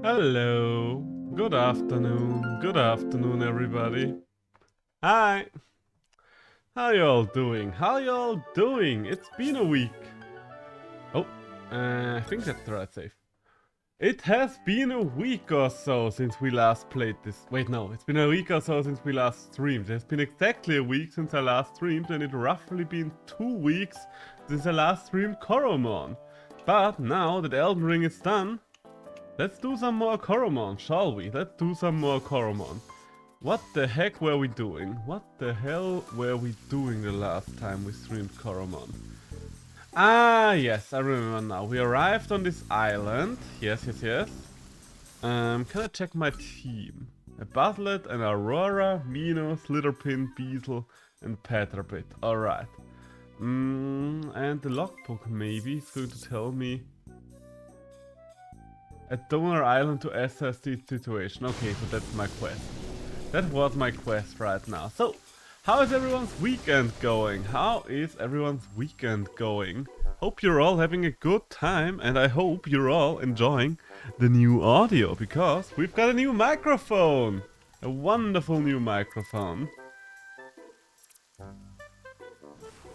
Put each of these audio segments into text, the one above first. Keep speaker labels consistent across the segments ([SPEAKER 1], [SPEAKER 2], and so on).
[SPEAKER 1] Hello. Good afternoon. Good afternoon, everybody. Hi. How y'all doing? How y'all doing? It's been a week. Oh, I think that's the right save. It has been a week or so since we last played this. Wait, no. It's been a week or so since we last streamed. It's been exactly a week since I last streamed, and it roughly been 2 weeks since I last streamed Coromon. But now that Elden Ring is done, let's do some more Coromon, shall we? Let's do some more Coromon. What the heck were we doing? What the hell were we doing the last time we streamed Coromon? Ah, yes, I remember now. We arrived on this island. Yes. Can I check my team? A Buzlet, an Aurora, Mino, Slitherpin, Beetle, and Petrabit. Alright. And the logbook maybe is going to tell me at Donor Island to assess the situation. Okay, so that's my quest. That was my quest right now. So, how is everyone's weekend going? How is everyone's weekend going? Hope you're all having a good time, and I hope you're all enjoying the new audio, because we've got a new microphone! A wonderful new microphone.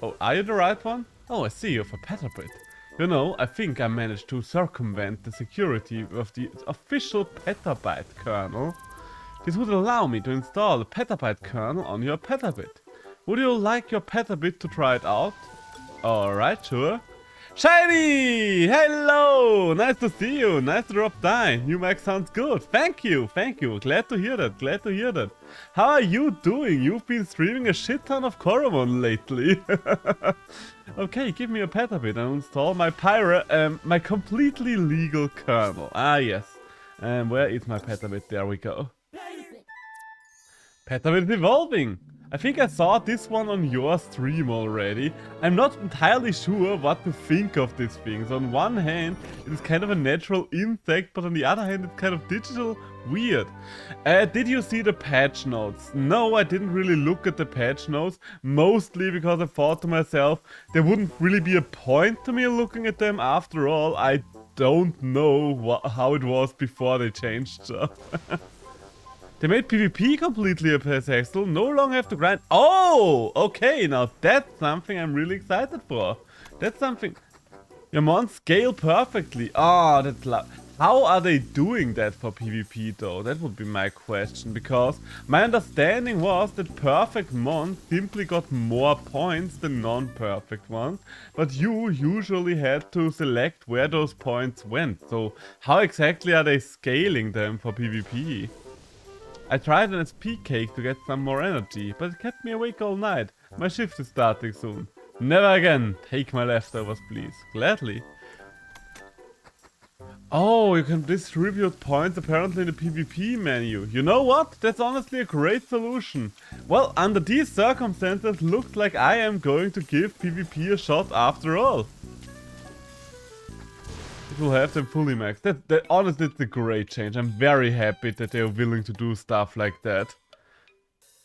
[SPEAKER 1] Oh, are you the right one? Oh, I see you for Petrabit. You know, I think I managed to circumvent the security of the official petabyte kernel. This would allow me to install the petabyte kernel on your Petabit. Would you like your Petabit to try it out? Alright, sure. Shiny! Hello! Nice to see you. Nice to drop by. New mic sounds good. Thank you. Glad to hear that. How are you doing? You've been streaming a shit ton of Coromon lately. Okay, give me a Petabit and install my my completely legal kernel. Ah, yes. Where is my Petabit? There we go. Petabit is evolving! I think I saw this one on your stream already. I'm not entirely sure what to think of these things. On one hand, it is kind of a natural insect, but on the other hand, it's kind of digital weird. Did you see the patch notes? No, I didn't really look at the patch notes, mostly because I thought to myself, there wouldn't really be a point to me looking at them. After all, I don't know how it was before they changed stuff. They made PvP completely accessible, no longer have to grind. Oh, okay, now that's something I'm really excited for. That's something... Your mons scale perfectly. Oh, that's how are they doing that for PvP though? That would be my question, because my understanding was that perfect mons simply got more points than non-perfect ones, but you usually had to select where those points went. So how exactly are they scaling them for PvP? I tried an SP cake to get some more energy, but it kept me awake all night. My shift is starting soon. Never again. Take my leftovers, please. Gladly. Oh, you can distribute points apparently in the PvP menu. You know what? That's honestly a great solution. Well, under these circumstances, looks like I am going to give PvP a shot after all. It will have them fully maxed. That honestly, it's a great change. I'm very happy that they're willing to do stuff like that.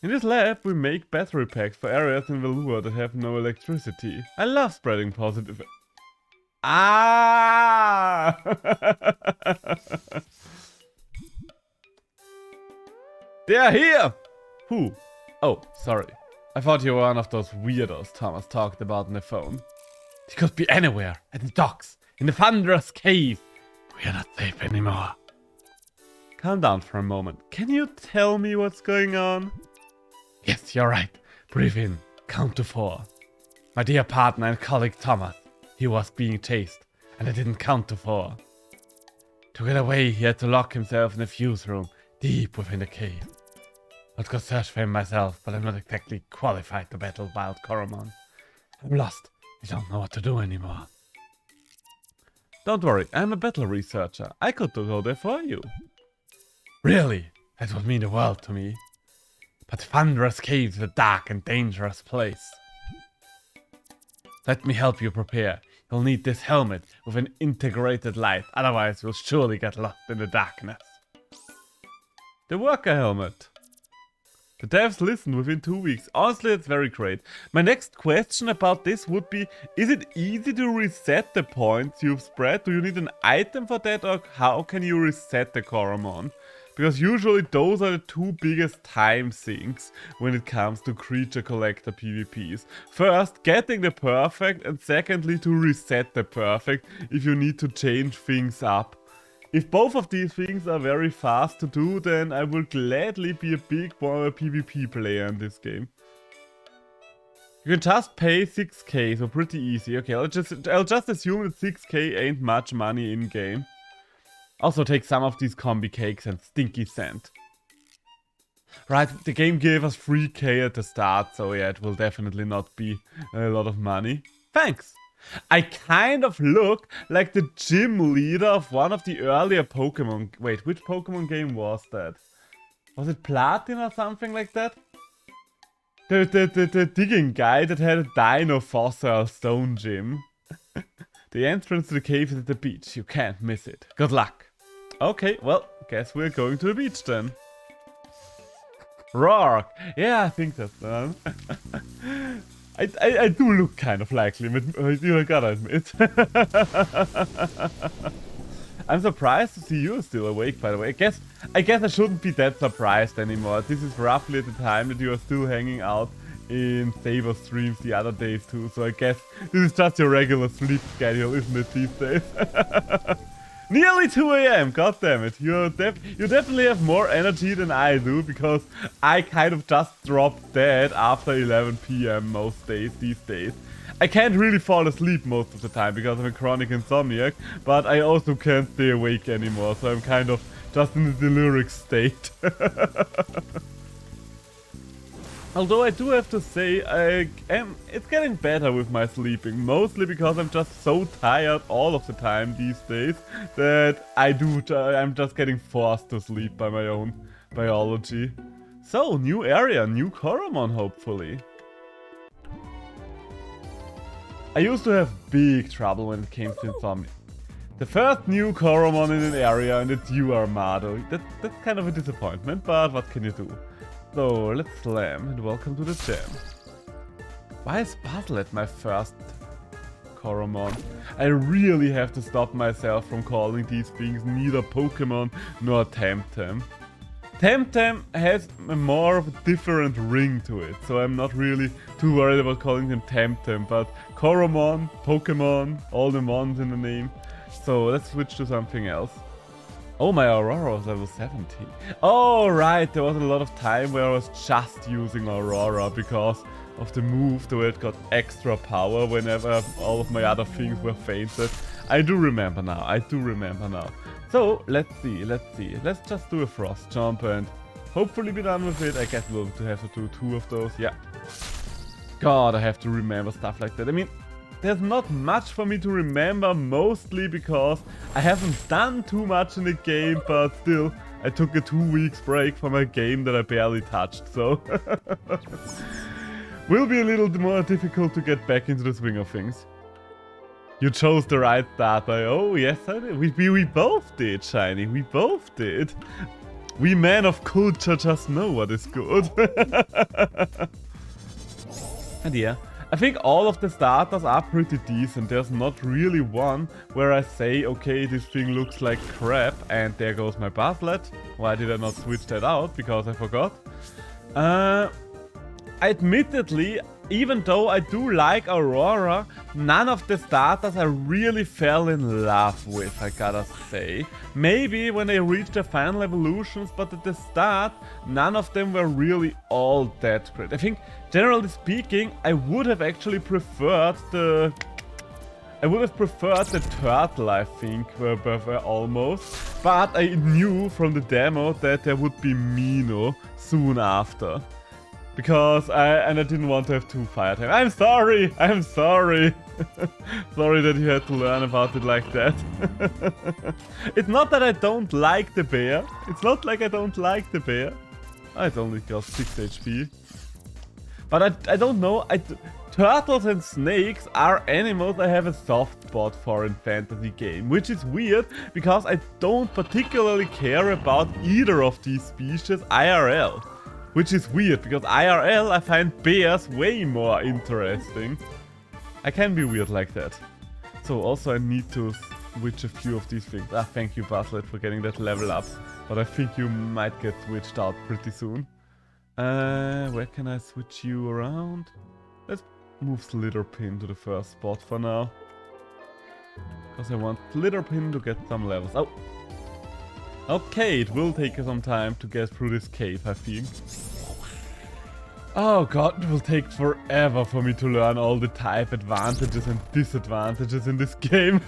[SPEAKER 1] In this lab, we make battery packs for areas in Valua that have no electricity. I love spreading positive... Ah! They're here! Who? Oh, sorry. I thought you were one of those weirdos Thomas talked about on the phone. He could be anywhere. At the docks. In the thunderous cave. We are not safe anymore. Calm down for a moment. Can you tell me what's going on? Yes, you're right. Breathe in. Count to 4. My dear partner and colleague Thomas. He was being chased, and I didn't count to 4. To get away, he had to lock himself in a fuse room, deep within the cave. I'd go search for him myself, but I'm not exactly qualified to battle wild Coromon. I'm lost. I don't know what to do anymore. Don't worry, I'm a battle researcher. I could go there for you. Really? That would mean the world to me. But Thunderous Cave is a dark and dangerous place. Let me help you prepare. You'll need this helmet with an integrated light, otherwise you'll surely get lost in the darkness. The worker helmet. The devs listened within 2 weeks. Honestly, it's very great. My next question about this would be, is it easy to reset the points you've spread? Do you need an item for that, or how can you reset the Coromon? Because usually those are the two biggest time sinks when it comes to creature collector PvPs. First, getting the perfect, and secondly, to reset the perfect if you need to change things up. If both of these things are very fast to do, then I will gladly be a big PvP player in this game. You can just pay 6k, so pretty easy. Okay, I'll just assume that 6k ain't much money in game. Also take some of these combi cakes and stinky sand. Right, the game gave us 3k at the start, so yeah, it will definitely not be a lot of money. Thanks! I kind of look like the gym leader of one of the earlier Pokemon... Wait, which Pokemon game was that? Was it Platin or something like that? The digging guy that had a dino fossil stone gym. The entrance to the cave is at the beach. You can't miss it. Good luck. Okay, well, guess we're going to the beach then. Rourke! Yeah, I think that's done. I do look kind of like him, I gotta admit. I'm surprised to see you still awake, by the way. I guess I shouldn't be that surprised anymore. This is roughly at the time that you are still hanging out in Saber streams the other days too, so I guess this is just your regular sleep schedule, isn't it, these days? Nearly 2 AM, goddammit. You definitely have more energy than I do, because I kind of just drop dead after 11 PM most days these days. I can't really fall asleep most of the time because I'm a chronic insomniac, but I also can't stay awake anymore, so I'm kind of just in a deliric state. Although I do have to say, it's getting better with my sleeping, mostly because I'm just so tired all of the time these days that I'm just getting forced to sleep by my own biology. So, new area, new Coromon hopefully. I used to have big trouble when it came to insomnia. The first new Coromon in an area and it's you, Armado. That's kind of a disappointment, but what can you do? So, let's slam and welcome to the jam. Why is Buzzlet my first Coromon? I really have to stop myself from calling these things neither Pokemon nor Temtem. Temtem has more of a different ring to it, so I'm not really too worried about calling them Temtem, but Coromon, Pokemon, all the mons in the name. So let's switch to something else. Oh, my Aurora was level 70. Oh, right, there was a lot of time where I was just using Aurora because of the move, though it got extra power whenever all of my other things were fainted. I do remember now, So, let's see. Let's just do a Frost Jump and hopefully be done with it. I guess we'll have to do 2 of those, yeah. God, I have to remember stuff like that. I mean, there's not much for me to remember, mostly because I haven't done too much in the game, but still, I took a 2 weeks break from a game that I barely touched, so... Will be a little more difficult to get back into the swing of things. You chose the right data. Oh, yes, I did. We both did, Shiny. We both did. We men of culture just know what is good. And yeah, I think all of the starters are pretty decent. There's not really one where I say, okay, this thing looks like crap, and there goes my Buzzlet. Why did I not switch that out? Because I forgot. Admittedly, even though I do like Aurora, none of the starters I really fell in love with, I gotta say. Maybe when they reach their final evolutions, but at the start, none of them were really all that great. I think, generally speaking, I would have actually preferred the... turtle, I think, were almost. But I knew from the demo that there would be Mino soon after. Because I didn't want to have 2 fire types. I'm sorry! Sorry that you had to learn about it like that. It's not that I don't like the bear. It's not like I don't like the bear. It's only got 6 HP. But I don't know. Turtles and snakes are animals I have a soft spot for in fantasy game. Which is weird, because I don't particularly care about either of these species IRL. Which is weird, because IRL I find bears way more interesting. I can be weird like that. So also I need to switch a few of these things. Ah, thank you Baslet for getting that level up. But I think you might get switched out pretty soon. Where can I switch you around? Let's move Slitherpin to the first spot for now. Because I want Slitherpin to get some levels. Oh! Okay, it will take some time to get through this cave, I think. Oh god, it will take forever for me to learn all the type advantages and disadvantages in this game.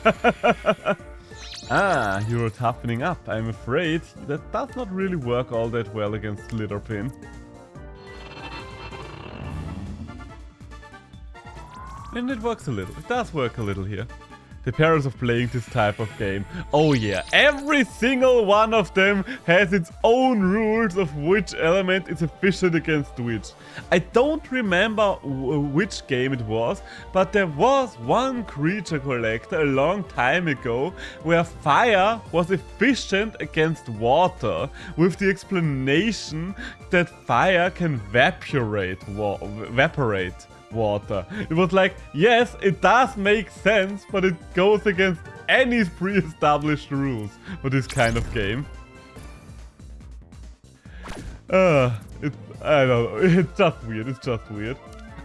[SPEAKER 1] Ah, you're toughening up. I'm afraid that does not really work all that well against Slitherpin. And it works a little. It does work a little here. The perils of playing this type of game. Oh yeah, every single one of them has its own rules of which element is efficient against which. I don't remember which game it was, but there was one creature collector a long time ago where fire was efficient against water, with the explanation that fire can evaporate water. It was like, yes, it does make sense, but it goes against any pre-established rules for this kind of game. I don't know, it's just weird, it's just weird.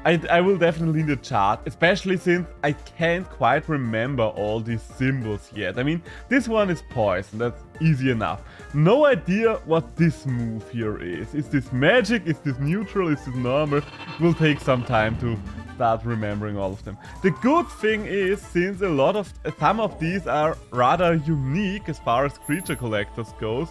[SPEAKER 1] I will definitely need a chart, especially since I can't quite remember all these symbols yet. I mean, this one is poison, that's easy enough. No idea what this move here is. Is this magic? Is this neutral? Is this normal? It will take some time to start remembering all of them. The good thing is, since some of these are rather unique as far as creature collectors goes,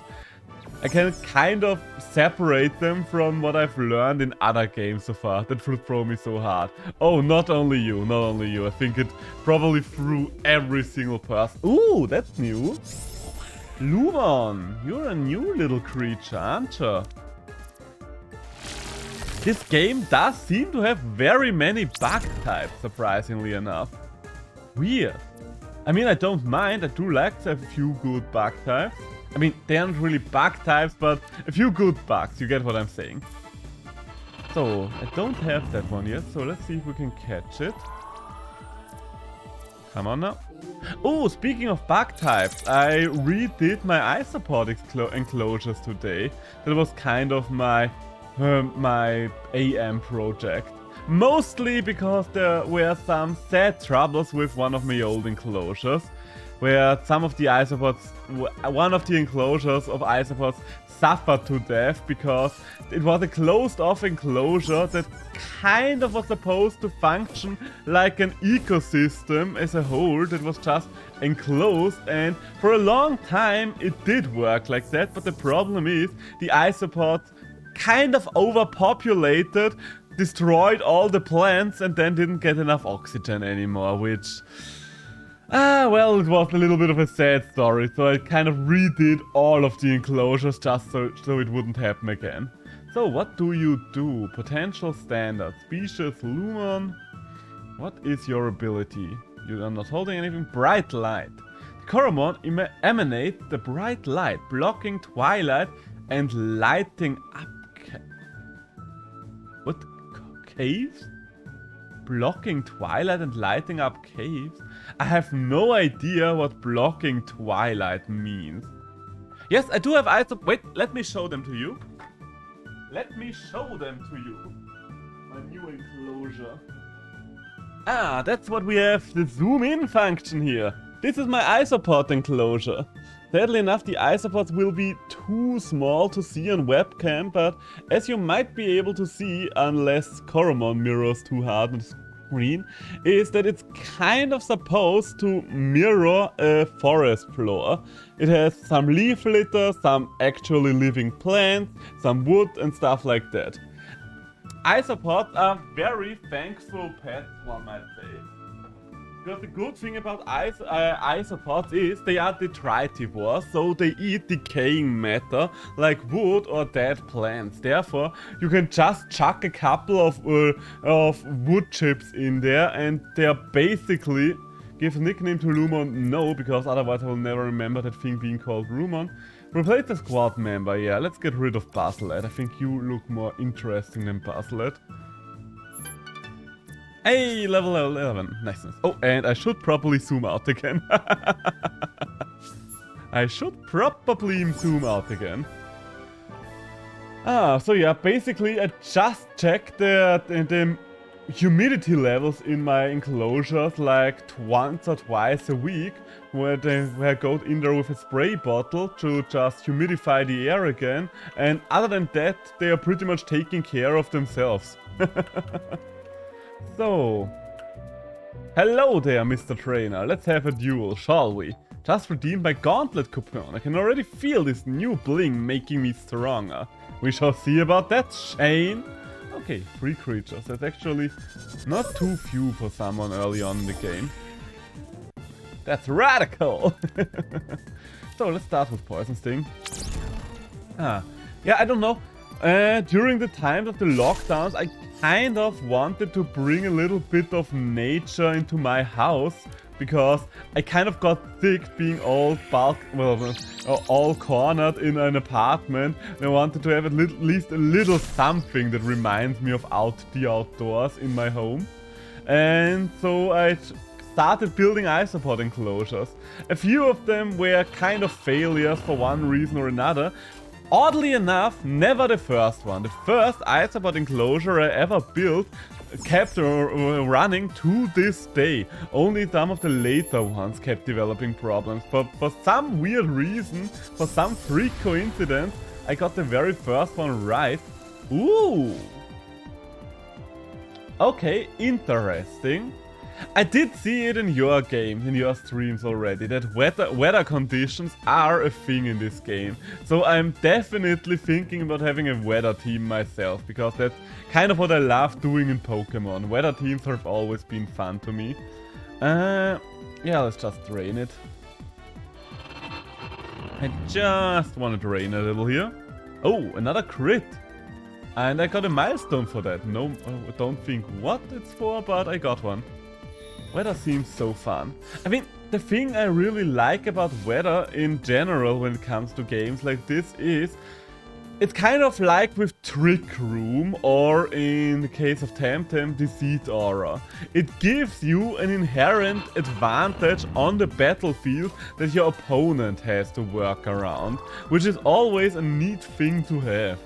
[SPEAKER 1] I can kind of separate them from what I've learned in other games so far that would throw me so hard. Oh, not only you, not only you. I think it probably threw every single person. Ooh, that's new. Lumon, you're a new little creature, aren't you? This game does seem to have very many bug types, surprisingly enough. Weird. I mean, I don't mind. I do like to have a few good bug types. I mean, they aren't really bug types, but a few good bugs, you get what I'm saying. So, I don't have that one yet, so let's see if we can catch it. Come on now. Oh, speaking of bug types, I redid my isopod enclosures today. That was kind of my AM project. Mostly because there were some sad troubles with one of my old enclosures, where some of the isopods, one of the enclosures of isopods suffered to death because it was a closed off enclosure that kind of was supposed to function like an ecosystem as a whole that was just enclosed, and for a long time it did work like that, but the problem is the isopods kind of overpopulated, destroyed all the plants and then didn't get enough oxygen anymore, which... well, it was a little bit of a sad story, so I kind of redid all of the enclosures just so it wouldn't happen again. So, what do you do? Potential standard. Species Lumon. What is your ability? You are not holding anything. Bright light. Coromon emanates the bright light, blocking twilight and lighting up... What? Caves? Blocking twilight and lighting up caves? I have no idea what blocking twilight means. Yes, I do have items. Wait, let me show them to you. Let me show them to you. My new enclosure. Ah, that's what we have, the zoom in function here. This is my isopod enclosure. Sadly enough, the isopods will be too small to see on webcam, but as you might be able to see, unless Coromon mirrors too hard on the screen, is that it's kind of supposed to mirror a forest floor. It has some leaf litter, some actually living plants, some wood and stuff like that. Isopods are very thankful pets, one might say. Because the good thing about isopods is they are detritivores, so they eat decaying matter like wood or dead plants. Therefore, you can just chuck a couple of wood chips in there and they are basically Give a nickname to Lumon? No, because otherwise I will never remember that thing being called Lumon. Replace the squad member, yeah, let's get rid of Basilette. I think you look more interesting than Basilette. Hey, level 11, nice. Oh, and I should probably zoom out again. I should probably zoom out again. So yeah, basically I just checked the humidity levels in my enclosures like once or twice a week, where I go in there with a spray bottle to just humidify the air again, and other than that they are pretty much taking care of themselves. So, hello there, Mr. Trainer, let's have a duel, shall we? Just redeemed my gauntlet coupon. I can already feel this new bling making me stronger. We shall see about that, Shane. Okay, 3 creatures. That's actually not too few for someone early on in the game. That's radical! So let's start with Poison Sting. Yeah, I don't know. During the times of the lockdowns, I kind of wanted to bring a little bit of nature into my house, because I kind of got sick being all all cornered in an apartment, and I wanted to have at least a little something that reminds me of the outdoors in my home. And so I started building isopod enclosures. A few of them were kind of failures for one reason or another. Oddly enough, never the first one. The first isopod enclosure I ever built kept running to this day. Only some of the later ones kept developing problems. But for some weird reason, for some freak coincidence, I got the very first one right. Ooh! Okay, interesting. I did see it in your game, in your streams already, that weather conditions are a thing in this game. So I'm definitely thinking about having a weather team myself, because that's kind of what I love doing in Pokemon. Weather teams have always been fun to me. Yeah, let's just drain it. I just want to drain a little here. Oh, another crit! And I got a milestone for that. No, I don't think what it's for, but I got one. Weather seems so fun. I mean, the thing I really like about weather in general when it comes to games like this is it's kind of like with Trick Room, or in the case of Temtem, Deceit Aura. It gives you an inherent advantage on the battlefield that your opponent has to work around, which is always a neat thing to have.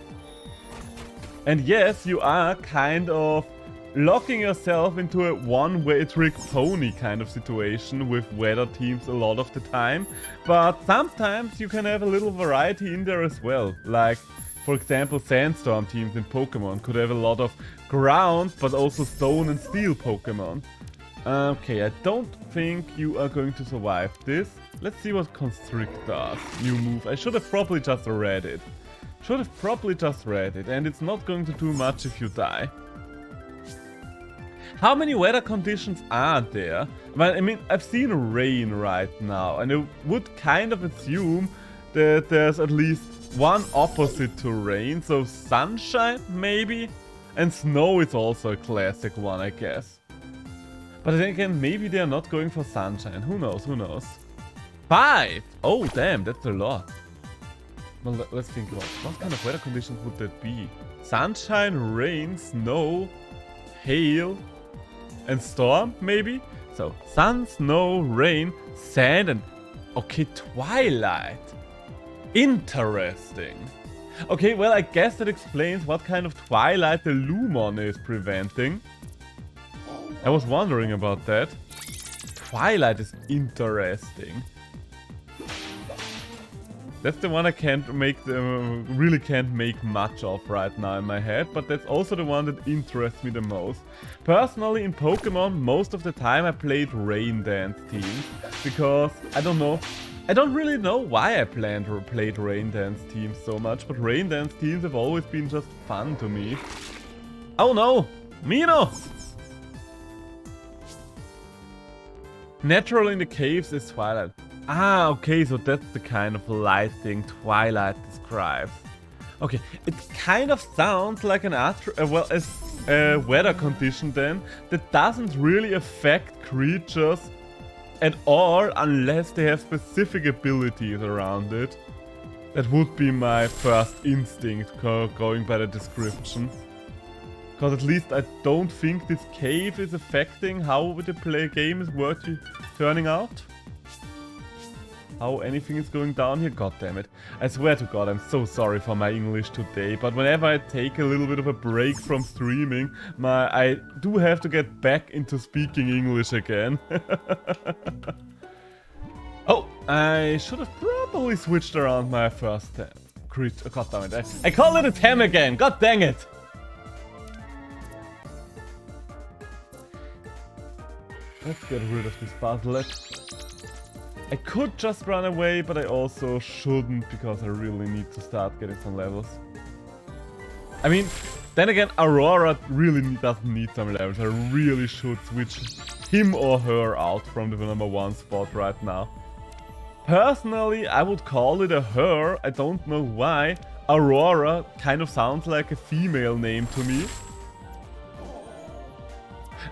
[SPEAKER 1] And yes, you are kind of locking yourself into a one-way trick pony kind of situation with weather teams a lot of the time, but sometimes you can have a little variety in there as well. Like, for example, Sandstorm teams in Pokemon could have a lot of ground, but also stone and steel Pokemon. Okay, I don't think you are going to survive this. Let's see what Constrict does. New move. I should have probably just read it. And it's not going to do much if you die. How many weather conditions are there? Well, I mean, I've seen rain right now, and I would kind of assume that there's at least one opposite to rain, so sunshine, maybe? And snow is also a classic one, I guess. But then again, maybe they're not going for sunshine. Who knows? 5! Oh, damn, that's a lot. Well, let's think about what kind of weather conditions would that be? Sunshine, rain, snow, hail, and storm, maybe? So, sun, snow, rain, sand, and... okay, twilight. Interesting. Okay, well, I guess that explains what kind of twilight the Lumon is preventing. I was wondering about that. Twilight is interesting. That's the one I can't make, really can't make much of right now in my head, but that's also the one that interests me the most. Personally, in Pokemon, most of the time I played Rain Dance teams, because, I don't really know why I played Rain Dance teams so much, but Rain Dance teams have always been just fun to me. Oh no! Mino! Natural in the caves is Twilight. Ah, okay, so that's the kind of lighting Twilight describes. Okay, it kind of sounds like an weather condition then that doesn't really affect creatures at all unless they have specific abilities around it. That would be my first instinct, going by the description. Because at least I don't think this cave is affecting how the game is turning out. How anything is going down here. God damn it. I swear to God, I'm so sorry for my English today. But whenever I take a little bit of a break from streaming, I do have to get back into speaking English again. Oh, I should have probably switched around my first crit. Oh, God damn it. I called it a 10 again. God dang it. Let's get rid of this puzzlet. I could just run away, but I also shouldn't because I really need to start getting some levels. I mean, then again, Aurora really doesn't need some levels. I really should switch him or her out from the #1 spot right now. Personally, I would call it a her. I don't know why. Aurora kind of sounds like a female name to me.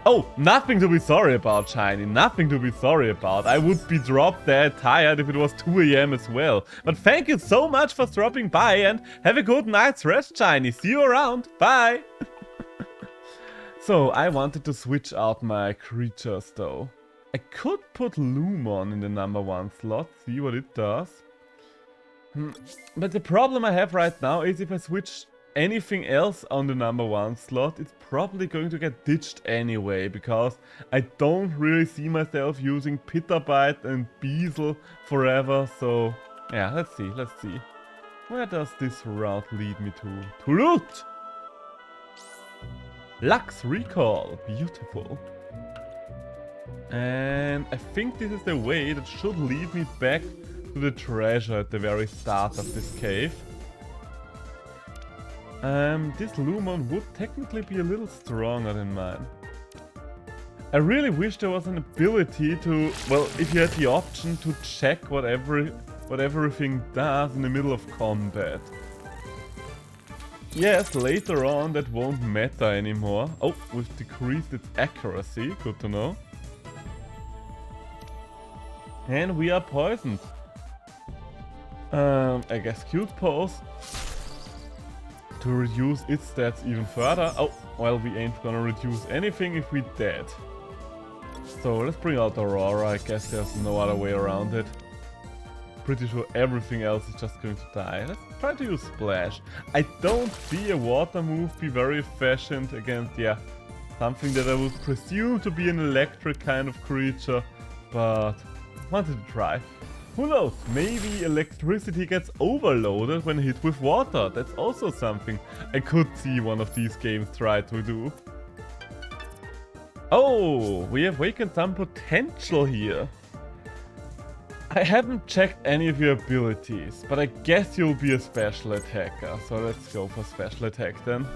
[SPEAKER 1] Oh, nothing to be sorry about, Shiny. Nothing to be sorry about. I would be drop dead tired if it was 2 AM as well. But thank you so much for dropping by and have a good night's rest, Shiny. See you around. Bye. So, I wanted to switch out my creatures though. I could put Lumon in the #1 slot, see what it does. But the problem I have right now is if I switch anything else on the #1 slot, it's probably going to get ditched anyway, because I don't really see myself using Pitabyte and Beazle forever, so yeah, let's see. Where does this route lead me to? To loot! Lux Recall, beautiful. And I think this is the way that should lead me back to the treasure at the very start of this cave. This Lumon would technically be a little stronger than mine. I really wish there was an ability to, well, if you had the option to check what everything does in the middle of combat. Yes, later on that won't matter anymore. Oh, we've decreased its accuracy, good to know. And we are poisoned. I guess Cute Pose. To reduce its stats even further. Oh, well, we ain't gonna reduce anything if we dead. So let's bring out Aurora. I guess there's no other way around it. Pretty sure everything else is just going to die. Let's try to use Splash. I don't see a water move be very efficient against, yeah, something that I would presume to be an electric kind of creature, but wanted to try. Who knows, maybe electricity gets overloaded when hit with water. That's also something I could see one of these games try to do. Oh, we have awakened some potential here. I haven't checked any of your abilities, but I guess you'll be a special attacker. So let's go for special attack then.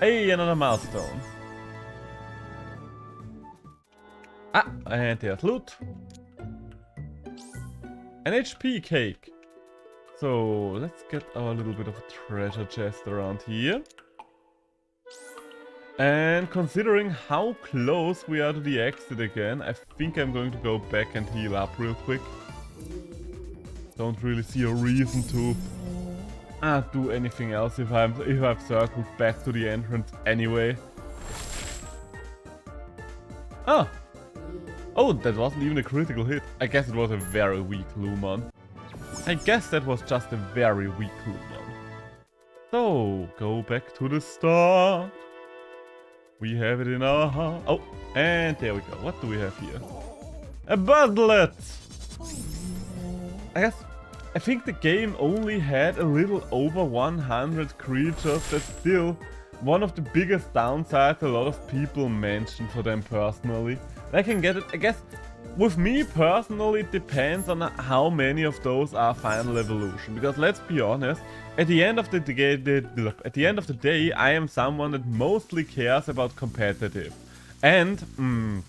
[SPEAKER 1] Hey, another milestone. Ah, and there's loot. An HP cake. So let's get our little bit of a treasure chest around here. And considering how close we are to the exit again, I think I'm going to go back and heal up real quick. Don't really see a reason to do anything else if I've circled back to the entrance anyway. Ah! Oh, that wasn't even a critical hit. I guess it was a very weak Lumon. I guess that was just a very weak Lumon. So, go back to the start. We have it in our heart. Oh, and there we go. What do we have here? A Buzzlet! I think the game only had a little over 100 creatures. That's still one of the biggest downsides a lot of people mention for them personally. I can get it, I guess, with me personally it depends on how many of those are final evolution. Because let's be honest, at the end of the day, I am someone that mostly cares about competitive. And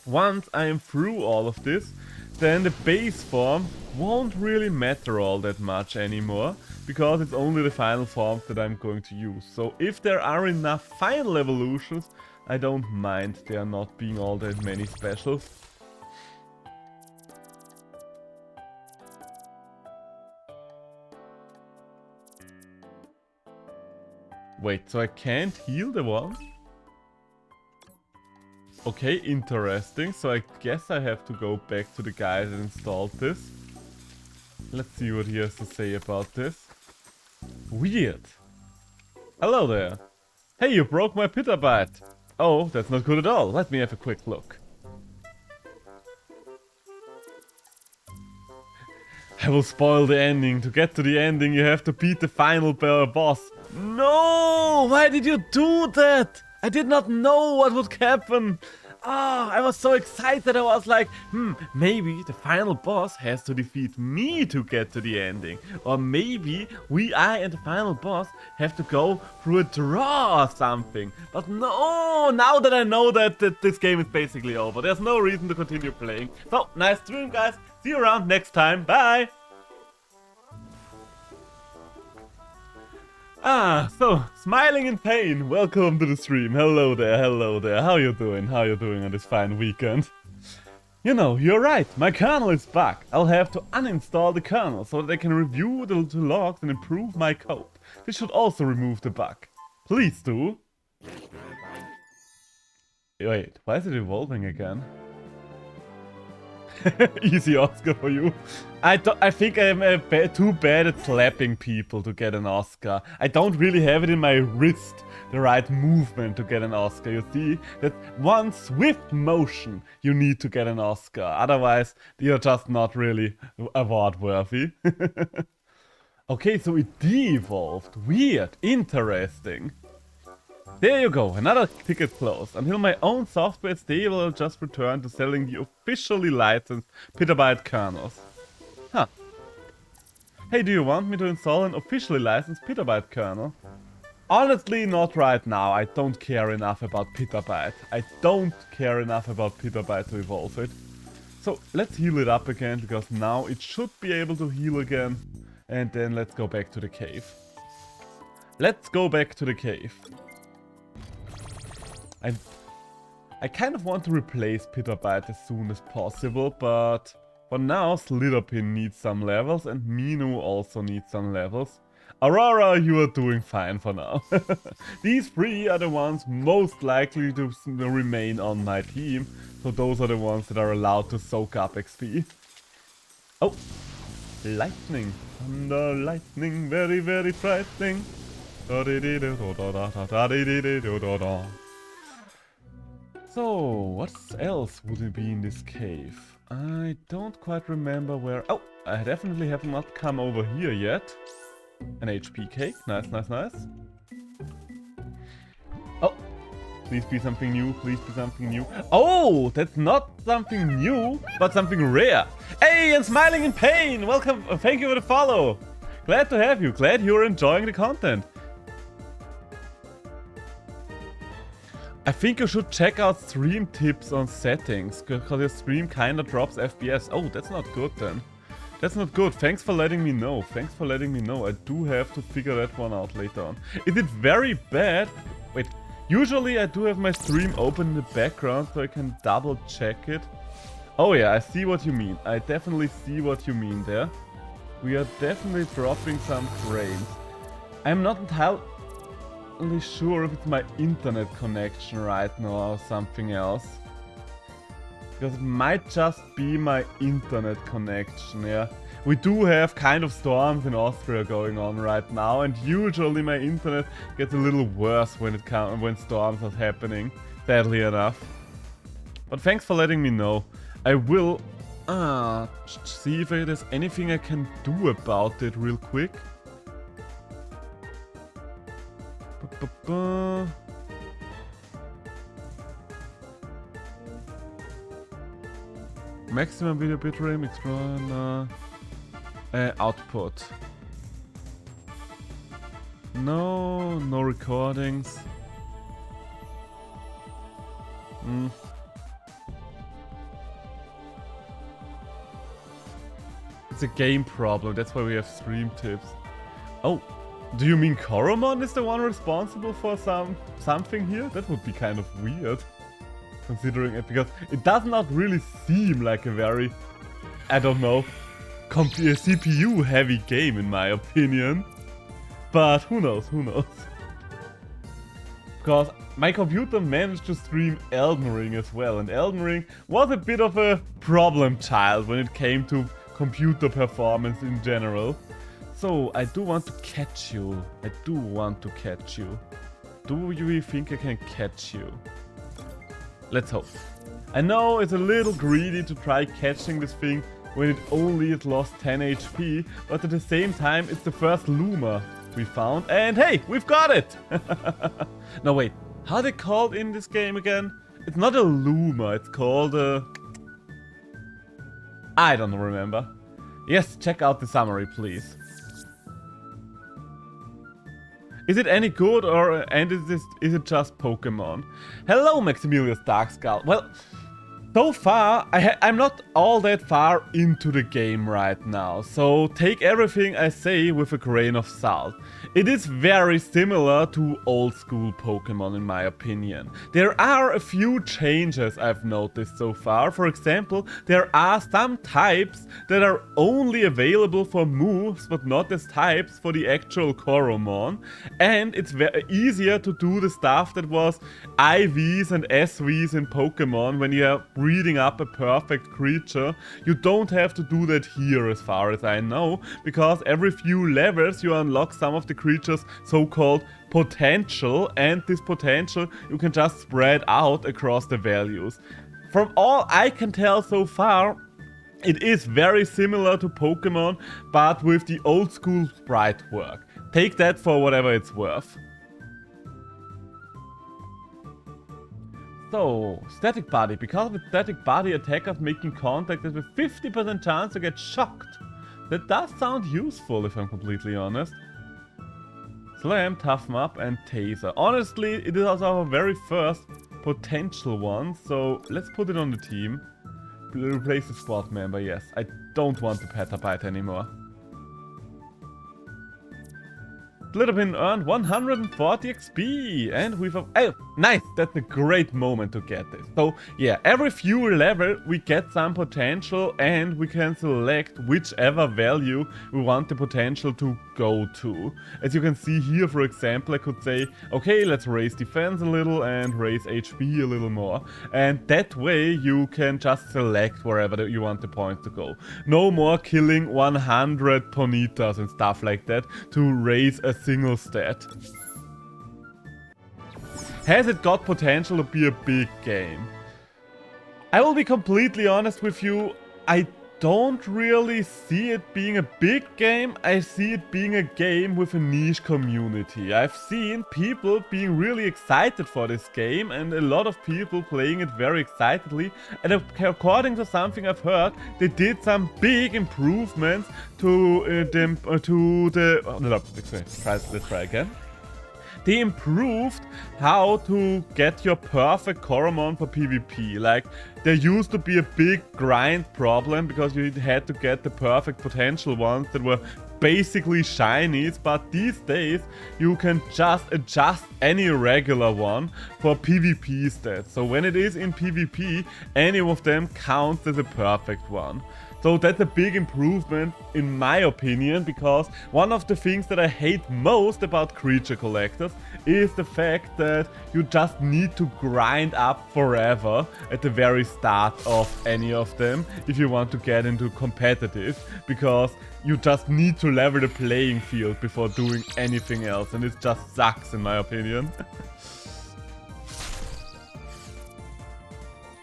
[SPEAKER 1] once I am through all of this, then the base form won't really matter all that much anymore, because it's only the final forms that I'm going to use. So if there are enough final evolutions, I don't mind there not being all that many specials. Wait, so I can't heal the one? Okay, interesting. So I guess I have to go back to the guy that installed this. Let's see what he has to say about this. Weird. Hello there. Hey, you broke my petabyte. Oh, that's not good at all. Let me have a quick look. I will spoil the ending. To get to the ending, you have to beat the final boss. No! Why did you do that? I did not know what would happen. Ah, I was so excited. I was like, maybe the final boss has to defeat me to get to the ending. Or maybe I and the final boss have to go through a draw or something. But no, now that I know that this game is basically over, there's no reason to continue playing. So, nice stream, guys. See you around next time. Bye! So, smiling in pain, welcome to the stream. Hello there, hello there. How you doing? How you doing on this fine weekend? You know, you're right, my kernel is back. I'll have to uninstall the kernel so that I can review the logs and improve my code. This should also remove the bug. Please do. Wait, why is it evolving again? Easy Oscar for you. I think I'm too bad at slapping people to get an Oscar. I don't really have it in my wrist, the right movement to get an Oscar. You see, that one swift motion you need to get an Oscar. Otherwise, you're just not really award worthy. Okay, so it de-evolved. Weird. Interesting. There you go, another ticket closed. Until my own software is stable, I'll just return to selling the officially licensed petabyte kernels. Huh. Hey, do you want me to install an officially licensed petabyte kernel? Honestly, not right now. I don't care enough about petabyte. I don't care enough about petabyte to evolve it. So let's heal it up again, because now it should be able to heal again. And then let's go back to the cave. Let's go back to the cave. I kind of want to replace petabyte as soon as possible, but for now Slitherpin needs some levels and Minu also needs some levels. Aurora, you are doing fine for now. These three are the ones most likely to remain on my team, so those are the ones that are allowed to soak up XP. Oh, lightning, thunder, lightning, very, very frightening. So, what else would it be in this cave? I don't quite remember where... Oh, I definitely have not come over here yet. An HP cake. Nice, nice, nice. Oh, please be something new, please be something new. Oh, that's not something new, but something rare. Hey, and Smiling in Pain! Welcome, thank you for the follow. Glad to have you, glad you're enjoying the content. I think you should check out stream tips on settings, because your stream kinda drops FPS. Oh, that's not good then. That's not good. Thanks for letting me know. Thanks for letting me know. I do have to figure that one out later on. Is it very bad? Wait, usually I do have my stream open in the background so I can double check it. Oh yeah, I see what you mean. I definitely see what you mean there. We are definitely dropping some frames. I'm not entirely sure if it's my internet connection right now or something else. Because it might just be my internet connection, yeah. We do have kind of storms in Austria going on right now, and usually my internet gets a little worse when storms are happening, sadly enough. But thanks for letting me know. I will see if there's anything I can do about it real quick. Maximum video bitrate, extra output. No recordings. It's a game problem, that's why we have stream tips. Oh, do you mean Coromon is the one responsible for something here? That would be kind of weird. Considering it, because it does not really seem like a very, I don't know, CPU heavy game in my opinion. But who knows, who knows. because my computer managed to stream Elden Ring as well, and Elden Ring was a bit of a problem child when it came to computer performance in general. So I do want to catch you. I do want to catch you. Do you think I can catch you? Let's hope. I know it's a little greedy to try catching this thing when it only has lost 10 HP, but at the same time it's the first Luma we found, and hey, we've got it! No wait, how are they called in this game again? It's not a Luma, it's called a... I don't remember. Yes, check out the summary, please. Is it any good, or and is it just Pokemon? Hello, Maximilius Darkskull. Well, so far, I'm not all that far into the game right now, so take everything I say with a grain of salt. It is very similar to old school Pokemon in my opinion. There are a few changes I've noticed so far. For example, there are some types that are only available for moves but not as types for the actual Coromon. And it's easier to do the stuff that was IVs and SVs in Pokemon when you're breeding up a perfect creature. You don't have to do that here as far as I know, because every few levels you unlock some of the creature's so-called potential, and this potential you can just spread out across the values. From all I can tell so far, it is very similar to Pokemon, but with the old school sprite work. Take that for whatever it's worth. So, static body. Because of its static body, attackers making contact has a 50% chance to get shocked. That does sound useful if I'm completely honest. Slam, Toughen Up, and Taser. Honestly, it is also our very first potential one, so let's put it on the team. Replace the squad member, yes. I don't want the Petabyte anymore. Slitherpin earned 140 XP, and we've... Oh, nice! That's a great moment to get this. So, yeah, every few level we get some potential, and we can select whichever value we want the potential to go to. As you can see here, for example, I could say, okay, let's raise defense a little and raise HP a little more. And that way you can just select wherever you want the points to go. No more killing 100 Ponitas and stuff like that to raise a single stat. Has it got potential to be a big game? I will be completely honest with you, I don't really see it being a big game. I see it being a game with a niche community. I've seen people being really excited for this game and a lot of people playing it very excitedly, and according to something I've heard, they did some big improvements to let's try again. They improved how to get your perfect Coromon for PvP. Like, there used to be a big grind problem because you had to get the perfect potential ones that were basically shinies, but these days you can just adjust any regular one for PvP stats. So when it is in PvP, any of them counts as a perfect one. So that's a big improvement in my opinion, because one of the things that I hate most about creature collectors is the fact that you just need to grind up forever at the very start of any of them if you want to get into competitive, because you just need to level the playing field before doing anything else, and it just sucks in my opinion.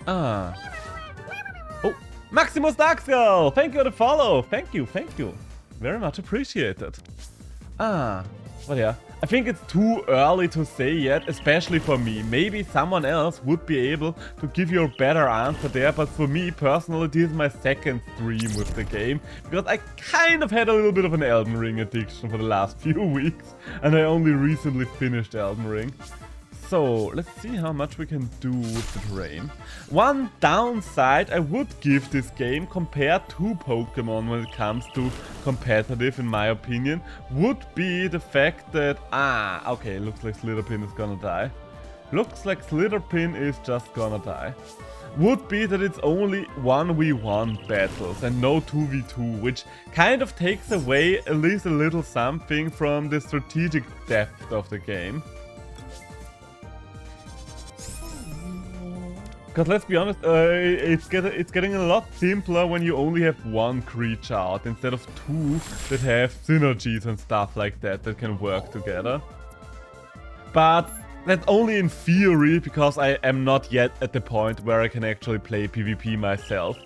[SPEAKER 1] Oh, Maximus Darkskull! Thank you for the follow! Thank you. Very much appreciated. But yeah, I think it's too early to say yet, especially for me. Maybe someone else would be able to give you a better answer there, but for me personally, this is my second stream with the game, because I kind of had a little bit of an Elden Ring addiction for the last few weeks, and I only recently finished Elden Ring. So, let's see how much we can do with the terrain. One downside I would give this game compared to Pokemon when it comes to competitive, in my opinion, would be the fact that... okay, looks like Slitherpin is gonna die. Looks like Slitherpin is just gonna die. Would be that it's only 1v1 battles and no 2v2, which kind of takes away at least a little something from the strategic depth of the game. Because let's be honest, it's getting a lot simpler when you only have one creature out instead of two that have synergies and stuff like that can work together. But that's only in theory, because I am not yet at the point where I can actually play PvP myself.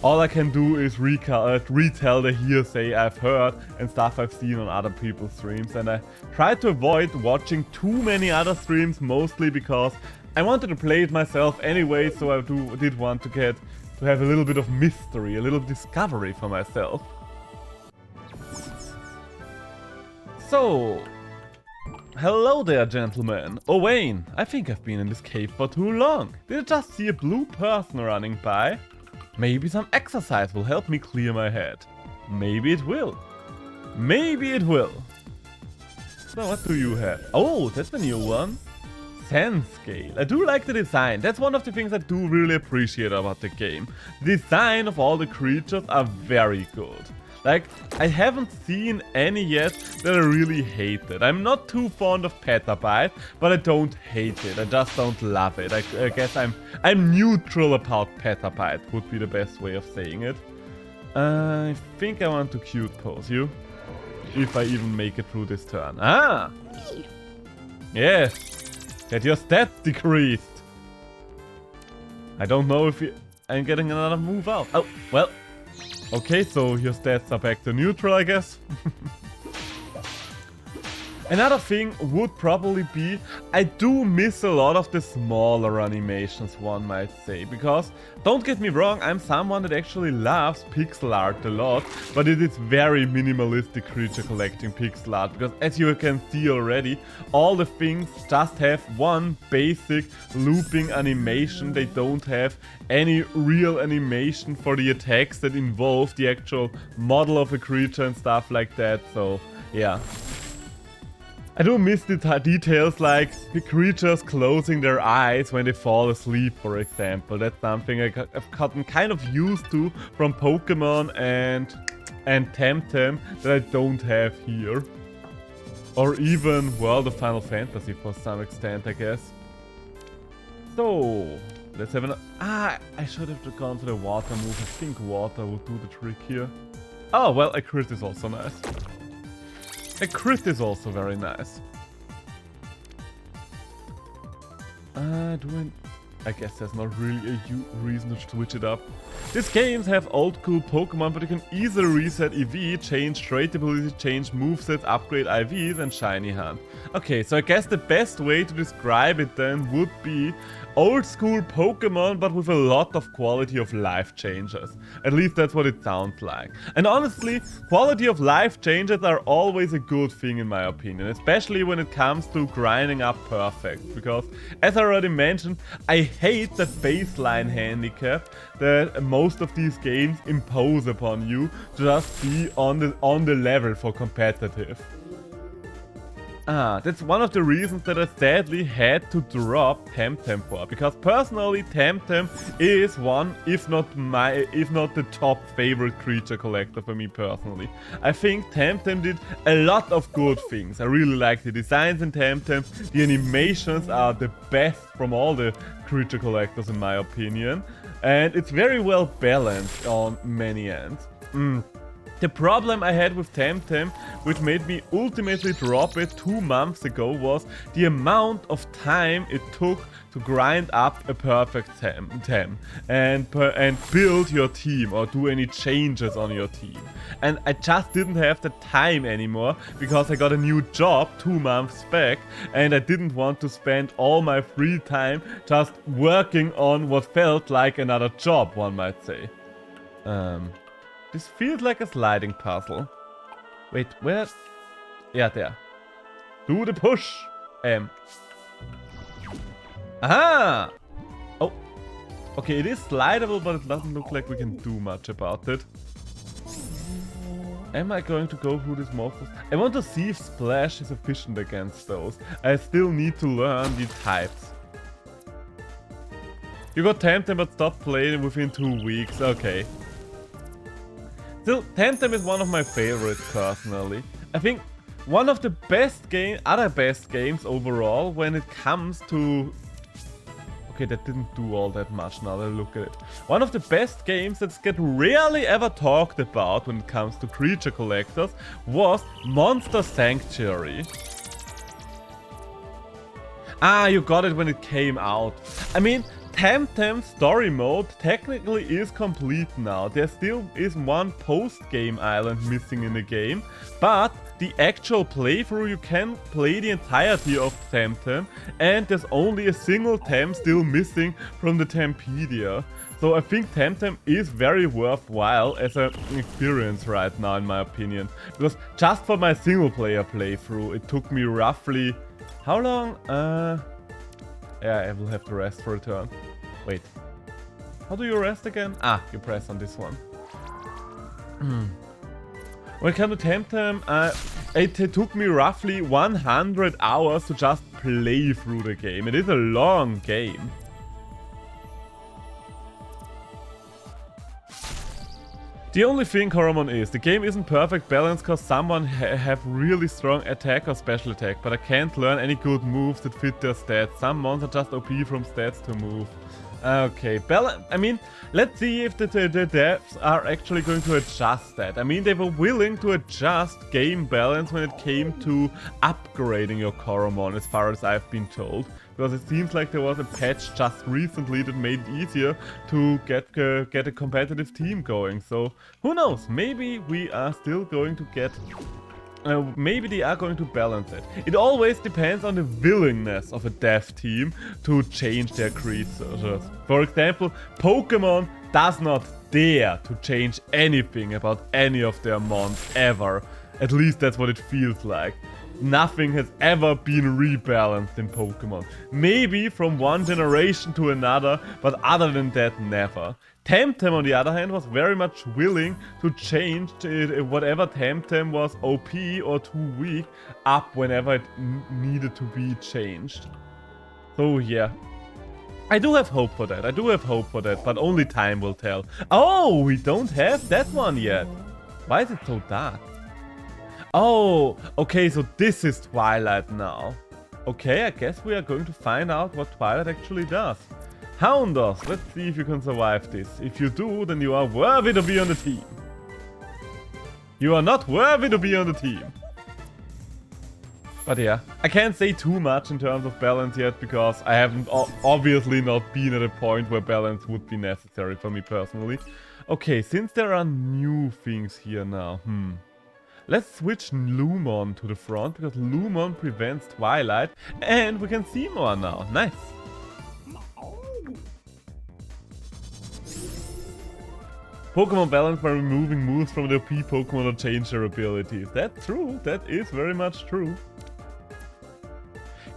[SPEAKER 1] All I can do is retell the hearsay I've heard and stuff I've seen on other people's streams, and I try to avoid watching too many other streams, mostly because I wanted to play it myself anyway, so I did want to have a little bit of mystery, a little discovery for myself. So, hello there, gentlemen. Oh, Wayne, I think I've been in this cave for too long. Did I just see a blue person running by? Maybe some exercise will help me clear my head. Maybe it will. Maybe it will. So what do you have? Oh, that's a new one. Sand scale. I do like the design. That's one of the things I do really appreciate about the game. The design of all the creatures are very good. Like, I haven't seen any yet that I really hated. I'm not too fond of Petabyte, but I don't hate it. I just don't love it. I guess I'm neutral about Petabyte, would be the best way of saying it. I think I want to cute pose you. If I even make it through this turn. Ah! Yes! Get your stats decreased! I don't know if I'm getting another move out. Oh, well. Okay, so your stats are back to neutral, I guess. Another thing would probably be, I do miss a lot of the smaller animations, one might say, because, don't get me wrong, I'm someone that actually loves pixel art a lot, but it is very minimalistic creature collecting pixel art, because as you can see already, all the things just have one basic looping animation. They don't have any real animation for the attacks that involve the actual model of a creature and stuff like that, so yeah. I do miss the details like the creatures closing their eyes when they fall asleep, for example. That's something I've gotten kind of used to from Pokemon and Temtem that I don't have here. Or even World of Final Fantasy for some extent, I guess. So, let's have I should have gone for the water move. I think water would do the trick here. Oh, well, a crit is also nice. A crit is also very nice. I guess there's not really a reason to switch it up. These games have old cool Pokemon, but you can easily reset EV, change trait ability, change movesets, upgrade IVs, and shiny hunt. Okay, so I guess the best way to describe it then would be old school Pokemon, but with a lot of quality of life changes. At least that's what it sounds like. And honestly, quality of life changes are always a good thing in my opinion, especially when it comes to grinding up perfect. Because, as I already mentioned, I hate the baseline handicap that most of these games impose upon you to just be on the level for competitive. That's one of the reasons that I sadly had to drop Temtem for, because personally Temtem is one, if not the top favorite creature collector for me personally. I think Temtem did a lot of good things. I really like the designs in Temtem. The animations are the best from all the creature collectors in my opinion, and it's very well balanced on many ends. The problem I had with Temtem, which made me ultimately drop it 2 months ago, was the amount of time it took to grind up a perfect Tem and build your team or do any changes on your team. And I just didn't have the time anymore because I got a new job 2 months back and I didn't want to spend all my free time just working on what felt like another job, one might say. This feels like a sliding puzzle. Wait, where? Yeah, there. Do the push! Aha! Oh. Okay, it is slidable, but it doesn't look like we can do much about it. Am I going to go through this monsters? I want to see if Splash is efficient against those. I still need to learn the types. You got Temtem but stopped playing within 2 weeks. Okay. Still, Temtem is one of my favorites personally. I think one of the other best games overall when it comes to Okay, that didn't do all that much now that I look at it. One of the best games that get rarely ever talked about when it comes to creature collectors was Monster Sanctuary. Ah, you got it when it came out. I mean, Temtem story mode technically is complete now. There still is one post-game island missing in the game, but the actual playthrough, you can play the entirety of Temtem, and there's only a single Tem still missing from the Tempedia. So I think Temtem is very worthwhile as an experience right now, in my opinion. Because just for my single player playthrough, it took me roughly... How long? Yeah, I will have to rest for a turn. Wait. How do you rest again? Ah, you press on this one. When it comes to Temtem, it took me roughly 100 hours to just play through the game. It is a long game. The only thing, Coromon, is the game isn't perfect balanced because someone have really strong attack or special attack, but I can't learn any good moves that fit their stats. Some mons are just OP from stats to move. Okay, I mean, let's see if the devs are actually going to adjust that. I mean, they were willing to adjust game balance when it came to upgrading your Coromon, as far as I've been told. Because it seems like there was a patch just recently that made it easier to get a competitive team going. So, who knows? Maybe we are still going to get... maybe they are going to balance it. It always depends on the willingness of a dev team to change their creatures. For example, Pokemon does not dare to change anything about any of their mons ever. At least that's what it feels like. Nothing has ever been rebalanced in Pokemon. Maybe from one generation to another, but other than that, never. Temtem, on the other hand, was very much willing to change whatever Temtem was OP or too weak up whenever it needed to be changed. So yeah. I do have hope for that. I do have hope for that, but only time will tell. Oh, we don't have that one yet. Why is it so dark? Oh, okay, so this is Twilight now. Okay, I guess we are going to find out what Twilight actually does. Houndos, let's see if you can survive this. If you do, then you are worthy to be on the team. You are not worthy to be on the team. But yeah, I can't say too much in terms of balance yet, because I haven't obviously not been at a point where balance would be necessary for me personally. Okay, since there are new things here now, let's switch Lumon to the front, because Lumon prevents Twilight, and we can see more now. Nice. Pokemon balance by removing moves from the OP Pokemon or change their abilities. That's true. That is very much true.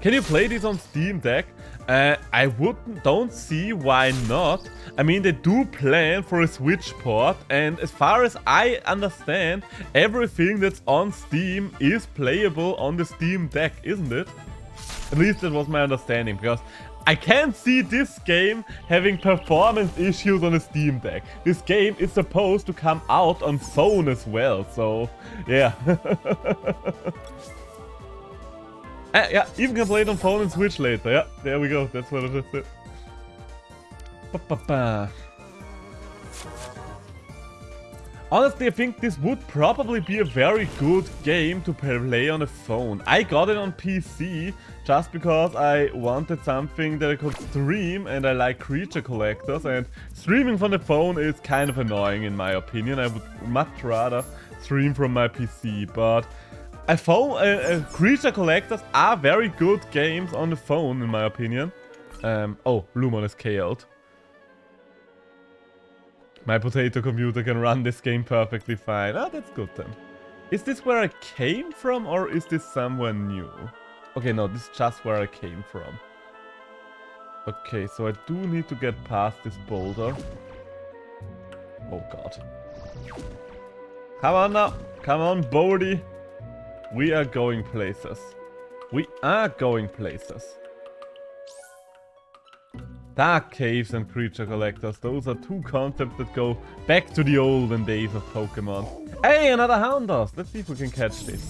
[SPEAKER 1] Can you play this on Steam Deck? I don't see why not. I mean, they do plan for a Switch port, and as far as I understand, everything that's on Steam is playable on the Steam Deck, isn't it? At least that was my understanding, because I can't see this game having performance issues on a Steam Deck. This game is supposed to come out on phone as well, so yeah. Yeah, even can play it on phone and Switch later. Yeah, there we go. That's what it is. Honestly, I think this would probably be a very good game to play on a phone. I got it on PC just because I wanted something that I could stream, and I like creature collectors, and streaming from the phone is kind of annoying in my opinion. I would much rather stream from my PC, but creature collectors are very good games on the phone in my opinion. Oh, Lumon is KO'd. My potato computer can run this game perfectly fine. Ah, that's good then. Is this where I came from, or is this somewhere new? Okay, no, this is just where I came from. Okay, so I do need to get past this boulder. Oh god. Come on now. Come on, Bodhi. We are going places. We are going places. Dark caves and creature collectors, those are two concepts that go back to the olden days of Pokemon. Hey, another Houndos! Let's see if we can catch this.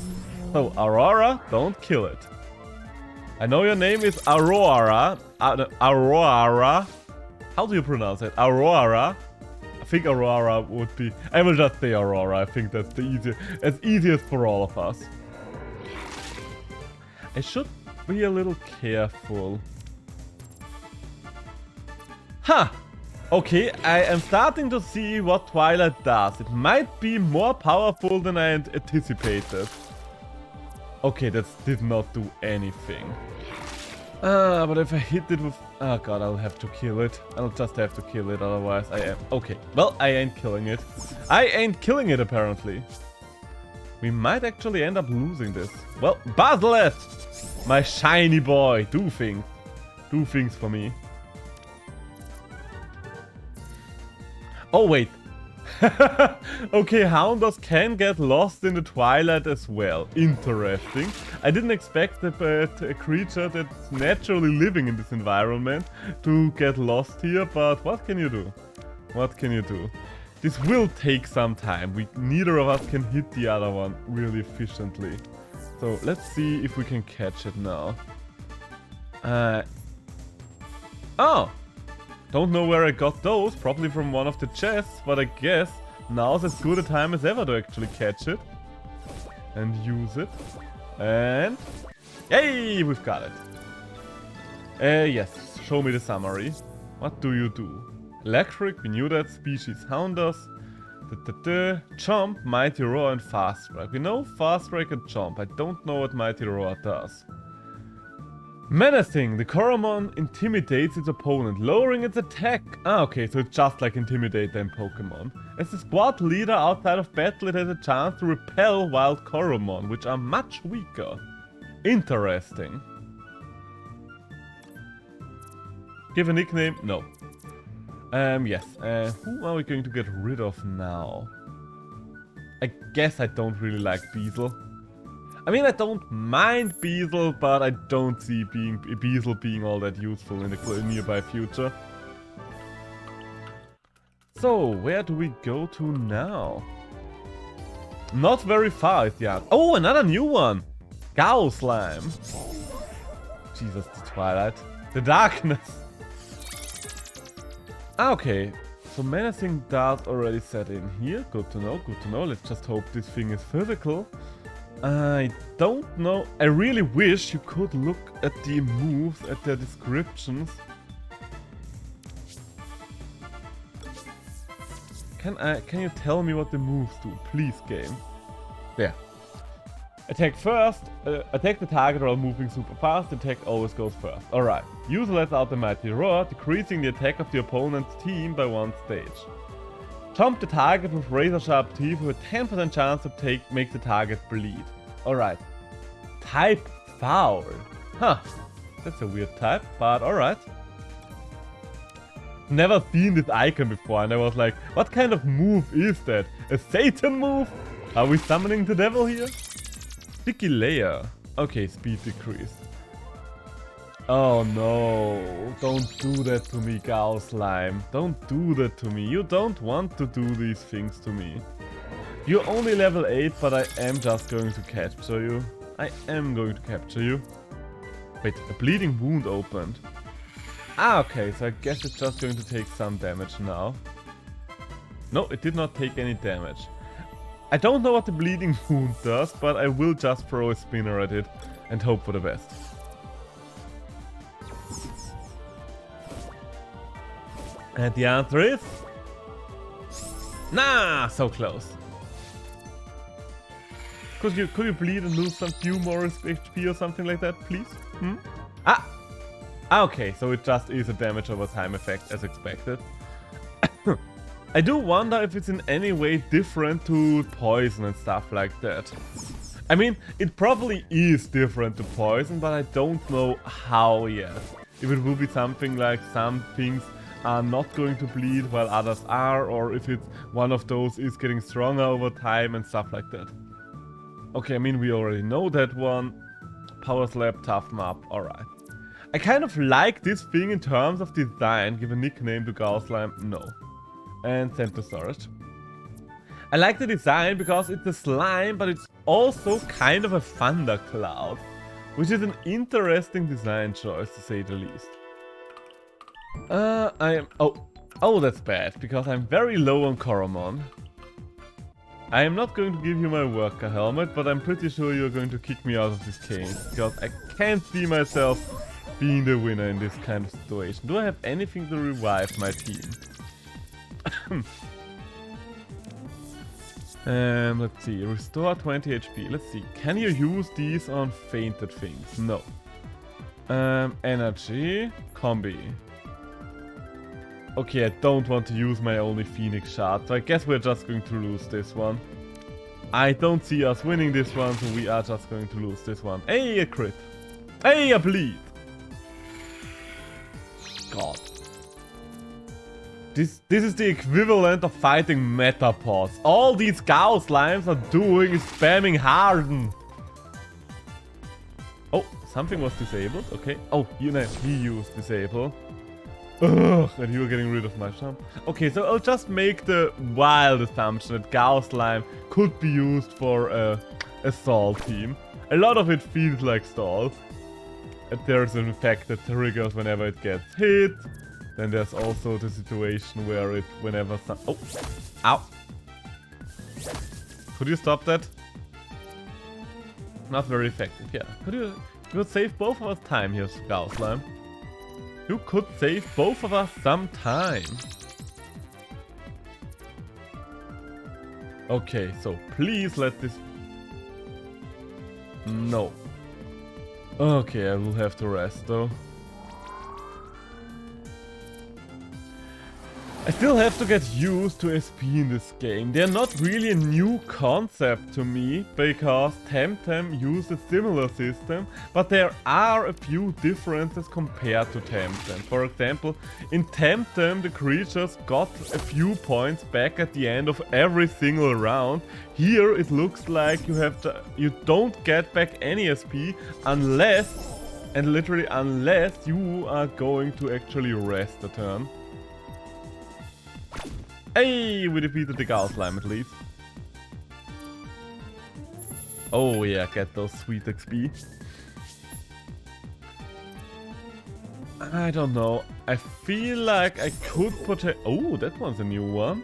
[SPEAKER 1] So, Aurora, don't kill it. I know your name is Aurora. Aurora. How do you pronounce it? Aurora. I think Aurora would be... I will just say Aurora. I think that's the easiest for all of us. I should be a little careful. Huh. Okay, I am starting to see what Twilight does. It might be more powerful than I anticipated. Okay, that did not do anything. But if I hit it with... Oh god, I'll have to kill it. I'll just have to kill it, otherwise I am... Okay, well, I ain't killing it. I ain't killing it, apparently. We might actually end up losing this. Well, Basilisk! My shiny boy, do things. Do things for me. Oh, wait. Okay, Houndours can get lost in the Twilight as well. Interesting. I didn't expect a creature that's naturally living in this environment to get lost here, but what can you do? What can you do? This will take some time. Neither of us can hit the other one really efficiently. So let's see if we can catch it now. Oh! Don't know where I got those, probably from one of the chests, but I guess now's as good a time as ever to actually catch it. And use it. And... Yay! We've got it. Yes, show me the summary. What do you do? Electric, we knew that. Species Houndours. Jump, Mighty Roar and Fast Strike. We know Fast Strike and Jump. I don't know what Mighty Roar does. Menacing. The Coromon intimidates its opponent, lowering its attack. Ah, okay, so it's just like Intimidate in Pokemon. As the squad leader outside of battle, it has a chance to repel wild Coromon, which are much weaker. Interesting. Give a nickname? No. Yes. Who are we going to get rid of now? I guess I don't really like Beazle. I mean, I don't mind Beazle, but I don't see Beazle being all that useful in the nearby future. So, where do we go to now? Not very far is the answer. Oh, another new one! Gao Slime. Jesus, the Twilight. The Darkness. Ah, okay. So menacing does already set in here. Good to know, good to know. Let's just hope this thing is physical. I don't know. I really wish you could look at the moves, at their descriptions. Can you tell me what the moves do? Please, game. There. Attack first. Attack the target while moving super fast. Attack always goes first. Alright. User lets out the Mighty Roar, decreasing the attack of the opponent's team by 1 stage. Jump the target with razor sharp teeth with a 10% chance to make the target bleed. Alright. Type Foul. Huh. That's a weird type, but alright. Never seen this icon before and I was like, what kind of move is that? A Satan move? Are we summoning the devil here? Sticky Layer. Okay, speed decreased. Oh no, don't do that to me, Gao Slime. Don't do that to me. You don't want to do these things to me. You're only level 8, but I am just going to capture you. I am going to capture you. Wait, a bleeding wound opened. Ah, okay, so I guess it's just going to take some damage now. No, it did not take any damage. I don't know what the bleeding wound does, but I will just throw a spinner at it and hope for the best. And the answer is... Nah, so close. Could you bleed and lose some few more HP or something like that, please? Hmm? Ah! Okay, so it just is a damage over time effect as expected. I do wonder if it's in any way different to poison and stuff like that. I mean, it probably is different to poison, but I don't know how yet. If it will be something like some things are not going to bleed while others are, or if it's one of those is getting stronger over time and stuff like that. Okay, I mean, we already know that one. Power Slap, Toughen Up, alright. I kind of like this thing in terms of design. Give a nickname to Gao Slime? No. And send to storage. I like the design because it's a slime, but it's also kind of a thundercloud. Which is an interesting design choice, to say the least. I am... Oh, that's bad, because I'm very low on Coromon. I am not going to give you my worker helmet, but I'm pretty sure you're going to kick me out of this game, because I can't see myself being the winner in this kind of situation. Do I have anything to revive my team? Let's see, restore 20 HP. Let's see, can you use these on fainted things? No. Energy, combi. Okay, I don't want to use my only Phoenix shard, so I guess we're just going to lose this one. I don't see us winning this one, so we are just going to lose this one. Hey, a crit. Hey, a bleed. God. This is the equivalent of fighting Metapause. All these Gauss slimes are doing is spamming Harden. Oh, something was disabled. Okay. Oh, you know, he used disable. Ugh, and you were getting rid of my jump. Okay, so I'll just make the wild assumption that Gauss slime could be used for a stall team. A lot of it feels like stall. And there's an effect that triggers whenever it gets hit. Then there's also the situation where it, whenever some... Oh! Ow! Could you stop that? Not very effective, yeah. You could save both of us time here, Gauss slime. You could save both of us some time. Okay, so please let this... No. Okay, I will have to rest though. I still have to get used to SP in this game. They're not really a new concept to me, because Temtem used a similar system, but there are a few differences compared to Temtem. For example, in Temtem the creatures got a few points back at the end of every single round. Here it looks like you don't get back any SP unless, and literally unless, you are going to actually rest a turn. Hey, we defeated the Gauss slime at least. Oh yeah, get those sweet XP. I don't know. I feel like I could put oh, that one's a new one.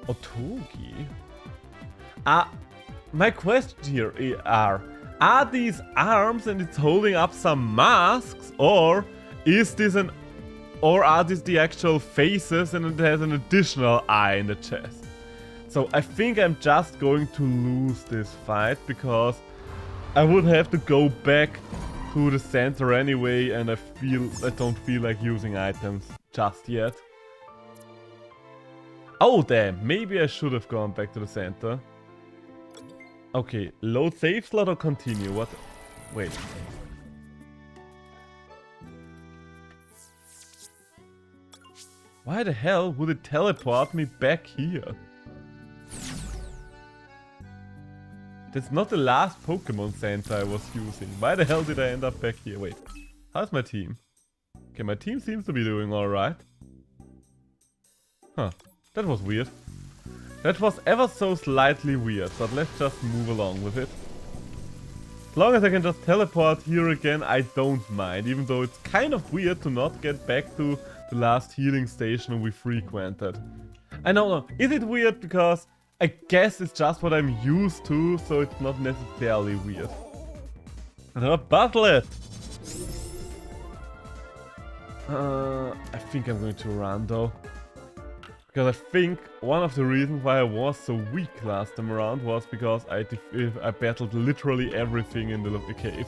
[SPEAKER 1] Otogi. My question here are these arms and it's holding up some masks, or is this an... Or are these the actual faces and it has an additional eye in the chest? So I think I'm just going to lose this fight, because I would have to go back to the center anyway, and I don't feel like using items just yet. Oh damn, maybe I should have gone back to the center. Okay, load save slot or continue? What? Wait. Why the hell would it teleport me back here? That's not the last Pokemon Center I was using. Why the hell did I end up back here? Wait, how's my team? Okay, my team seems to be doing alright. Huh, that was weird. That was ever so slightly weird, but let's just move along with it. As long as I can just teleport here again, I don't mind, even though it's kind of weird to not get back to the last healing station we frequented. I don't know, is it weird? Because I guess it's just what I'm used to, so it's not necessarily weird. Battle it! I think I'm going to run though. Because I think one of the reasons why I was so weak last time around was because I battled literally everything in the cave.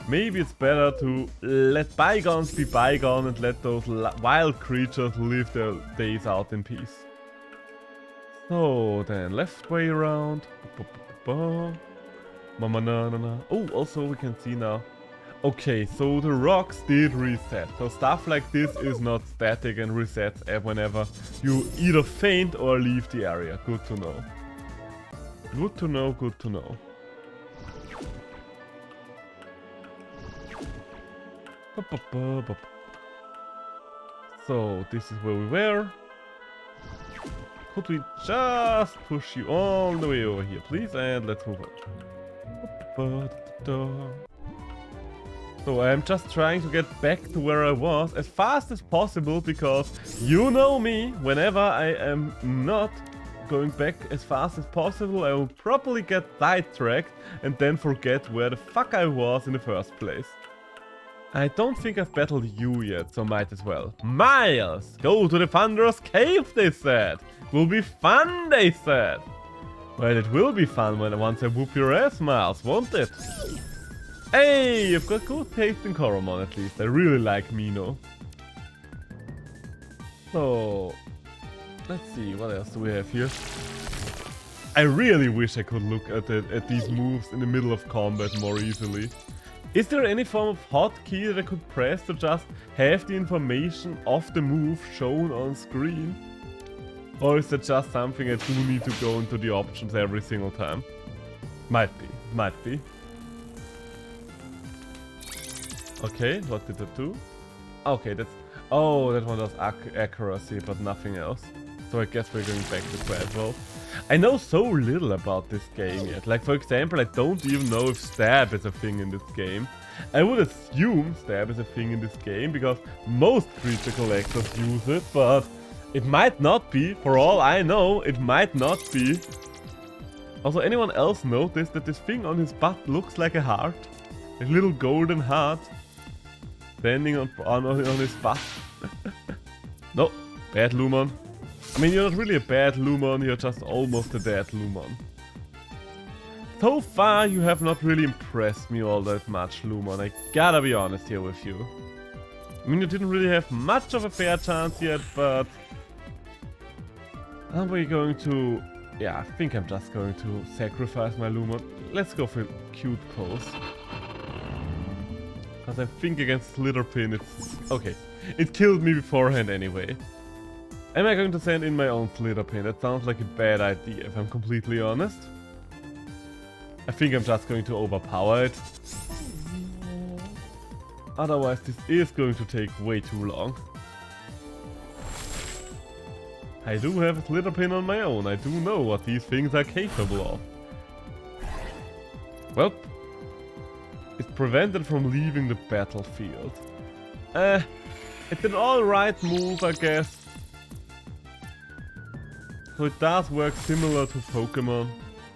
[SPEAKER 1] Maybe it's better to let bygones be bygone and let those wild creatures live their days out in peace. So then, left way around. Oh, also we can see now. Okay, so the rocks did reset. So stuff like this is not static and resets whenever you either faint or leave the area. Good to know. Good to know, good to know. So, this is where we were. Could we just push you all the way over here, please? And let's move on. So I'm just trying to get back to where I was as fast as possible, because you know me, whenever I am not going back as fast as possible, I will probably get sidetracked and then forget where the fuck I was in the first place. I don't think I've battled you yet, so might as well. Miles! Go to the Thunderous Cave, they said! Will be fun, they said! Well, it will be fun once I whoop your ass, Miles, won't it? Hey, you've got good taste in Coromon at least. I really like Mino. So, let's see, what else do we have here? I really wish I could look at these moves in the middle of combat more easily. Is there any form of hotkey that I could press to just have the information of the move shown on screen? Or is that just something I do need to go into the options every single time? Might be, might be. Okay, what did that do? Okay, that's... Oh, that one does accuracy, but nothing else. So I guess we're going back to 12. I know so little about this game yet. Like, for example, I don't even know if stab is a thing in this game. I would assume stab is a thing in this game, because most creature collectors use it, but it might not be. For all I know, it might not be. Also, anyone else notice that this thing on his butt looks like a heart? A little golden heart standing on his butt. No, bad Lumon. I mean, you're not really a bad Lumon, you're just almost a dead Lumon. So far, you have not really impressed me all that much, Lumon. I gotta be honest here with you. I mean, you didn't really have much of a fair chance yet, but... Are we going to... Yeah, I think I'm just going to sacrifice my Lumon. Let's go for a cute pose. Because I think against Slitherpin it's... Okay, it killed me beforehand anyway. Am I going to send in my own Slitherpin? That sounds like a bad idea, if I'm completely honest. I think I'm just going to overpower it. Otherwise, this is going to take way too long. I do have a Slitherpin on my own. I do know what these things are capable of. Well, it's prevented from leaving the battlefield. It's an alright move, I guess. So it does work similar to Pokemon.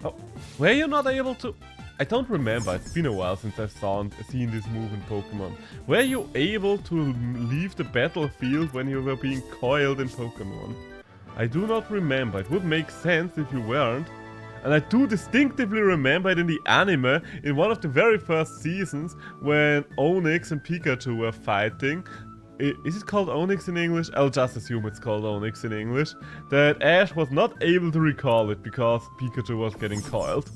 [SPEAKER 1] Oh, were you not able to... I don't remember, it's been a while since I've seen this move in Pokemon. Were you able to leave the battlefield when you were being coiled in Pokemon? I do not remember. It would make sense if you weren't. And I do distinctively remember it in the anime, in one of the very first seasons, when Onix and Pikachu were fighting. Is it called Onix in English? I'll just assume it's called Onix in English. That Ash was not able to recall it because Pikachu was getting coiled.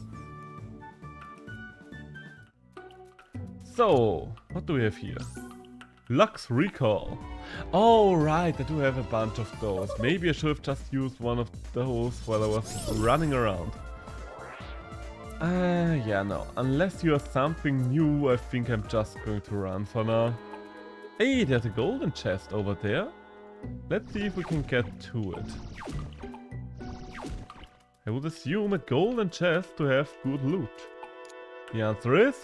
[SPEAKER 1] So, what do we have here? Lux Recall. Oh right, I do have a bunch of those. Maybe I should have just used one of those while I was running around. Yeah, no. Unless you are something new, I think I'm just going to run for now. Hey, there's a golden chest over there. Let's see if we can get to it. I would assume a golden chest to have good loot. The answer is...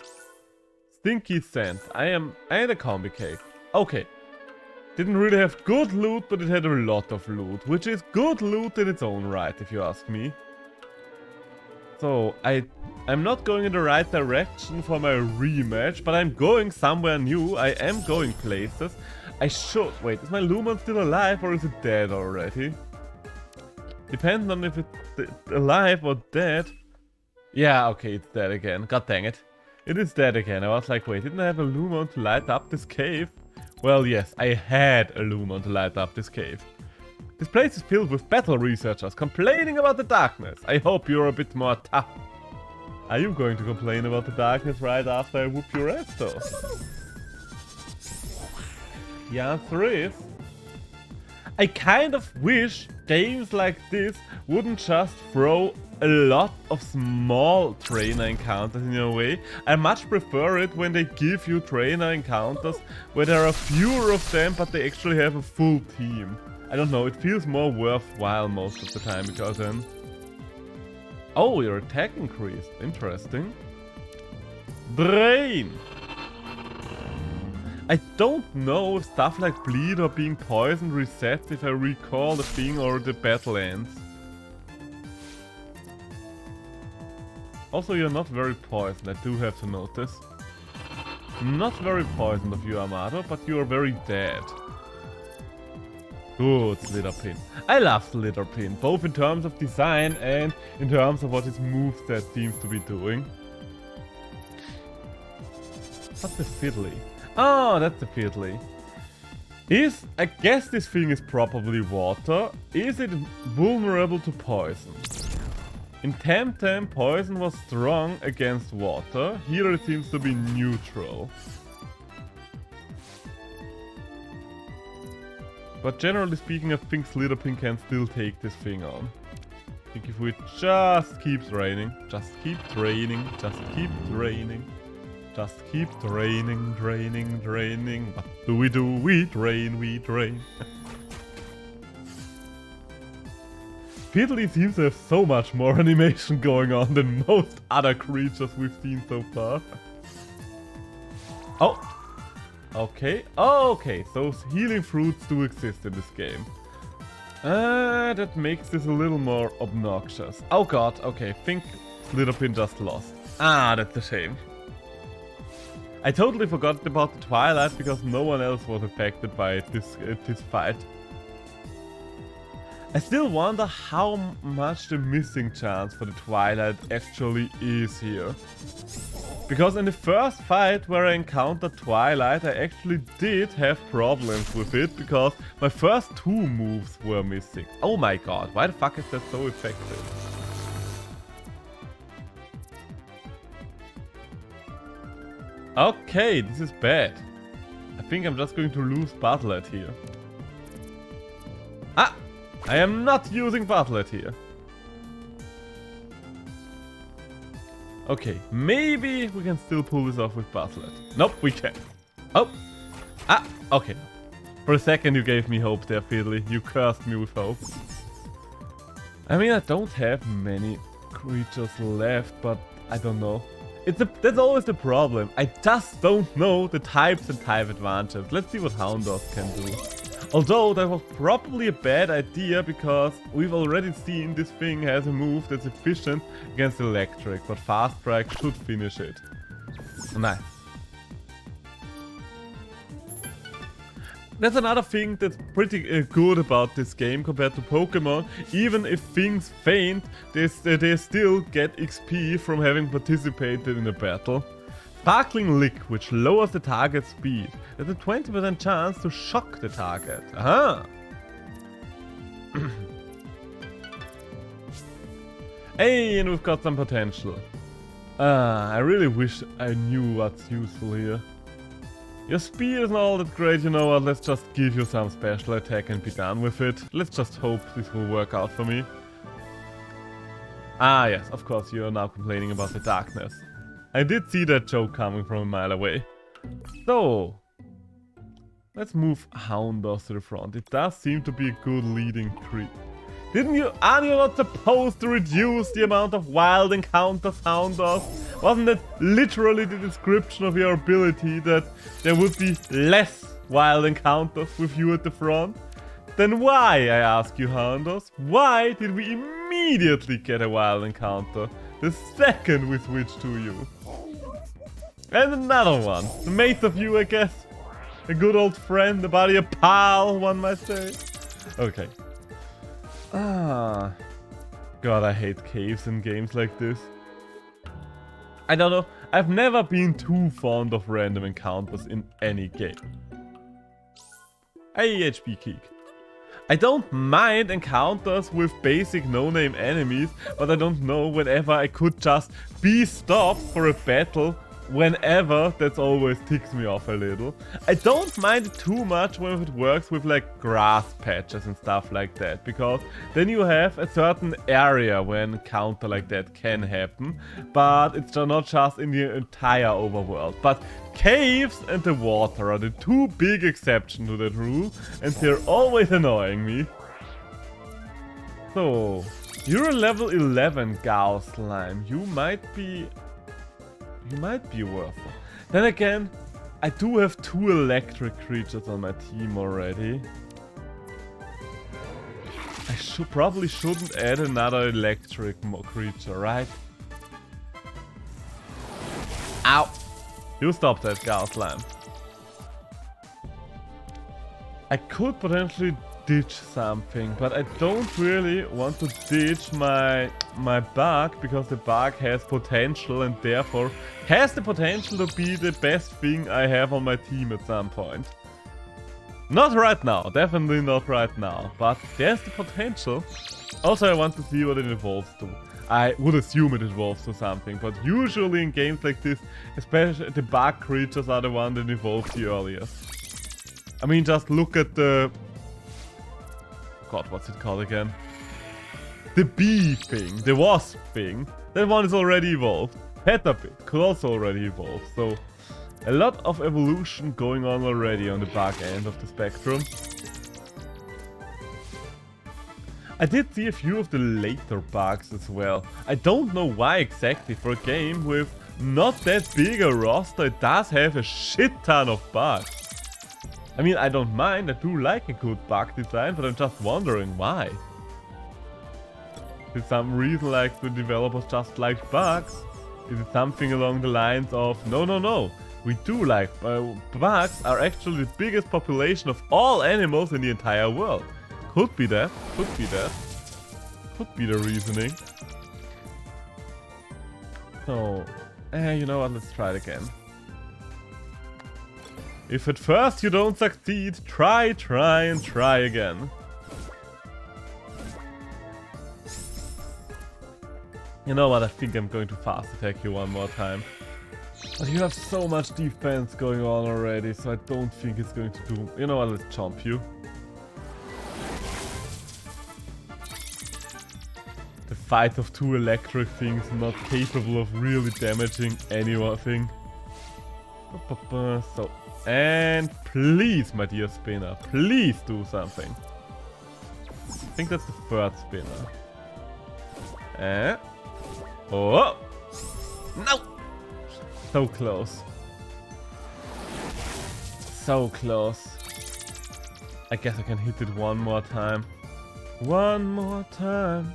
[SPEAKER 1] Stinky Sand. And a combi cake. Okay. Didn't really have good loot, but it had a lot of loot. Which is good loot in its own right, if you ask me. So, I'm not going in the right direction for my rematch, but I'm going somewhere new. I am going places. I should... Wait, is my Lumon still alive or is it dead already? Depends on if it's alive or dead. Yeah, okay, it's dead again. God dang it. It is dead again. I was like, wait, didn't I have a Lumon to light up this cave? Well, yes, I had a Lumon to light up this cave. This place is filled with battle researchers complaining about the darkness. I hope you're a bit more tough. Are you going to complain about the darkness right after I whoop your ass, though? The answer is... I kind of wish games like this wouldn't just throw a lot of small trainer encounters in your way. I much prefer it when they give you trainer encounters where there are fewer of them, but they actually have a full team. I don't know, it feels more worthwhile most of the time, because then... Oh, your attack increased. Interesting. Drain! I don't know if stuff like bleed or being poisoned resets if I recall the thing or the battle ends. Also, you're not very poisoned, I do have to notice. Not very poisoned of you, Amato, but you are very dead. Good Slitherpin. I love Slitherpin, both in terms of design and in terms of what his moveset seems to be doing. What's the fiddly? Oh, that's the fiddly. I guess this thing is probably water. Is it vulnerable to poison? In Temtem, poison was strong against water. Here it seems to be neutral. But generally speaking, I think Slitherpin can still take this thing on. I think if we just keep draining, just keep draining, just keep draining, just keep draining, draining. What do? We drain, we drain. Fiddly seems to have so much more animation going on than most other creatures we've seen so far. Oh! Okay, okay, so healing fruits do exist in this game. That makes this a little more obnoxious. Oh god, okay, think Slitherpin just lost. Ah, that's a shame. I totally forgot about the Twilight because no one else was affected by this fight. I still wonder how much the missing chance for the Twilight actually is here. Because in the first fight where I encountered Twilight, I actually did have problems with it because my first two moves were missing. Oh my god, why the fuck is that so effective? Okay, this is bad. I think I'm just going to lose Bartlett here. Ah! I am not using Bartlett here. Okay, maybe we can still pull this off with Bartlett. Nope, we can't. Oh! Ah! Okay. For a second you gave me hope there, Fiddly. You cursed me with hope. I mean, I don't have many creatures left, but I don't know. That's always the problem. I just don't know the types and type advantages. Let's see what Houndour can do. Although that was probably a bad idea because we've already seen this thing has a move that's efficient against electric, but Fast Strike should finish it. Nice. That's another thing that's pretty good about this game compared to Pokemon. Even if things faint, they still get XP from having participated in a battle. Sparkling Lick, which lowers the target's speed. There's a 20% chance to shock the target. Aha! Hey, and we've got some potential. I really wish I knew what's useful here. Your speed is not all that great, you know what, let's just give you some special attack and be done with it. Let's just hope this will work out for me. Ah yes, of course you are now complaining about the darkness. I did see that joke coming from a mile away. So, let's move Houndour to the front. It does seem to be a good leading creep. Aren't you not supposed to reduce the amount of wild encounters, Houndour? Wasn't that literally the description of your ability, that there would be less wild encounters with you at the front? Then why, I ask you, Houndour, why did we immediately get a wild encounter the second we switched to you? And another one. The mate of you, I guess. A good old friend, a buddy, a pal, one might say. Okay. Ah. God, I hate caves in games like this. I don't know. I've never been too fond of random encounters in any game. Hey, HP Geek. I don't mind encounters with basic no-name enemies, but I don't know whenever I could just be stopped for a battle. Whenever, that's always ticks me off a little. I don't mind it too much when it works with like grass patches and stuff like that, because then you have a certain area where an encounter like that can happen, but it's not just in the entire overworld. But caves and the water are the two big exceptions to that rule, and they're always annoying me. So, you're a level 11 Gauss Slime. You might be worth it. Then again, I do have 2 electric creatures on my team already. I probably shouldn't add another electric creature, right? Ow! You stop that, Gaslam. I could potentially ditch something, but I don't really want to ditch my bug, because the bug has potential and therefore has the potential to be the best thing I have on my team at some point. Not right now, definitely not right now, but there's the potential. Also, I want to see what it evolves to. I would assume it evolves to something, but usually in games like this, especially the bug creatures are the one that evolves the earliest. I mean, just look at the... God, what's it called again? The bee thing, the wasp thing. That one is already evolved. Petapit could also already evolve, so... A lot of evolution going on already on the bug end of the spectrum. I did see a few of the later bugs as well. I don't know why exactly. For a game with not that big a roster, it does have a shit ton of bugs. I mean, I don't mind, I do like a good bug design, but I'm just wondering why. Is some reason like the developers just like bugs? Is it something along the lines of, no, we do like bugs are actually the biggest population of all animals in the entire world. Could be that, could be that. Could be the reasoning. So, you know what, let's try it again. If at first you don't succeed, try again. You know what, I think I'm going to fast attack you one more time. But you have so much defense going on already, so I don't think it's going to do... You know what, let's chomp you. The fight of 2 electric things not capable of really damaging anything. So, and please, my dear spinner, please do something. I think that's the 3rd spinner. Oh! No! So close. So close. I guess I can hit it one more time. One more time.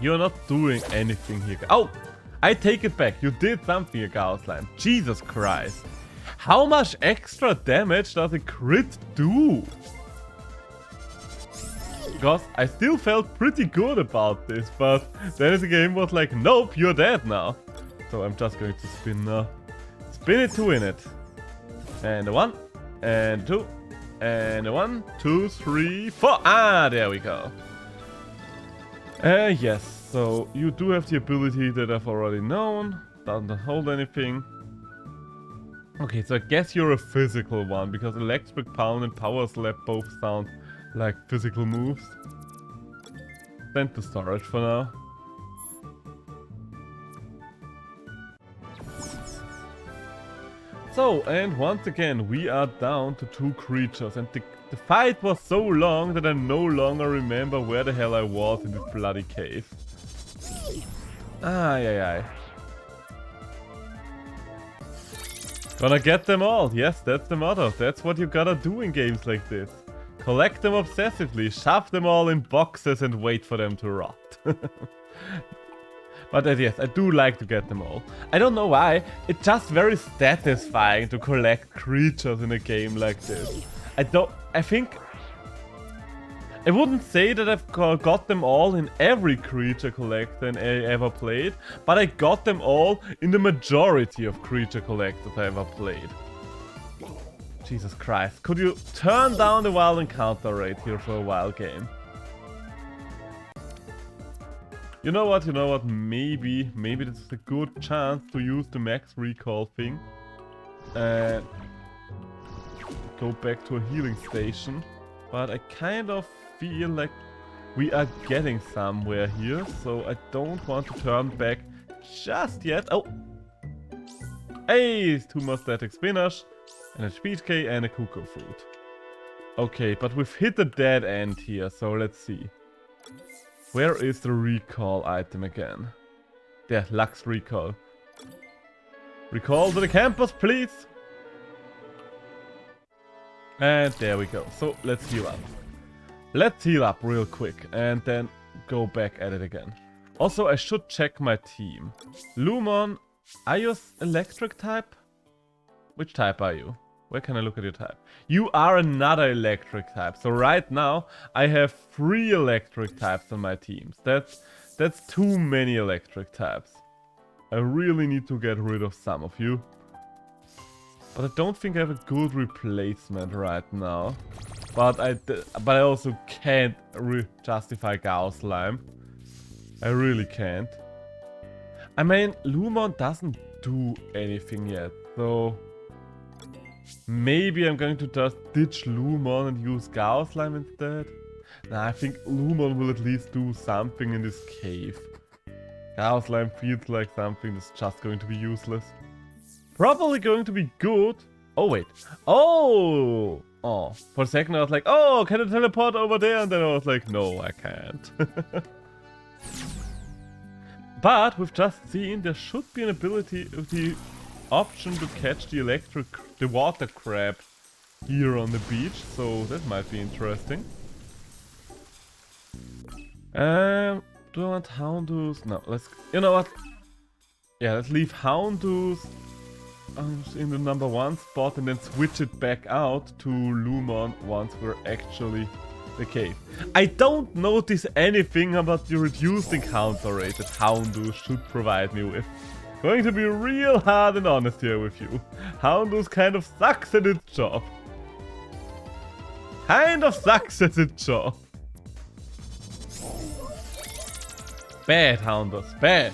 [SPEAKER 1] You're not doing anything here. Oh! I take it back. You did something here, Gaussline. Jesus Christ. How much extra damage does a crit do? Because I still felt pretty good about this, but then the game was like, nope, you're dead now. So I'm just going to spin now. Spin it to win it. And a 1, and 2, and a 1, 2, 3, 4. Ah, there we go. Yes, so you do have the ability that I've already known. Doesn't hold anything. Okay, so I guess you're a physical one, because Electric Pound and Power Slap both sound like physical moves. Send to storage for now. So, and once again, we are down to 2 creatures, and the fight was so long that I no longer remember where the hell I was in this bloody cave. Ay. Gonna get them all, yes, that's the motto. That's what you gotta do in games like this. Collect them obsessively, shove them all in boxes and wait for them to rot. But yes, I do like to get them all. I don't know why, it's just very satisfying to collect creatures in a game like this. I think... I wouldn't say that I've got them all in every creature collector I ever played, but I got them all in the majority of creature collectors I ever played. Jesus Christ, could you turn down the wild encounter rate here for a wild game? You know what, maybe this is a good chance to use the max recall thing. And go back to a healing station. But I kind of feel like we are getting somewhere here, so I don't want to turn back just yet. Oh! Hey, 2 more static spinners, and a speed K and a cuckoo fruit. Okay, but we've hit a dead end here, so let's see. Where is the recall item again? There, Lux Recall. Recall to the campus, please. And there we go. So let's heal up. Let's heal up real quick and then go back at it again. Also, I should check my team. Lumon, are you electric type? Which type are you? Where can I look at your type? You are another electric type. So right now, I have 3 electric types on my teams. That's too many electric types. I really need to get rid of some of you. But I don't think I have a good replacement right now. But I also can't justify Gauss Slime. I really can't. I mean, Lumon doesn't do anything yet, so maybe I'm going to just ditch Lumon and use Gauss Slime instead. Nah, I think Lumon will at least do something in this cave. Gauss Slime feels like something that's just going to be useless. Probably going to be good. Oh, wait. Oh! Oh, for a second I was like, oh, can I teleport over there? And then I was like, no, I can't. But we've just seen there should be an ability, the option to catch the water crab here on the beach. So that might be interesting. Do I want Houndoos? No, you know what? Yeah, let's leave Houndoos in the number 1 spot and then switch it back out to Lumon once we're actually the cave. I don't notice anything about the reduced encounter rate that Houndoos should provide me with. Going to be real hard and honest here with you. Houndoos kind of sucks at its job. Kind of sucks at its job. Bad, Houndoos, bad.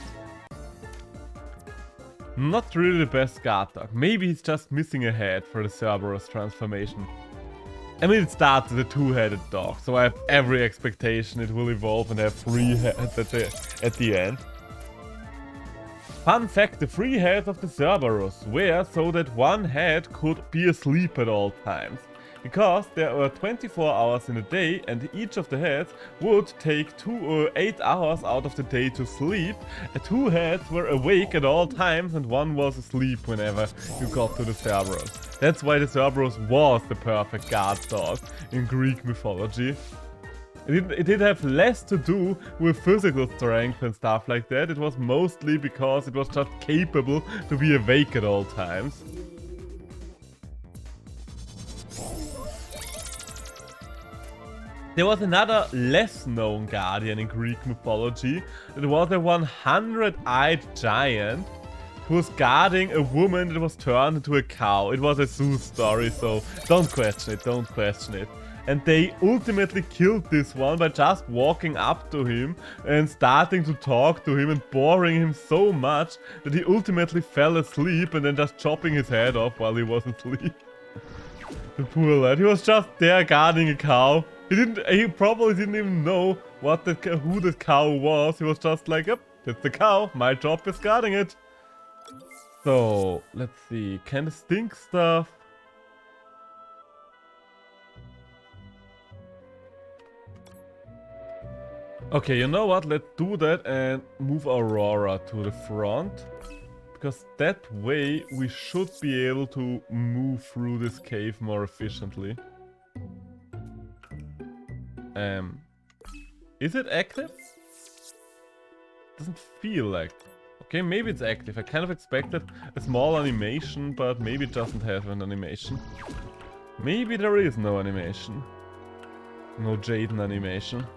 [SPEAKER 1] Not really the best guard dog. Maybe he's just missing a head for the Cerberus transformation. I mean, it starts as a 2-headed dog, so I have every expectation it will evolve and have 3 heads at the end. Fun fact, the 3 heads of the Cerberus were so that 1 head could be asleep at all times. Because there were 24 hours in a day and each of the heads would take 2 or 8 hours out of the day to sleep. 2 heads were awake at all times and 1 was asleep whenever you got to the Cerberus. That's why the Cerberus was the perfect guard dog in Greek mythology. It did have less to do with physical strength and stuff like that. It was mostly because it was just capable to be awake at all times. There was another less known guardian in Greek mythology. It was a 100-eyed giant who was guarding a woman that was turned into a cow. It was a Zeus story, so don't question it, don't question it. And they ultimately killed this one by just walking up to him and starting to talk to him and boring him so much that he ultimately fell asleep and then just chopping his head off while he was asleep. The poor lad, he was just there guarding a cow. He probably didn't even know who the cow was. He was just like, yep, that's the cow. My job is guarding it. So, let's see. Can the stink stuff? Okay, you know what? Let's do that and move Aurora to the front. Because that way we should be able to move through this cave more efficiently. Is it active? Doesn't feel like. Okay, maybe it's active. I kind of expected a small animation, but maybe it doesn't have an animation. Maybe there is no animation. No Jaden animation.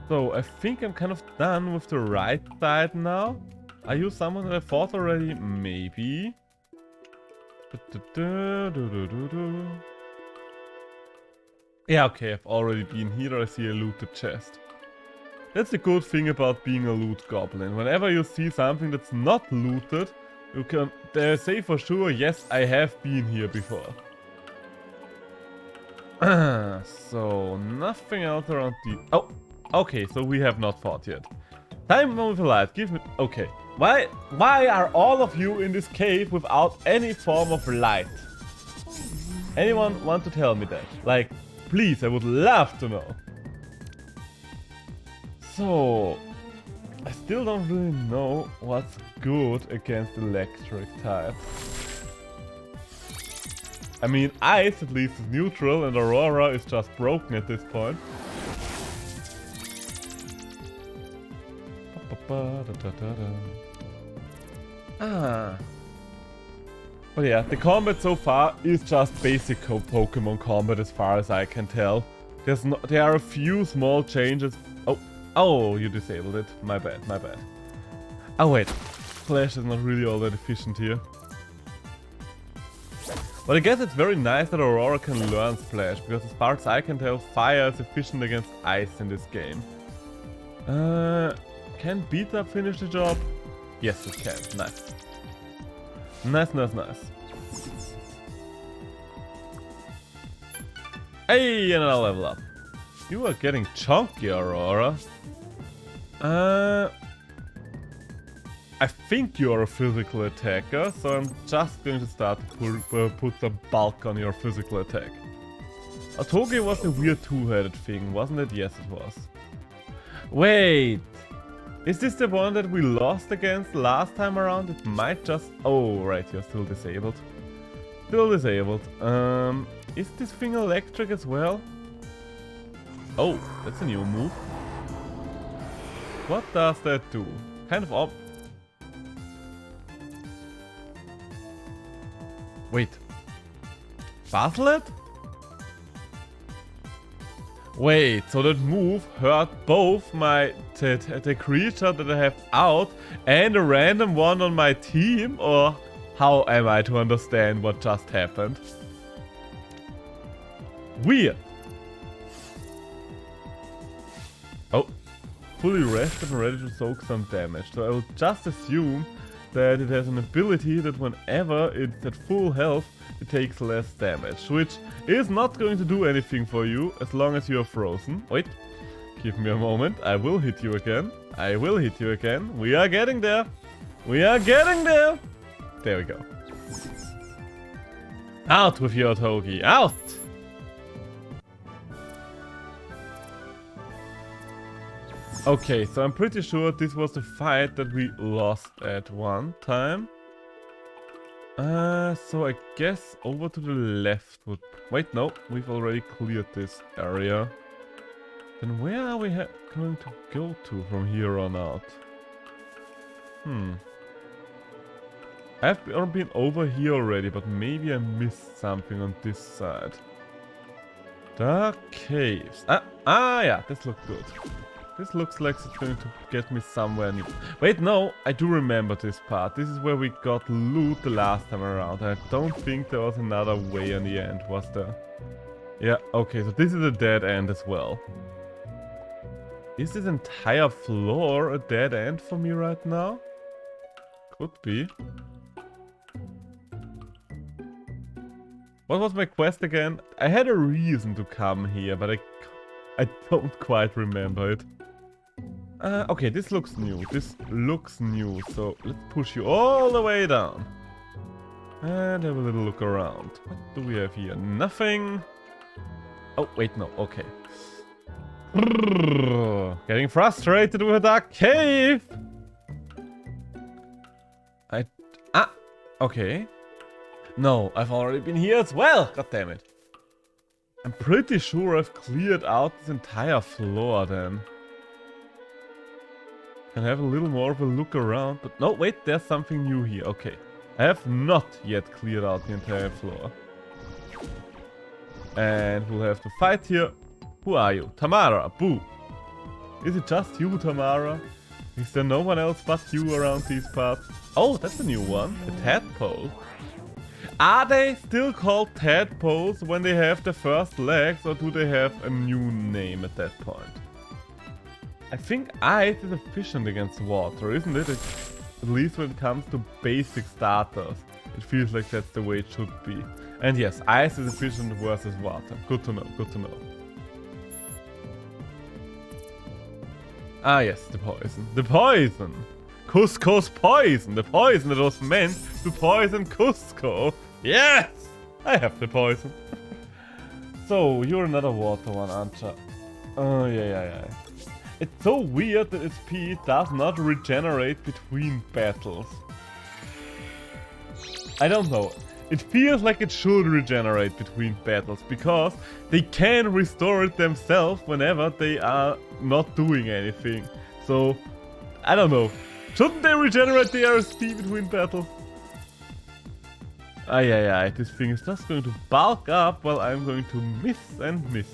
[SPEAKER 1] So, I think I'm kind of done with the right side now. Are you someone that I fought already? Maybe. Yeah, okay, I've already been here. I see a looted chest. That's the good thing about being a loot goblin. Whenever you see something that's not looted, you can say for sure, yes, I have been here before. So, nothing else around the... Oh, okay, so we have not fought yet. Time with a light, give me... Okay. Why are all of you in this cave without any form of light? Anyone want to tell me that? Like, please, I would love to know. So, I still don't really know what's good against electric type. I mean, ice at least is neutral and Aurora is just broken at this point. Ah. But yeah, the combat so far is just basic Pokemon combat as far as I can tell. There are a few small changes. Oh, you disabled it. My bad, my bad. Oh wait, Flash is not really all that efficient here. But I guess it's very nice that Aurora can learn Splash, because as far as I can tell, Fire is efficient against Ice in this game. Can Beat Up finish the job? Yes, it can. Nice. Nice, nice, nice. Hey, and another level up. You are getting chunky, Aurora. I think you're a physical attacker, so I'm just going to start to put some bulk on your physical attack. Otoge was a weird two-headed thing, wasn't it? Yes, it was. Wait! Is this the one that we lost against last time around? It might just... Oh, right, you're still disabled. Still disabled. Is this thing electric as well? Oh, that's a new move. What does that do? Kind of up. Wait. Battle it? Wait, so that move hurt both the creature that I have out and a random one on my team? Or how am I to understand what just happened? Weird. Oh, fully rested and ready to soak some damage. So I will just assume that it has an ability that whenever it's at full health, it takes less damage, which is not going to do anything for you as long as you are frozen. Wait, give me a moment. I will hit you again. I will hit you again. We are getting there. We are getting there. There we go. Out with your Togi. Out! Okay, so I'm pretty sure this was the fight that we lost at one time. So I guess over to the left would... Wait, no, we've already cleared this area. Then where are we going to go to from here on out? I've been over here already, but maybe I missed something on this side. The caves. Yeah, this looks good. This looks like it's going to get me somewhere new. Wait, no, I do remember this part. This is where we got loot the last time around. I don't think there was another way in the end, was there? Yeah, okay, so this is a dead end as well. Is this entire floor a dead end for me right now? Could be. What was my quest again? I had a reason to come here, but I don't quite remember it. Okay, this looks new. This looks new. So let's push you all the way down. And have a little look around. What do we have here? Nothing. Oh, wait, no. Okay. Getting frustrated with that cave. Okay. No, I've already been here as well. God damn it. I'm pretty sure I've cleared out this entire floor then. Can have a little more of a look around, but no, wait, there's something new here. Okay. I have not yet cleared out the entire floor. And we'll have to fight here. Who are you? Tamara, boo. Is it just you, Tamara? Is there no one else but you around these parts? Oh, that's a new one. A tadpole. Are they still called tadpoles when they have the first legs, or do they have a new name at that point? I think ice is efficient against water, isn't it? At least when it comes to basic starters. It feels like that's the way it should be. And yes, ice is efficient versus water. Good to know, good to know. Ah yes, the poison. The poison! Cusco's poison! The poison that was meant to poison Cusco! Yes! I have the poison. So, you're another water one, aren't you? Oh, yeah. It's so weird that SP does not regenerate between battles. I don't know. It feels like it should regenerate between battles because they can restore it themselves whenever they are not doing anything. So, I don't know. Shouldn't they regenerate the RSP between battles? Ay, this thing is just going to bulk up while I'm going to miss and miss.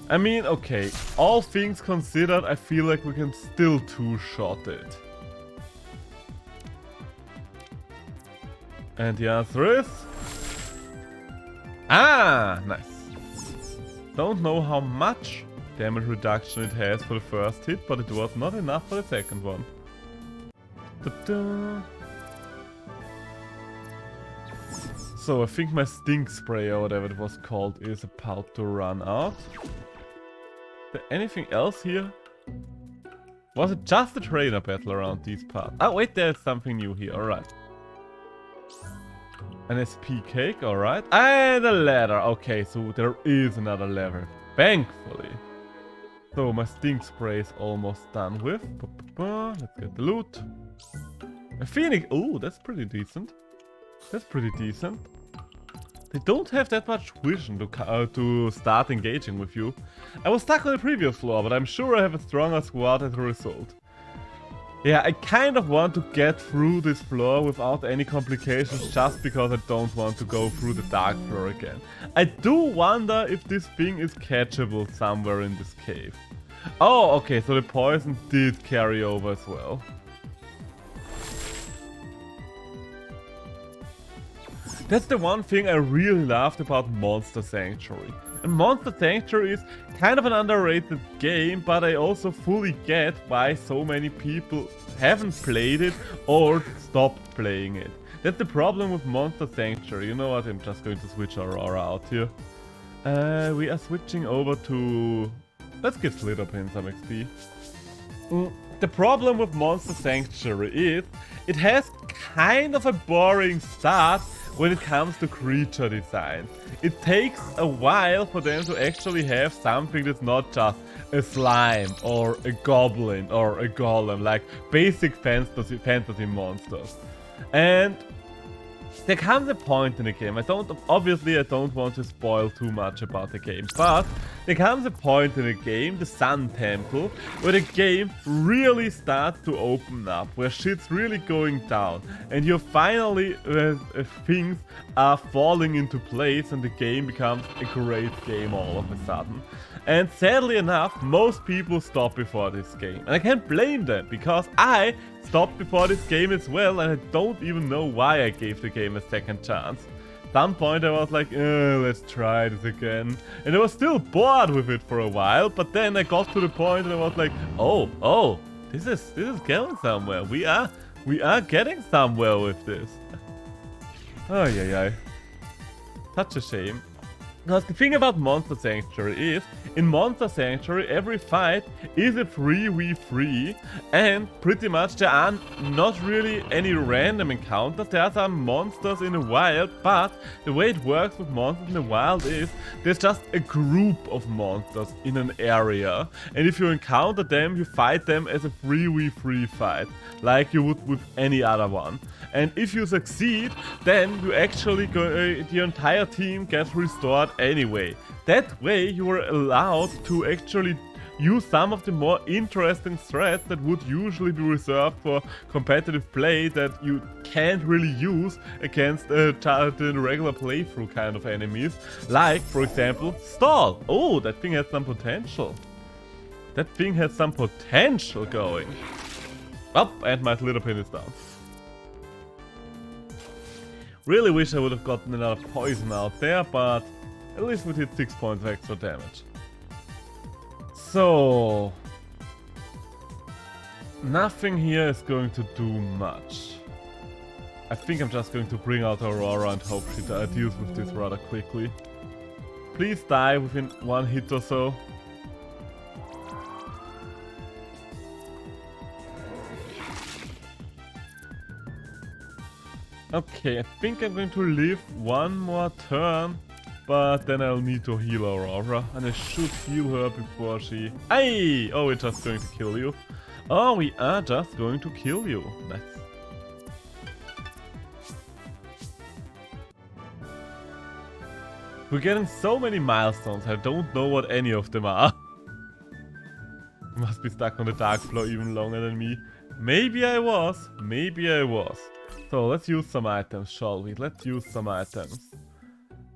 [SPEAKER 1] I mean, okay, all things considered, I feel like we can still two-shot it. And the answer is... Ah, nice. Don't know how much damage reduction it has for the first hit, but it was not enough for the second one. Ta-da. So I think my stink spray or whatever it was called is about to run out. Is there anything else here? Was it just a trainer battle around these parts? Oh wait, there's something new here, alright. An SP cake, alright. And a ladder. Okay, so there is another level. Thankfully. So my stink spray is almost done with. Let's get the loot. A phoenix. Oh, that's pretty decent. That's pretty decent. They don't have that much vision to start engaging with you. I was stuck on the previous floor, but I'm sure I have a stronger squad as a result. Yeah, I kind of want to get through this floor without any complications just because I don't want to go through the dark floor again. I do wonder if this thing is catchable somewhere in this cave. Oh, okay, so the poison did carry over as well. That's the one thing I really loved about Monster Sanctuary. And Monster Sanctuary is kind of an underrated game, but I also fully get why so many people haven't played it or stopped playing it. That's the problem with Monster Sanctuary. You know what, I'm just going to switch our aura out here. We are switching over to... Let's give Slitherpin some XP. The problem with Monster Sanctuary is it has kind of a boring start when it comes to creature design. It takes a while for them to actually have something that's not just a slime or a goblin or a golem, like basic fantasy monsters. And there comes a point in the game, obviously I don't want to spoil too much about the game, but there comes a point in the game, the Sun Temple, where the game really starts to open up, where shit's really going down, and you finally, things are falling into place and the game becomes a great game all of a sudden. And sadly enough, most people stop before this game. And I can't blame them, because I stopped before this game as well, and I don't even know why I gave the game a second chance. At some point I was like, let's try this again. And I was still bored with it for a while, but then I got to the point and I was like, oh, this is going somewhere. We are getting somewhere with this. Ay. Such a shame. Because the thing about Monster Sanctuary is, in Monster Sanctuary every fight is a 3v3 and pretty much there are not really any random encounters. There are some monsters in the wild, but the way it works with monsters in the wild is there's just a group of monsters in an area, and if you encounter them, you fight them as a 3v3 fight, like you would with any other one. And if you succeed, then you actually the entire team gets restored anyway. That way you are allowed to actually use some of the more interesting threats that would usually be reserved for competitive play that you can't really use against the regular playthrough kind of enemies. Like, for example, Stall. Oh, that thing has some potential. That thing has some potential going. Oh, and my Slitherpin is down. Really wish I would have gotten another poison out there, but at least we did 6 points of extra damage. So... nothing here is going to do much. I think I'm just going to bring out Aurora and hope she deals with this rather quickly. Please die within one hit or so. Okay, I think I'm going to live one more turn But then I'll need to heal Aurora, and I should heal her before she... Hey! Oh, we're just going to kill you. Oh, we are just going to kill you. Nice. We're getting so many milestones, I don't know what any of them are. Must be stuck on the dark floor even longer than me. Maybe I was. Maybe I was. So let's use some items, shall we? Let's use some items.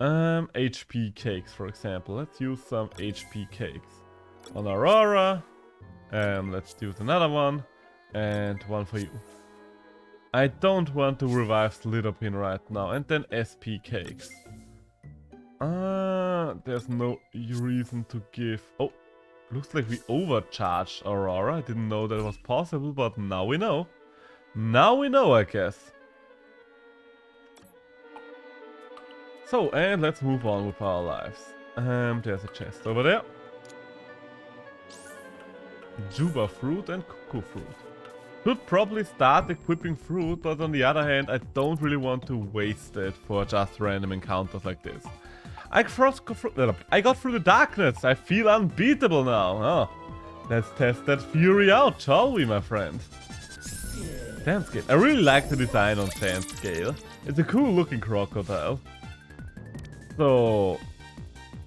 [SPEAKER 1] HP cakes, for example. Let's use some HP cakes. On Aurora. Let's use another one. And one for you. I don't want to revive Slitherpin right now. And then SP cakes. There's no reason to give... Oh, looks like we overcharged Aurora. I didn't know that was possible, but now we know. Now we know, I guess. So, and let's move on with our lives. There's a chest over there. Juba fruit and cuckoo fruit. Should probably start equipping fruit, but on the other hand, I don't really want to waste it for just random encounters like this. I got through the darkness. I feel unbeatable now. Oh, let's test that fury out, shall we, my friend? Sand scale. I really like the design on sand scale. It's a cool looking crocodile. So,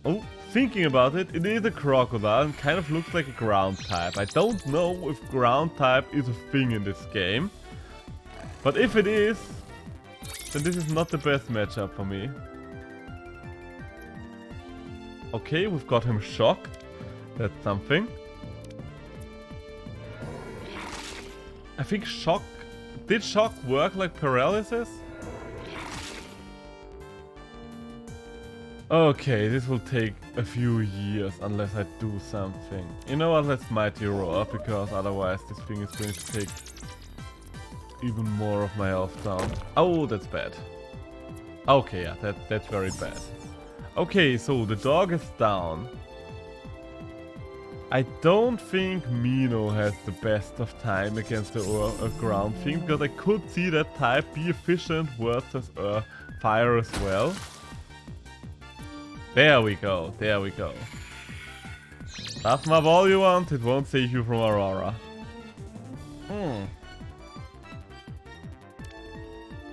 [SPEAKER 1] oh, thinking about it, it is a crocodile and kind of looks like a ground type. I don't know if ground type is a thing in this game. But if it is, then this is not the best matchup for me. Okay, we've got him shocked. That's something. I think shock... Did shock work like paralysis? Okay, this will take a few years unless I do something. You know what, let's Mighty Roar, because otherwise this thing is going to take even more of my health down. Oh, that's bad. Okay, yeah, that's very bad. Okay, so the dog is down. I don't think Mino has the best of time against the ground thing, because I could see that type be efficient versus fire as well. There we go, there we go. That's my all you want, it won't save you from Aurora.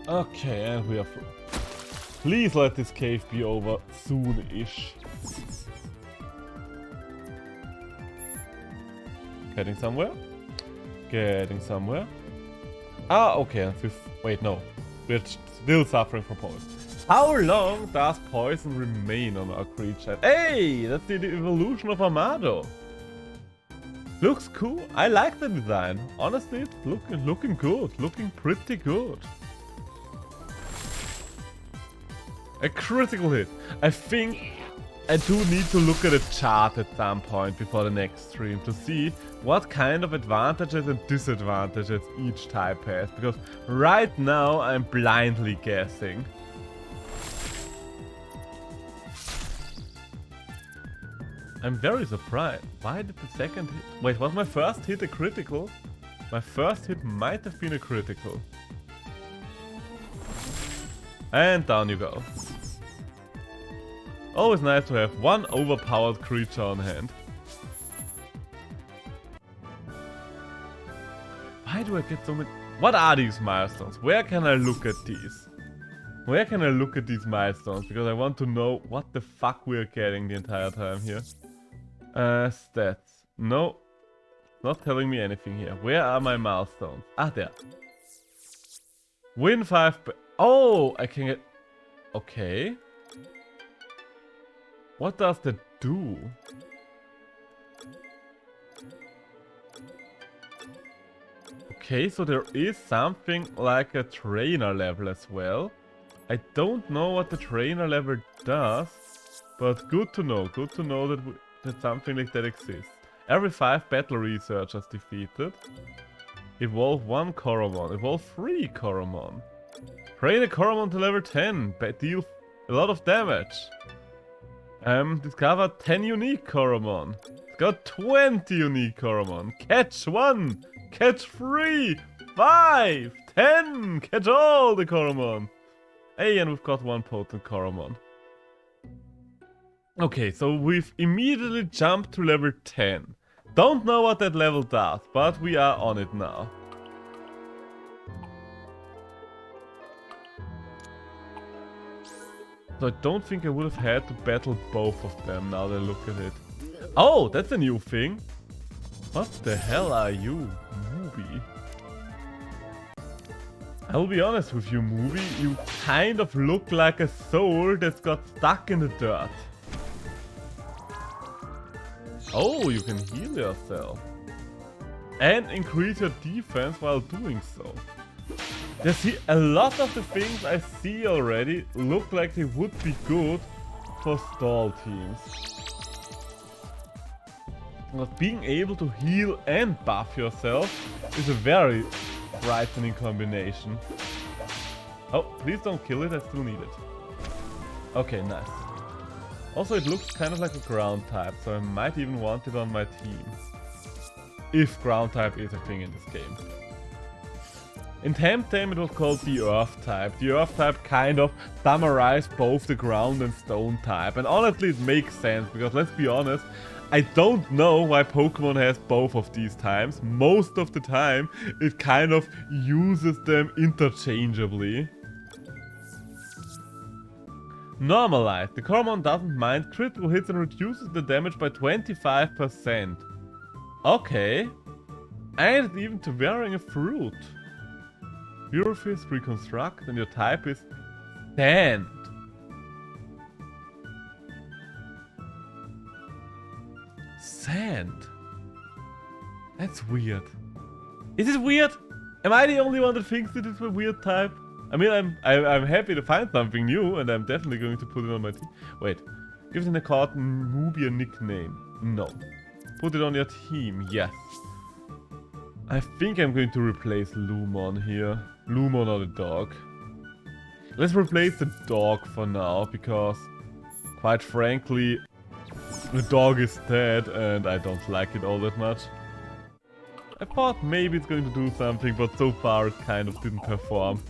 [SPEAKER 1] Okay, and we are through. Please let this cave be over soon-ish. Getting somewhere? Getting somewhere? Ah, okay. Wait, no. We're still suffering from poison. How long does poison remain on our creature? Hey! That's the evolution of Amado. Looks cool. I like the design. Honestly, it's looking good. Looking pretty good. A critical hit. I think I do need to look at a chart at some point before the next stream to see what kind of advantages and disadvantages each type has. Because right now I'm blindly guessing. I'm very surprised. Why did the second hit... Wait, was my first hit a critical? My first hit might have been a critical. And down you go. Always nice to have one overpowered creature on hand. Why do I get so many... What are these milestones? Where can I look at these? Where can I look at these milestones? Because I want to know what the fuck we're getting the entire time here. Stats. No. Not telling me anything here. Where are my milestones? Ah, there. Win 5... Oh, I can get... Okay. What does that do? Okay, so there is something like a trainer level as well. I don't know what the trainer level does, but good to know. Good to know that, that something like that exists. Every 5 battle researchers defeated. Evolve 1 Coromon. Evolve 3 Coromon. Train a Coromon to level 10. Deal a lot of damage. Discover 10 unique Coromon. Got 20 unique Coromon. Catch 1. Catch 3. 5. 10. Catch all the Coromon. Hey, and we've got 1 potent Coromon. Okay, so we've immediately jumped to level 10. Don't know what that level does, but we are on it now. So I don't think I would have had to battle both of them now that I look at it. Oh, that's a new thing. What the hell are you, Movie? I'll be honest with you, Movie. You kind of look like a soul that's got stuck in the dirt. Oh, you can heal yourself. And increase your defense while doing so. You see, a lot of the things I see already look like they would be good for stall teams. But being able to heal and buff yourself is a very frightening combination. Oh, please don't kill it, I still need it. Okay, nice. Also, it looks kind of like a ground type, so I might even want it on my team. If ground type is a thing in this game. In Temtem it was called the Earth type. The Earth type kind of summarized both the ground and stone type. And honestly it makes sense, because let's be honest, I don't know why Pokemon has both of these types. Most of the time it kind of uses them interchangeably. Normalized. The Coromon doesn't mind critical hits and reduces the damage by 25%. Okay. And it's even to wearing a fruit. Your fist reconstruct and your type is sand. Sand? That's weird. Is it weird? Am I the only one that thinks that it's a weird type? I mean, I'm happy to find something new, and I'm definitely going to put it on my team. Wait, give the card Mooby a nickname. No. Put it on your team. Yes. I think I'm going to replace Lumon here. Lumon or the dog. Let's replace the dog for now, because quite frankly, the dog is dead and I don't like it all that much. I thought maybe it's going to do something, but so far it kind of didn't perform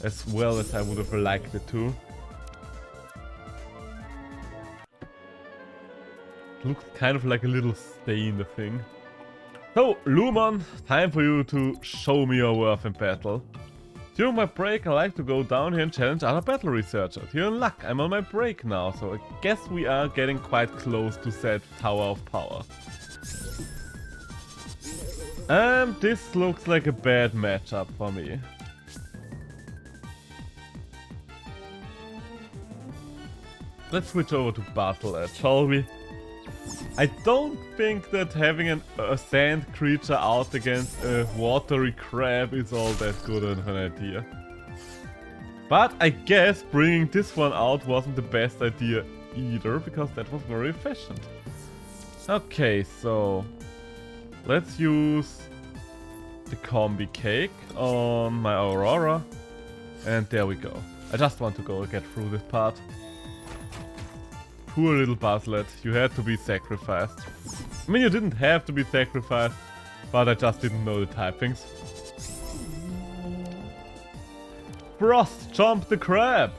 [SPEAKER 1] as well as I would have liked it to. It looks kind of like a little stain, the thing. So, Lumon, time for you to show me your worth in battle. During my break, I like to go down here and challenge other battle researchers. You're in luck, I'm on my break now, so I guess we are getting quite close to said Tower of Power. This looks like a bad matchup for me. Let's switch over to Battle Edge, shall we? I don't think that having a sand creature out against a watery crab is all that good of an idea. But I guess bringing this one out wasn't the best idea either, because that was very efficient. Okay, so let's use the combi cake on my Aurora. And there we go. I just want to go and get through this part. Poor little Buzzlet, you had to be sacrificed. I mean, you didn't have to be sacrificed, but I just didn't know the typings. Frost Jump the Crab!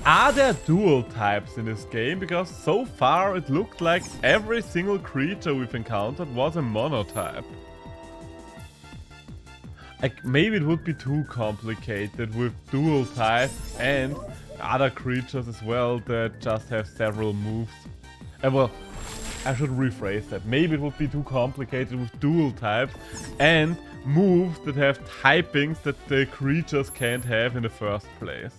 [SPEAKER 1] Are there dual types in this game? Because so far it looked like every single creature we've encountered was a monotype. Maybe it would be too complicated with dual types and other creatures as well that just have several moves. Well, I should rephrase that. Maybe it would be too complicated with dual types and moves that have typings that the creatures can't have in the first place.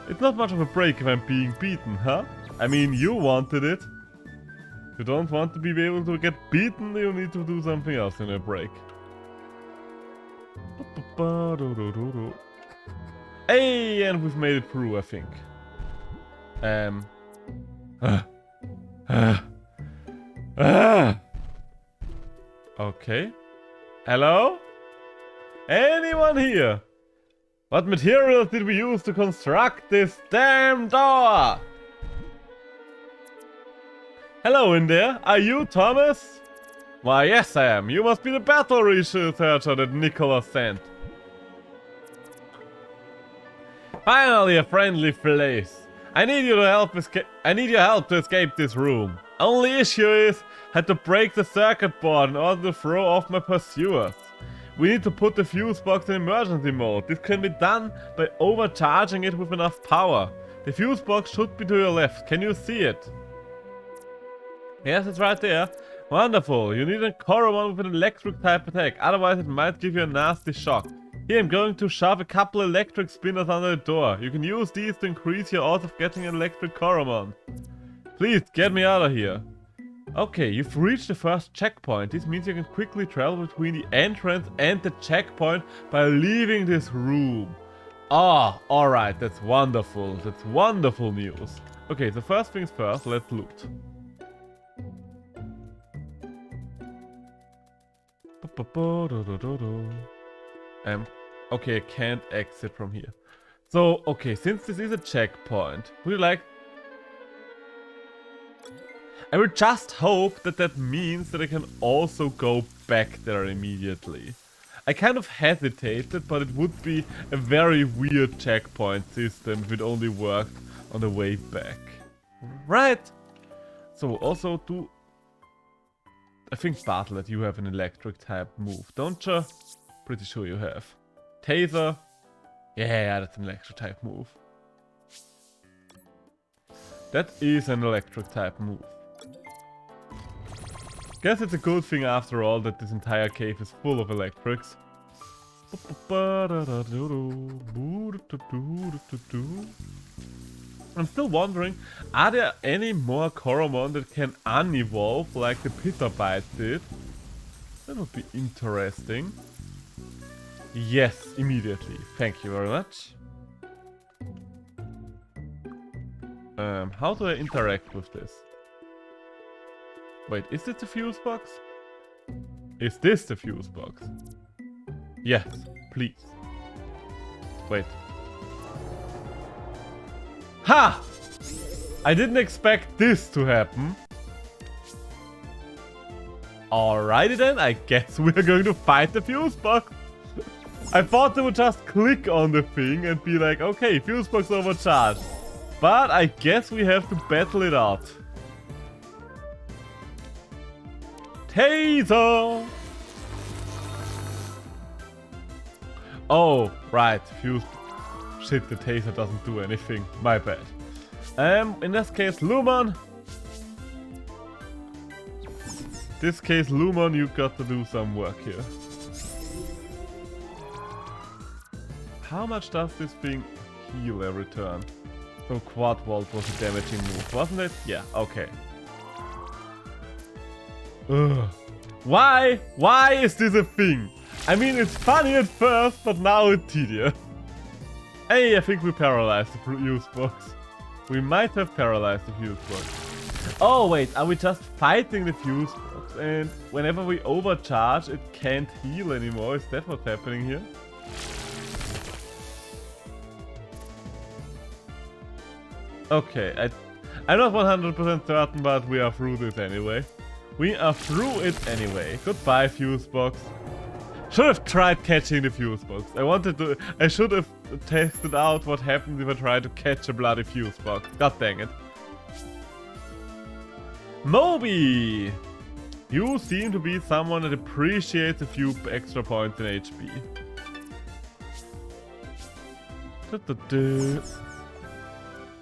[SPEAKER 1] It's not much of a break if I'm being beaten, huh? I mean, you wanted it. If you don't want to be able to get beaten, you need to do something else in a break. Hey, and we've made it through, I think. Okay. Hello? Anyone here? What materials did we use to construct this damn door? Hello in there. Are you Thomas? Why, yes I am. You must be the battle researcher that Nicholas sent. Finally a friendly place. I need your help to escape this room. Only issue is, I had to break the circuit board in order to throw off my pursuers. We need to put the fuse box in emergency mode. This can be done by overcharging it with enough power. The fuse box should be to your left. Can you see it? Yes, it's right there. Wonderful. You need a Coromon with an electric type attack. Otherwise it might give you a nasty shock. Here I'm going to shove a couple electric spinners under the door. You can use these to increase your odds of getting an electric Coromon. Please, get me out of here. Okay, you've reached the first checkpoint. This means you can quickly travel between the entrance and the checkpoint by leaving this room. Ah, alright, that's wonderful. That's wonderful news. Okay, so first things first, let's loot. Okay, I can't exit from here. So, okay, since this is a checkpoint, would you like... I would just hope that that means that I can also go back there immediately. I kind of hesitated, but it would be a very weird checkpoint system if it only worked on the way back. Right! So, also do... I think Bartlett, you have an electric type move, don't you? Pretty sure you have. Taser. Yeah, that's an electric type move. That is an electric type move. Guess it's a good thing after all that this entire cave is full of electrics. I'm still wondering, are there any more Coromon that can unevolve like the Pitabyte did? That would be interesting. Yes, immediately. Thank you very much. How do I interact with this? Wait, is this the fuse box? Is this the fuse box? Yes, please. Wait. Ha! I didn't expect this to happen. Alrighty then, I guess we're going to fight the fuse box. I thought they would just click on the thing and be like, okay, fuse box overcharged. But I guess we have to battle it out. Taser! Oh, right, fuse... Shit, the taser doesn't do anything. My bad. In this case, Lumon. This case, Lumon, you got to do some work here. How much does this thing heal every turn? So Quad Volt was a damaging move, wasn't it? Yeah, okay. Ugh. Why? Why is this a thing? I mean, it's funny at first, but now it's tedious. Hey, I think we paralyzed the fuse box. We might have paralyzed the fuse box. Oh wait, are we just fighting the fuse box? And whenever we overcharge, it can't heal anymore? Is that what's happening here? Okay, I'm not 100% certain, but we are through this anyway. We are through it anyway. Goodbye, fuse box. Should have tried catching the fuse box. I should have tested out what happens if I try to catch a bloody fuse box. God dang it. Moby! You seem to be someone that appreciates a few extra points in HP.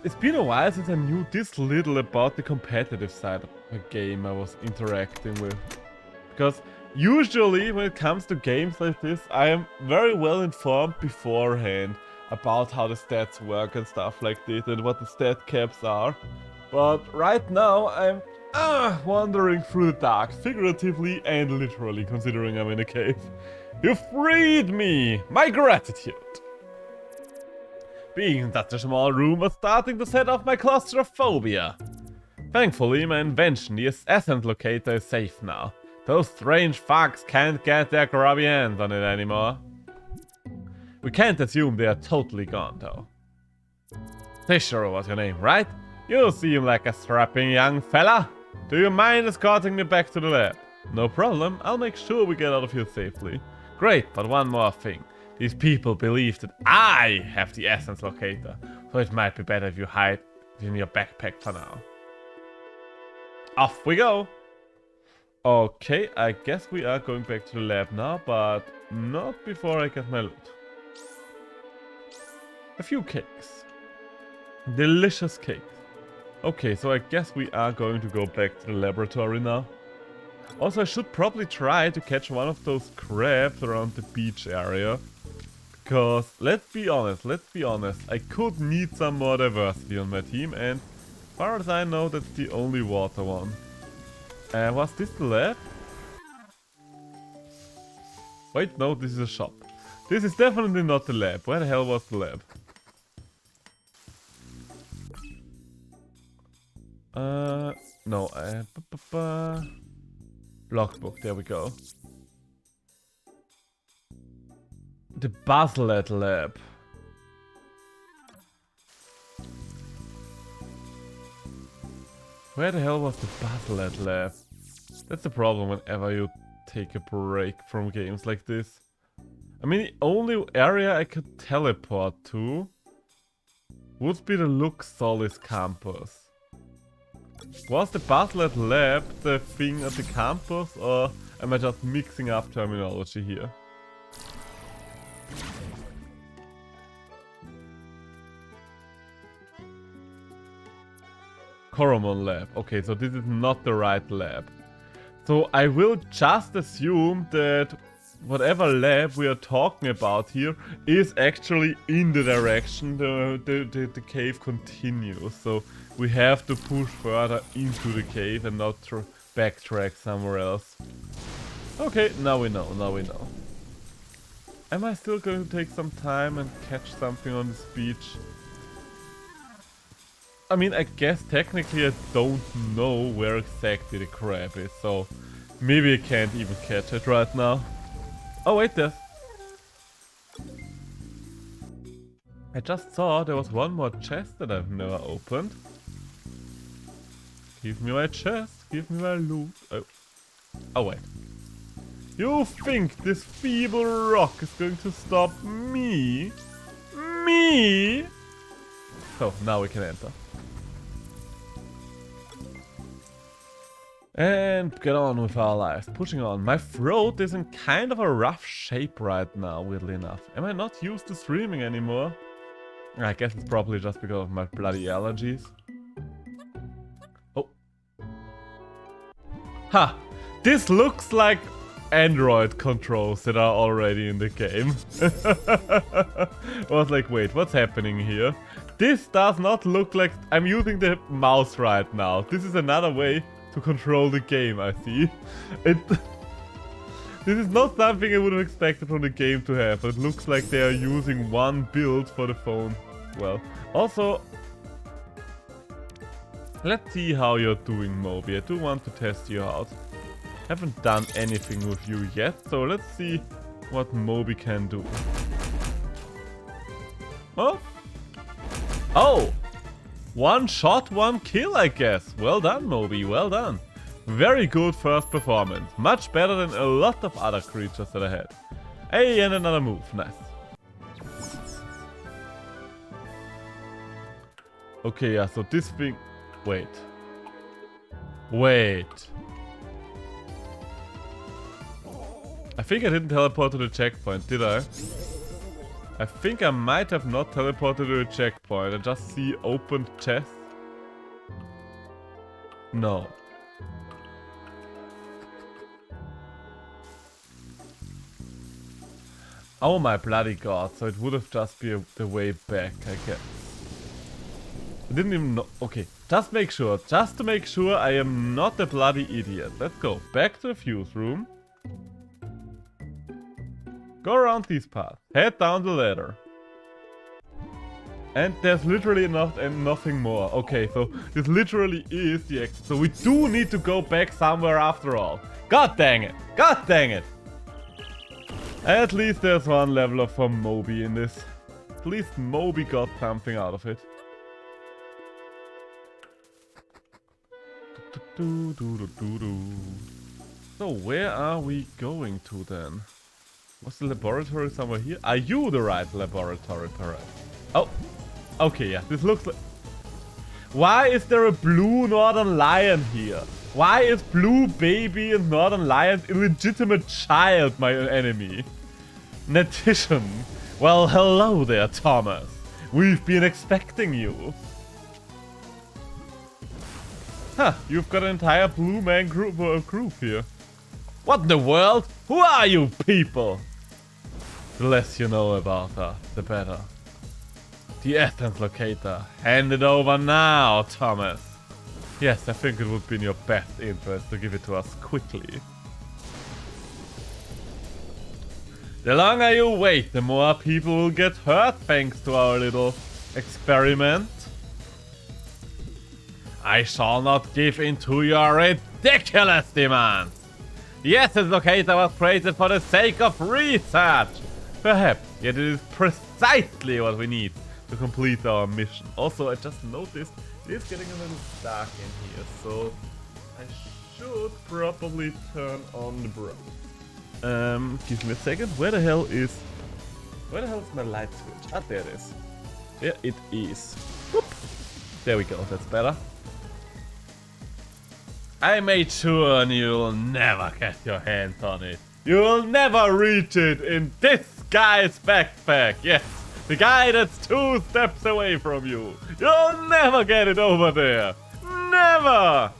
[SPEAKER 1] It's been a while since I knew this little about the competitive side of a game I was interacting with. Because usually when it comes to games like this, I am very well informed beforehand about how the stats work and stuff like this and what the stat caps are. But right now I'm wandering through the dark, figuratively and literally, considering I'm in a cave. You freed me! My gratitude! Being in such a small room was starting to set off my claustrophobia. Thankfully, my invention, the essence locator, is safe now. Those strange fucks can't get their grubby hands on it anymore. We can't assume they are totally gone, though. Fisher was your name, right? You seem like a strapping young fella. Do you mind escorting me back to the lab? No problem, I'll make sure we get out of here safely. Great, but one more thing. These people believe that I have the essence locator, so it might be better if you hide in your backpack for now. Off we go! Okay, I guess we are going back to the lab now, but not before I get my loot. A few cakes. Delicious cakes. Okay, so I guess we are going to go back to the laboratory now. Also, I should probably try to catch one of those crabs around the beach area. Because, let's be honest, I could need some more diversity on my team, and as far as I know, that's the only water one. Was this the lab? Wait, no, this is a shop. This is definitely not the lab. Where the hell was the lab? No, logbook, there we go. The Baslet lab. Where the hell was the Baslet lab? That's the problem whenever you take a break from games like this. I mean, the only area I could teleport to would be the Luxolis campus. Was the Baslet lab the thing at the campus, or am I just mixing up terminology here? Coromon lab. Okay, so this is not the right lab. So I will just assume that whatever lab we are talking about here is actually in the direction the cave continues. So we have to push further into the cave and not backtrack somewhere else. Okay, now we know, Am I still going to take some time and catch something on this beach? I mean, I guess technically I don't know where exactly the crab is, so maybe I can't even catch it right now. Oh wait, there. I just saw there was one more chest that I've never opened. Give me my chest, give me my loot. Oh wait. You think this feeble rock is going to stop me? Me? So, now we can enter. And get on with our lives. Pushing on. My throat is in kind of a rough shape right now, weirdly enough. Am I not used to streaming anymore? I guess it's probably just because of my bloody allergies. Oh. Ha! This looks like Android controls that are already in the game. I was like, wait, what's happening here? This does not look like... I'm using the mouse right now. This is another way to control the game, I see. This is not something I would have expected from the game to have. It looks like they are using one build for the phone. Well, also, let's see how you're doing, Moby. I do want to test you out. Haven't done anything with you yet, so let's see what Moby can do. Oh! Oh! One shot, one kill, I guess. Well done, Moby, well done. Very good first performance. Much better than a lot of other creatures that I had. Hey, and another move. Nice. Okay, yeah, so this thing... Wait. Wait. I think I didn't teleport to the checkpoint, did I? I think I might have not teleported to a checkpoint. I just see opened chest. No. Oh my bloody god, so it would have just been the way back, I guess. I didn't even know. Okay, just to make sure I am not a bloody idiot. Let's go back to the fuse room. Go around these paths. Head down the ladder. And there's literally nothing more. Okay, so this literally is the exit. So we do need to go back somewhere after all. God dang it. God dang it. At least there's one level up for Moby in this. At least Moby got something out of it. So where are we going to then? Was the laboratory somewhere here? Are you the right laboratory, perhaps? Oh, okay, yeah. This looks like... Why is there a blue northern lion here? Why is blue baby and northern lion's illegitimate child my enemy? In addition, well, hello there, Thomas. We've been expecting you. Huh, you've got an entire blue man group here. What in the world? Who are you people? The less you know about us, the better. The essence locator. Hand it over now, Thomas. Yes, I think it would be in your best interest to give it to us quickly. The longer you wait, the more people will get hurt thanks to our little experiment. I shall not give in to your ridiculous demands. The essence locator was created for the sake of research. Perhaps, yet it is precisely what we need to complete our mission. Also, I just noticed it is getting a little dark in here, so I should probably turn on the bright. Give me a second. Where the hell is my light switch? Ah, there it is. There it is. Whoop. There we go. That's better. I made sure you'll never get your hands on it. You'll never reach it in this guy's backpack. Yes, the guy that's 2 steps away from you. You'll never get it over there. Never!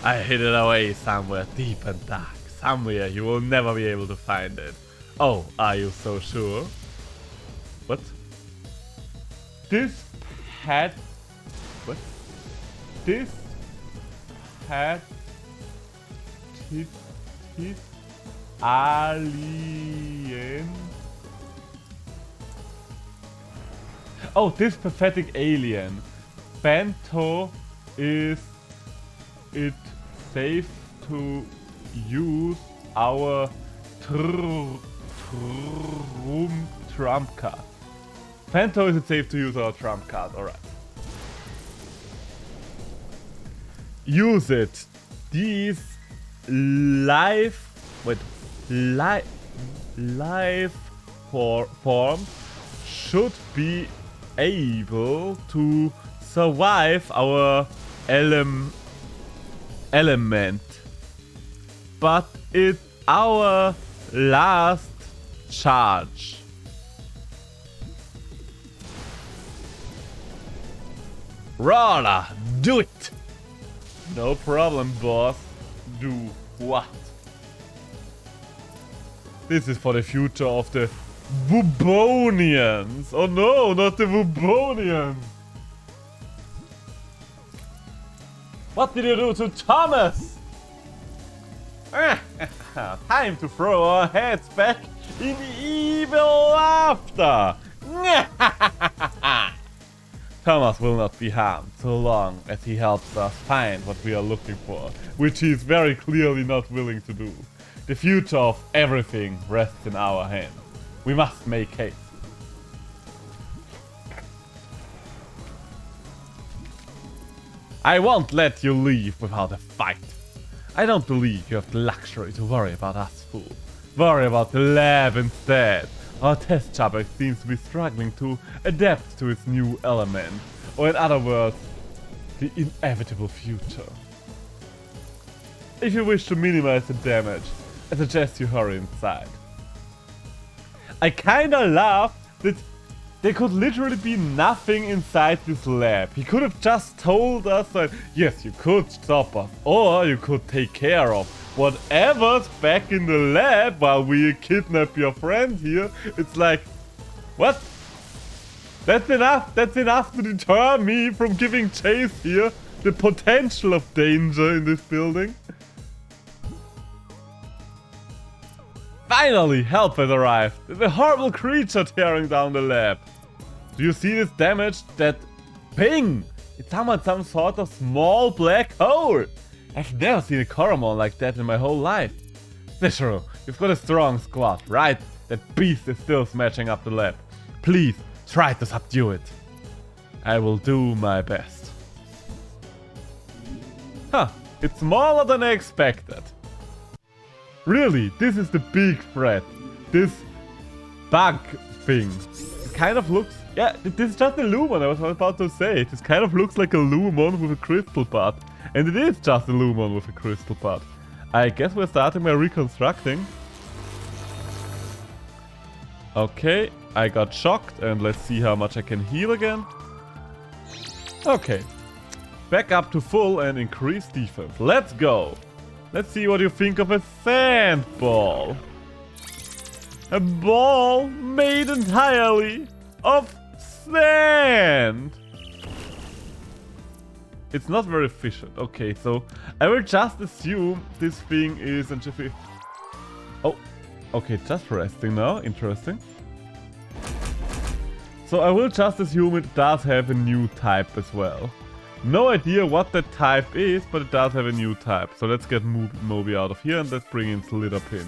[SPEAKER 1] I hid it away somewhere deep and dark. Somewhere you will never be able to find it. Oh, are you so sure? What? This hat... What? This hat... This alien... Oh, this pathetic alien. Fanto, is it safe to use our trump card? Fanto, is it safe to use our trump card? Alright. Use it. These life forms should be able to survive our element, but it's our last charge. Roller, do it! No problem, boss. Do what? This is for the future of the Wubonians. Oh no, not the Wubonians. What did you do to Thomas? Time to throw our heads back in evil laughter. Thomas will not be harmed so long as he helps us find what we are looking for, which he is very clearly not willing to do. The future of everything rests in our hands. We must make haste. I won't let you leave without a fight. I don't believe you have the luxury to worry about us fools. Worry about the lab instead. Our test subject seems to be struggling to adapt to its new element, or in other words, the inevitable future. If you wish to minimize the damage, I suggest you hurry inside. I kinda love that there could literally be nothing inside this lab. He could have just told us that, yes, you could stop us, or you could take care of whatever's back in the lab while we kidnap your friend here. It's like, what? That's enough. That's enough to deter me from giving chase here. The potential of danger in this building. Finally, help has arrived. There's a horrible creature tearing down the lab. Do you see this damage? That ping! It summoned some sort of small black hole. I've never seen a Coromon like that in my whole life. Cicero, you've got a strong squad, right? That beast is still smashing up the lab. Please, try to subdue it. I will do my best. Huh, it's smaller than I expected. Really, this is the big threat. This bug thing. It kind of looks Yeah, this is just a Lumon, I was about to say. This kind of looks like a Lumon with a crystal part. And it is just a Lumon with a crystal part. I guess we're starting by reconstructing. Okay, I got shocked and let's see how much I can heal again. Okay. Back up to full and increase defense. Let's go. Let's see what you think of a sand ball. A ball made entirely of sand. It's not very efficient. Okay, so I will just assume this thing is a Jiffy. Oh, okay, just resting now. Interesting. So I will just assume it does have a new type as well. No idea what that type is, but it does have a new type. So let's get Moby out of here and let's bring in Slitherpin.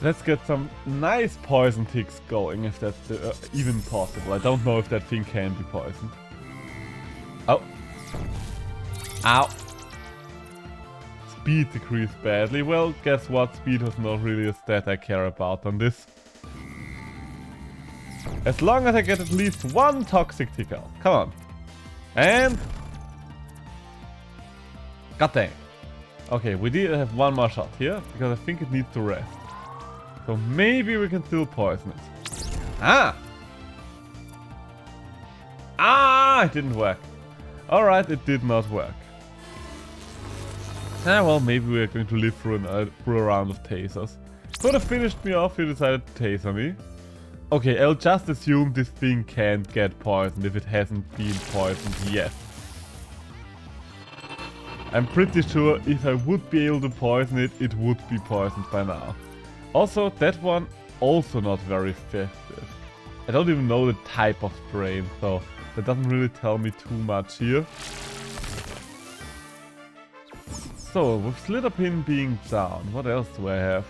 [SPEAKER 1] Let's get some nice poison ticks going, if that's even possible. I don't know if that thing can be poisoned. Oh. Ow. Speed decreased badly. Well, guess what? Speed was not really a stat I care about on this. As long as I get at least one toxic tick out. Come on. And... God dang. Okay, we did have one more shot here, because I think it needs to rest. So maybe we can still poison it. Ah! Ah! It didn't work. Alright, it did not work. Ah, well, maybe we're going to live through a round of tasers. Could have finished me off, you decided to taser me. Okay, I'll just assume this thing can't get poisoned if it hasn't been poisoned yet. I'm pretty sure if I would be able to poison it, it would be poisoned by now. Also, that one also not very effective. I don't even know the type of strain, so that doesn't really tell me too much here. So, with Slitherpin being down, what else do I have?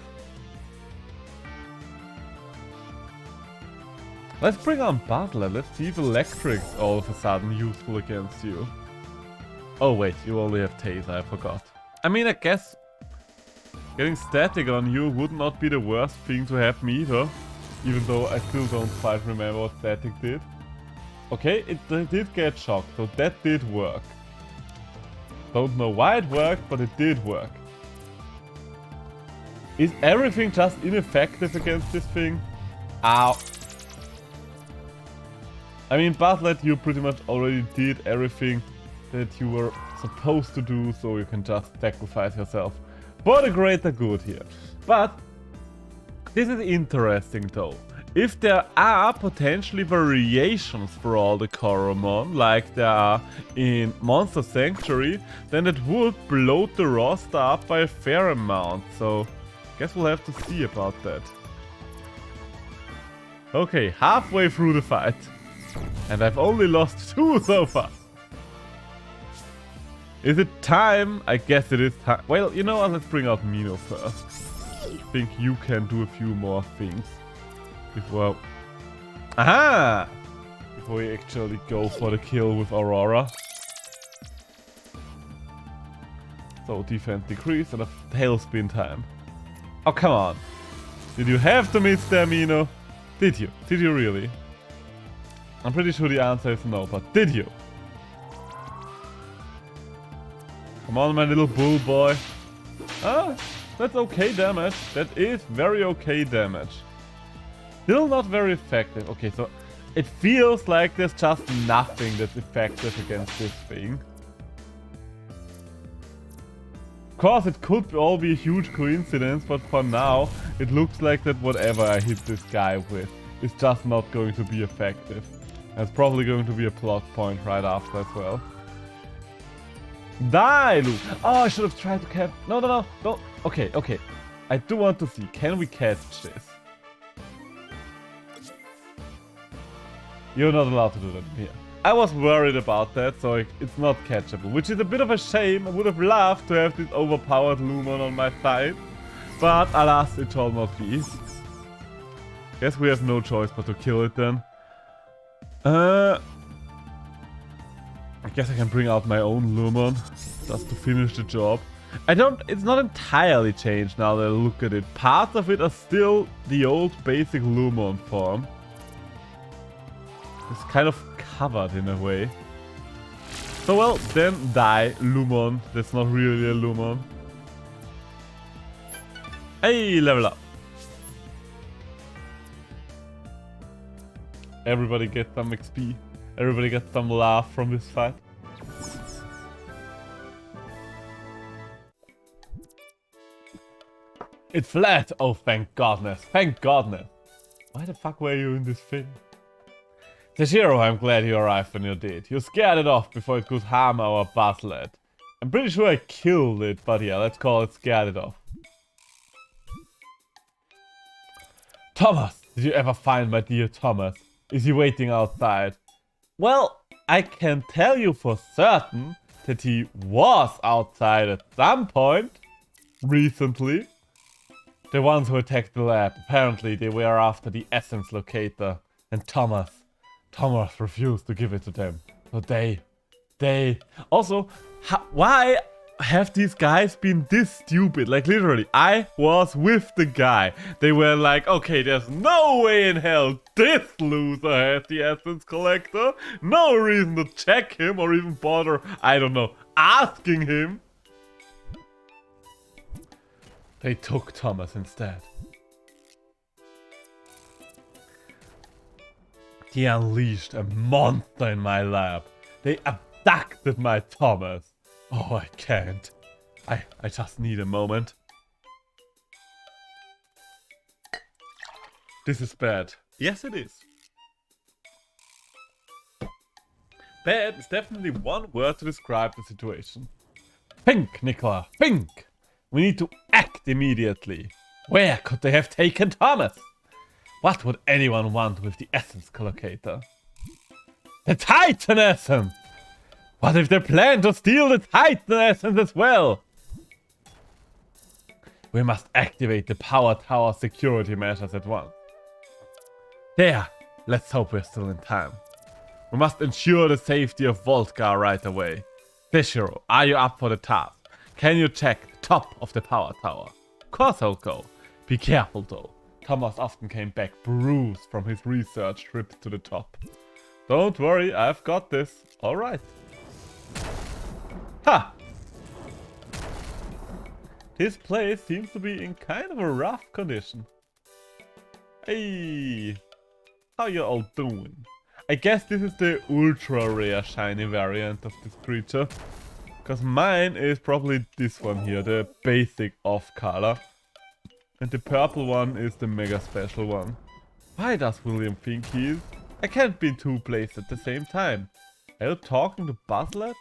[SPEAKER 1] Let's bring on Butler. Let's see if Electric's all of a sudden useful against you. Oh wait, you only have Taser, I forgot. I mean, I guess getting Static on you would not be the worst thing to happen either. Even though I still don't quite remember what Static did. Okay, it did get shocked, so that did work. Don't know why it worked, but it did work. Is everything just ineffective against this thing? Ow. I mean, Bartlett, you pretty much already did everything that you were supposed to do, so you can just sacrifice yourself for the greater good here. But this is interesting though. If there are potentially variations for all the Coromon, like there are in Monster Sanctuary, then it would bloat the roster up by a fair amount, so guess we'll have to see about that. Okay, halfway through the fight. And I've only lost 2 so far. Is it time? I guess it is time. Well, you know what? Let's bring out Mino first. I think you can do a few more things. Before... Aha! Before we actually go for the kill with Aurora. So, defense decrease and a tailspin time. Oh, come on. Did you have to miss there, Mino? Did you? Did you really? I'm pretty sure the answer is no, but did you? Come on, my little bull boy. Ah, that's okay damage. That is very okay damage. Still not very effective. Okay, so it feels like there's just nothing that's effective against this thing. Of course, it could all be a huge coincidence, but for now, it looks like that whatever I hit this guy with is just not going to be effective. There's probably going to be a plot point right after as well. Die, Luke! Oh, I should have tried to catch... No, no, no, don't... Okay, okay. I do want to see. Can we catch this? You're not allowed to do that here. I was worried about that, so it's not catchable. Which is a bit of a shame. I would have loved to have this overpowered Lumon on my side. But alas, it shall not be. Guess we have no choice but to kill it then. I guess I can bring out my own Lumon just to finish the job. It's not entirely changed now that I look at it. Parts of it are still the old basic Lumon form. It's kind of covered in a way. So well, then die, Lumon. That's not really a Lumon. Hey, level up. Everybody gets some XP. Everybody gets some laugh from this fight. It fled! Oh, thank godness. Thank godness. Why the fuck were you in this thing? Tashiro, I'm glad you arrived when you did. You scared it off before it could harm our Baslet. I'm pretty sure I killed it, but yeah, let's call it scared it off. Thomas! Did you ever find my dear Thomas? Is he waiting outside? Well, I can tell you for certain that he was outside at some point. Recently. The ones who attacked the lab, apparently they were after the essence locator. And Thomas refused to give it to them. So they... Also, why have these guys been this stupid? Like literally, I was with the guy. They were like, okay, there's no way in hell this loser has the essence collector. No reason to check him or even bother, I don't know, asking him. They took Thomas instead. He unleashed a monster in my lab. They abducted my Thomas. Oh, I can't. I just need a moment. This is bad. Yes, it is. Bad is definitely one word to describe the situation. Think, Nicola, think! We need to act immediately. Where could they have taken Thomas? What would anyone want with the essence collocator? The Titan essence! What if they plan to steal the Titan essence as well? We must activate the power tower security measures at once. There! Let's hope we're still in time. We must ensure the safety of Voltgar right away. Teshiro, are you up for the task? Can you check the top of the power tower? Of course I'll go. Be careful though. Thomas often came back bruised from his research trips to the top. Don't worry, I've got this. Alright. Ha! This place seems to be in kind of a rough condition. Hey! How you all doing? I guess this is the ultra rare shiny variant of this creature. Because mine is probably this one here, the basic off color. And the purple one is the mega special one. Why does William think he is? I can't be in two places at the same time. Are you talking to Baslet?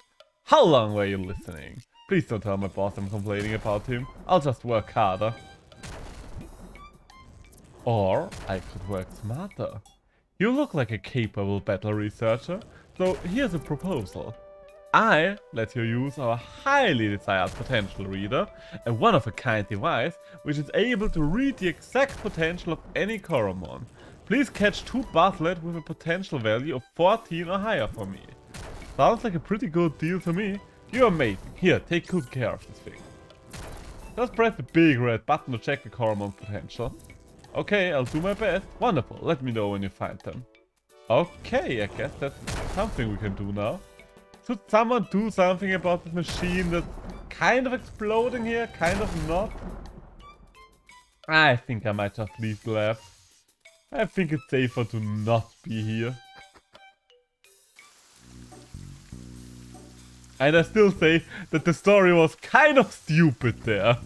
[SPEAKER 1] How long were you listening? Please don't tell my boss I'm complaining about him. I'll just work harder. Or I could work smarter. You look like a capable battle researcher, so here's a proposal. I let you use our highly desired potential reader, a one-of-a-kind device which is able to read the exact potential of any Coromon. Please catch 2 Baslet with a potential value of 14 or higher for me. Sounds like a pretty good deal to me. You're amazing. Here, take good care of this thing. Just press the big red button to check the Coromon potential. Okay, I'll do my best. Wonderful. Let me know when you find them. Okay, I guess that's something we can do now. Should someone do something about this machine that's kind of exploding here, kind of not? I think I might just leave the lab. I think it's safer to not be here. And I still say that the story was kind of stupid there.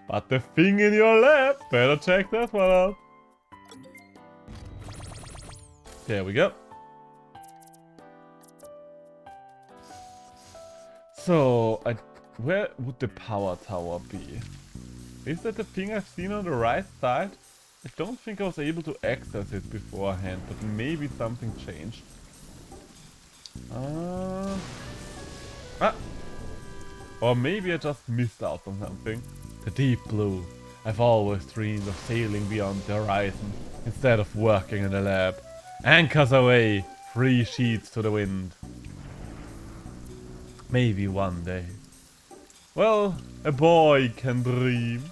[SPEAKER 1] But the thing in your lab, better check that one out. There we go. So, where would the power tower be? Is that the thing I've seen on the right side? I don't think I was able to access it beforehand, but maybe something changed. Or maybe I just missed out on something. The deep blue. I've always dreamed of sailing beyond the horizon instead of working in the lab. Anchors away, 3 sheets to the wind. Maybe one day. Well, a boy can dream.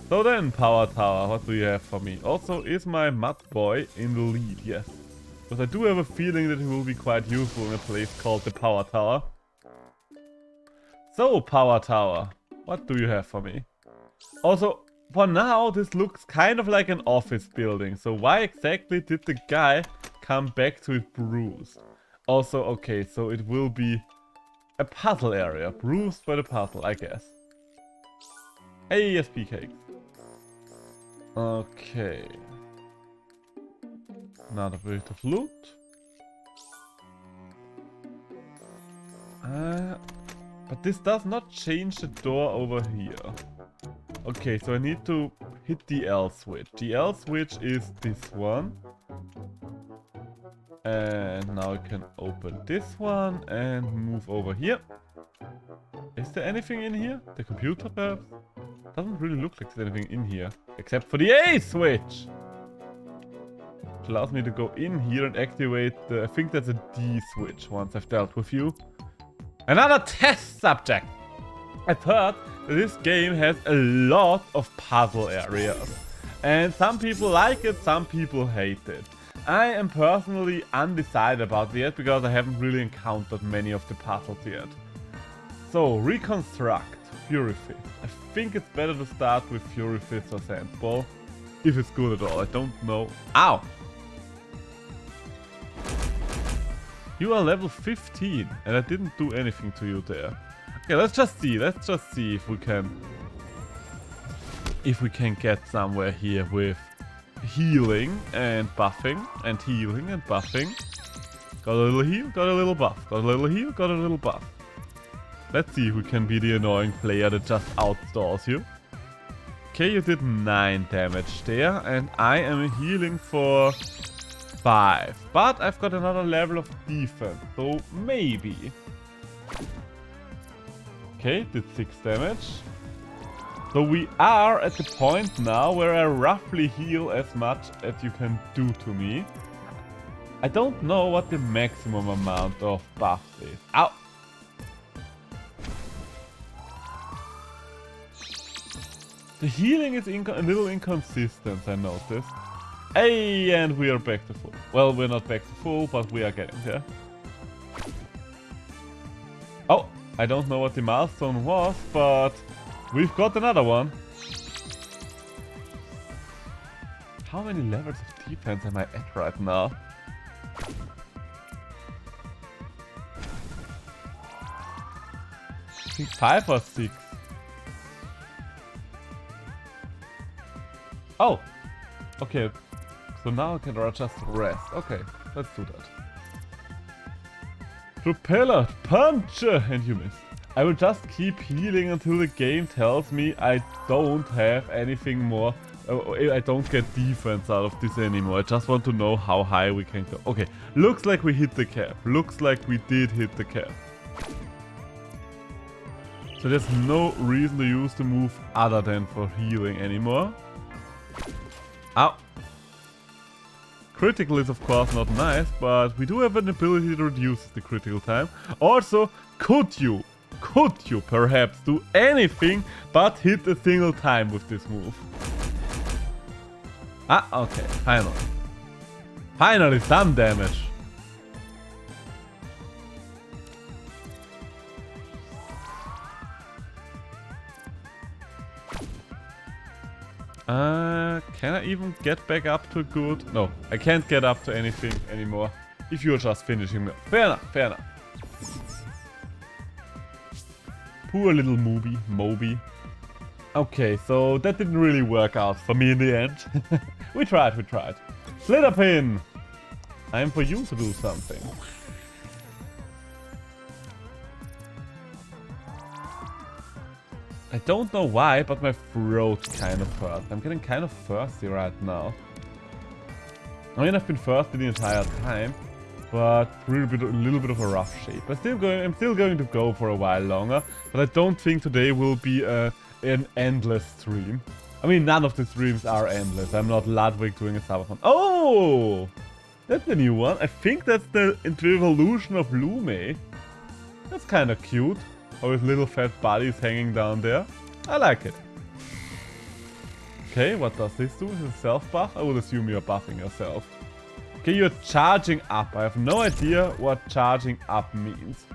[SPEAKER 1] So then, Power Tower, what do you have for me? Also, is my mud boy in the lead? Yes. Because I do have a feeling that it will be quite useful in a place called the Power Tower. So, Power Tower, what do you have for me? Also, for now, this looks kind of like an office building. So why exactly did the guy come back to it bruised? Also, okay, so it will be a puzzle area. Bruised by the puzzle, I guess. ASP cakes. Okay. Another bit of loot. But this does not change the door over here. Okay, so I need to hit the L switch. The L switch is this one. And now I can open this one and move over here. Is there anything in here? The computer perhaps? Doesn't really look like there's anything in here. Except for the A switch! Which allows me to go in here and activate the... I think that's a D switch once I've dealt with you. Another test subject! I've heard that this game has a lot of puzzle areas. And some people like it, some people hate it. I am personally undecided about it yet because I haven't really encountered many of the puzzles yet. So, reconstruct Fury Fist. I think it's better to start with Fury Fist or Sandball. If it's good at all, I don't know. Ow! You are level 15 and I didn't do anything to you there. Okay, let's just see if we can... get somewhere here with healing and buffing, and healing and buffing. Got a little heal, got a little buff. Got a little heal, got a little buff. Let's see if we can be the annoying player that just outstalls you. Okay, you did 9 damage there, and I am healing for 5. But I've got another level of defense, so maybe. Okay, did 6 damage. So we are at the point now where I roughly heal as much as you can do to me. I don't know what the maximum amount of buffs is. Ow! The healing is a little inconsistent, I noticed. Hey, and we are back to full. Well, we're not back to full, but we are getting there. Oh, I don't know what the milestone was, but we've got another one. How many levels of defense am I at right now? I think 5 or 6. Oh! Okay, so now I can just rest. Okay, let's do that. Propeller, punch! And you miss. I will just keep healing until the game tells me I don't have anything more. I don't get defense out of this anymore. I just want to know how high we can go. Okay, looks like we hit the cap. Looks like we did hit the cap. So there's no reason to use the move other than for healing anymore. Ow. Critical is of course not nice, but we do have an ability that reduces the critical time. Also, could you perhaps do anything but hit a single time with this move? Ah, okay, finally. Finally, some damage. Can I even get back up to good? No, I can't get up to anything anymore. If you're just finishing me. Fair enough, fair enough. Poor little Moby. Okay, so that didn't really work out for me in the end. we tried. Slitherpin! Time for you to do something. I don't know why, but my throat kind of hurts. I'm getting kind of thirsty right now. I mean, I've been thirsty the entire time, but a little bit of a rough shape. I'm still going to go for a while longer, but I don't think today will be an endless stream. I mean, none of the streams are endless. I'm not Ludwig doing a subathon. Oh! That's the new one. I think that's the evolution of Lume. That's kind of cute. How his little fat body is hanging down there. I like it. Okay, what does this do? Is it self-buff? I would assume you're buffing yourself. Okay, you're charging up. I have no idea what charging up means.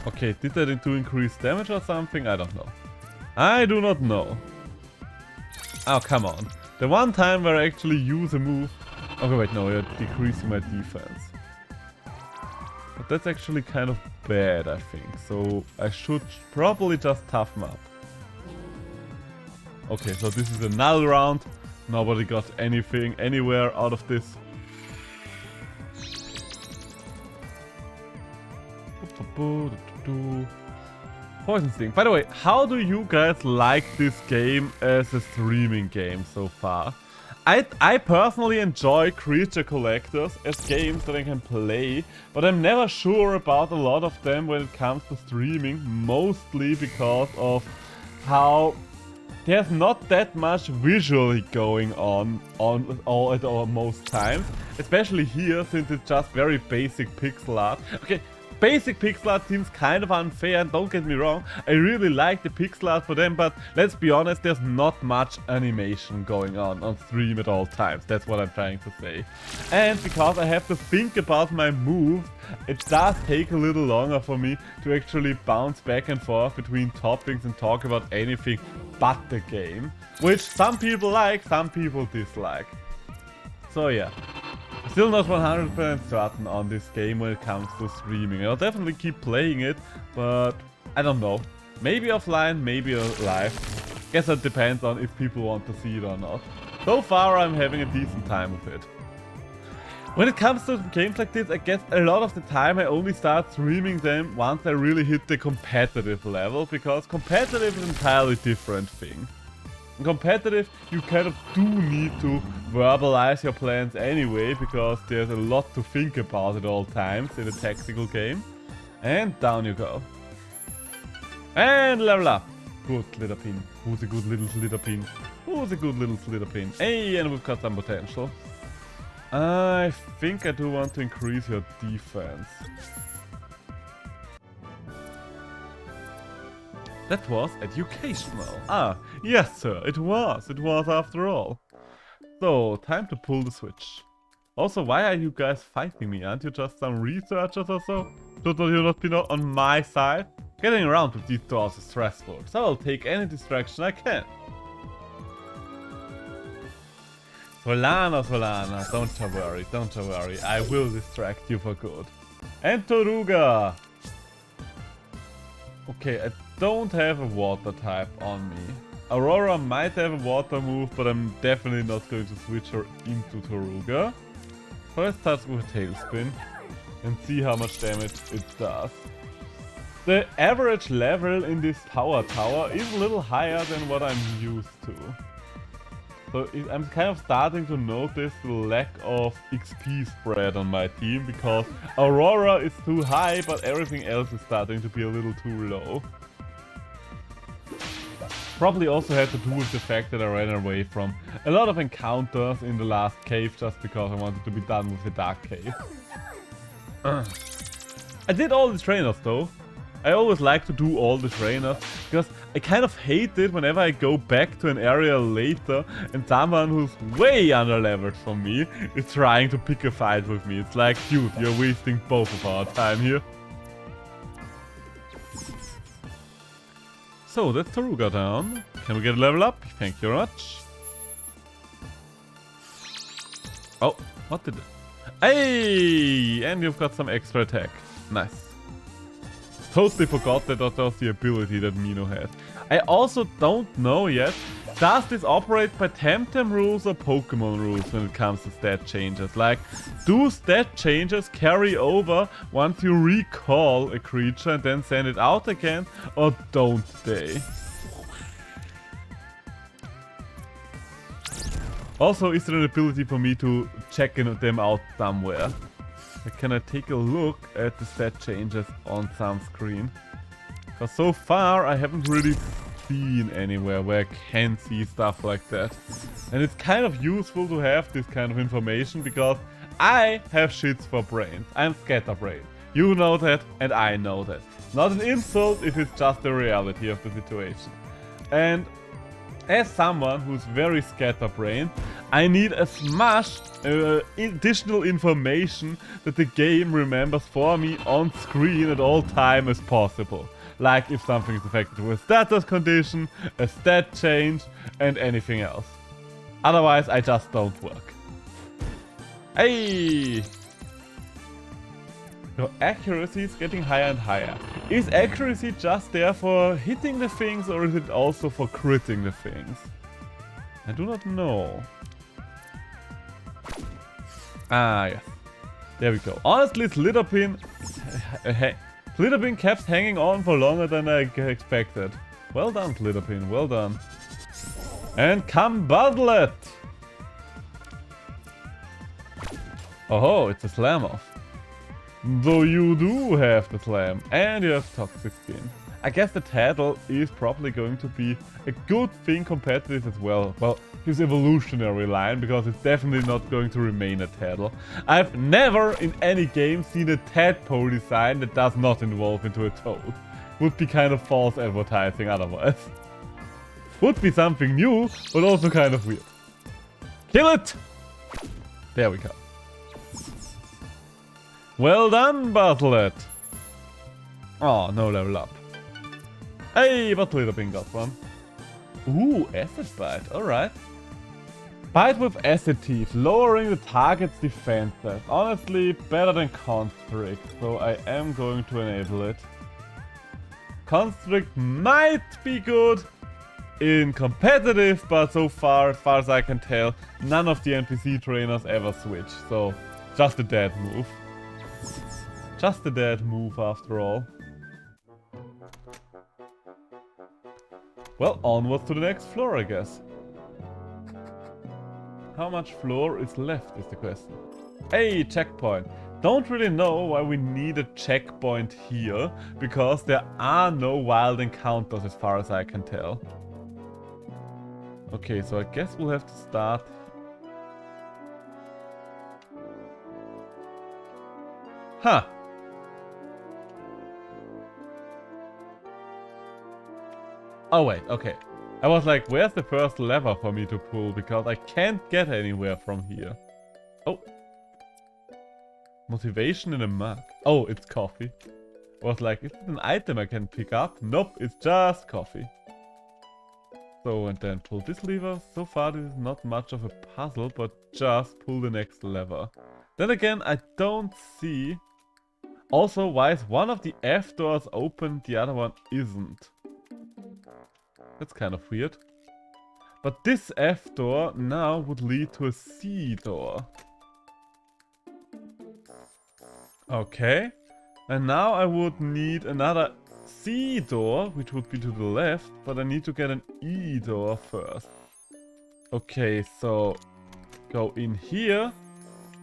[SPEAKER 1] Okay, did that do increase damage or something? I don't know. I do not know. Oh, come on. The one time where I actually use a move... Okay, wait, no, you're decreasing my defense. But that's actually kind of bad, I think. So I should probably just toughen up. Okay, so this is another round. Nobody got anything, anywhere out of this. Poison Sting. By the way, how do you guys like this game as a streaming game so far? I personally enjoy creature collectors as games that I can play, but I'm never sure about a lot of them when it comes to streaming, mostly because of how there's not that much visually going on at most times, especially here since it's just very basic pixel art. Okay, basic pixel art seems kind of unfair, and don't get me wrong, I really like the pixel art for them, but let's be honest, there's not much animation going on stream at all times. That's what I'm trying to say. And because I have to think about my moves, it does take a little longer for me to actually bounce back and forth between topics and talk about anything but the game, which some people like, some people dislike. So yeah. Still not 100% certain on this game when it comes to streaming. I'll definitely keep playing it, but I don't know. Maybe offline, maybe live. Guess that depends on if people want to see it or not. So far I'm having a decent time with it. When it comes to games like this, I guess a lot of the time I only start streaming them once I really hit the competitive level, because competitive is an entirely different thing. In competitive, you kind of do need to verbalize your plans anyway, because there's a lot to think about at all times in a tactical game. And down you go. And level up. Good Slitherpin. Who's a good little Slitherpin? Who's a good little Slitherpin? Hey, and we've got some potential. I think I do want to increase your defense. That was educational. Ah, yes sir, it was after all. So, time to pull the switch. Also, why are you guys fighting me? Aren't you just some researchers or so? Should you not be on my side? Getting around with these doors is stressful, so I'll take any distraction I can. Solana, don't you worry, I will distract you for good. And Toruga! Okay, I don't have a water type on me. Aurora might have a water move, but I'm definitely not going to switch her into Toruga. So let's start with a Tailspin and see how much damage it does. The average level in this power tower is a little higher than what I'm used to. So I'm kind of starting to notice the lack of XP spread on my team, because Aurora is too high, but everything else is starting to be a little too low. Probably also had to do with the fact that I ran away from a lot of encounters in the last cave just because I wanted to be done with the dark cave. I did all the trainers though. I always like to do all the trainers, because I kind of hate it whenever I go back to an area later and someone who's way underleveled from me is trying to pick a fight with me. It's like, dude, you're wasting both of our time here. So, that's Toruga down. Can we get a level up? Thank you very much. Oh, what did it? Hey! And you've got some extra attack. Nice. Totally forgot that was the ability that Mino had. I also don't know yet, does this operate by Temtem rules or Pokemon rules when it comes to stat changes? Like, do stat changes carry over once you recall a creature and then send it out again, or don't they? Also, is there an ability for me to check them out somewhere? Can I take a look at the stat changes on some screen? Because so far I haven't really seen anywhere where I can see stuff like that. And it's kind of useful to have this kind of information, because I have shits for brains. I'm scatterbrained. You know that and I know that. Not an insult if it's just the reality of the situation. And As someone who's very scatterbrained, I need as much additional information that the game remembers for me on screen at all time as possible. Like if something is affected with a status condition, a stat change, and anything else. Otherwise, I just don't work. Hey! Your accuracy is getting higher and higher. Is accuracy just there for hitting the things, or is it also for critting the things? I do not know. Ah, yes. There we go. Honestly, Slitherpin kept hanging on for longer than I expected. Well done, Slitherpin. Well done. And come Buzlet! Oh, it's a slam off. Though you do have the slam, and you have toxic skin. I guess the Tattle is probably going to be a good thing compared to this as well. Well, his evolutionary line, because it's definitely not going to remain a Tattle. I've never in any game seen a tadpole design that does not evolve into a toad. Would be kind of false advertising otherwise. Would be something new, but also kind of weird. Kill it! There we go. Well done, Bartlett! Oh, no level up. Hey, but Slitherpin got one. Ooh, Acid Bite, alright. Bite with Acid Teeth, lowering the target's defenses. Honestly, better than Constrict, so I am going to enable it. Constrict might be good in competitive, but so far as I can tell, none of the NPC trainers ever switch, so just a dead move. Just a dead move after all. Well, onwards to the next floor, I guess. How much floor is left is the question. Hey, checkpoint. Don't really know why we need a checkpoint here, because there are no wild encounters as far as I can tell. Okay, so I guess we'll have to start. Huh. Oh wait, okay. I was like, where's the first lever for me to pull? Because I can't get anywhere from here. Oh. Motivation in a mug. Oh, it's coffee. I was like, is it an item I can pick up? Nope, it's just coffee. So, and then pull this lever. So far this is not much of a puzzle, but just pull the next lever. Then again, I don't see. Also, why is one of the F doors open, the other one isn't? That's kind of weird. But this F door now would lead to a C door. Okay. And now I would need another C door, which would be to the left, but I need to get an E door first. Okay, so go in here,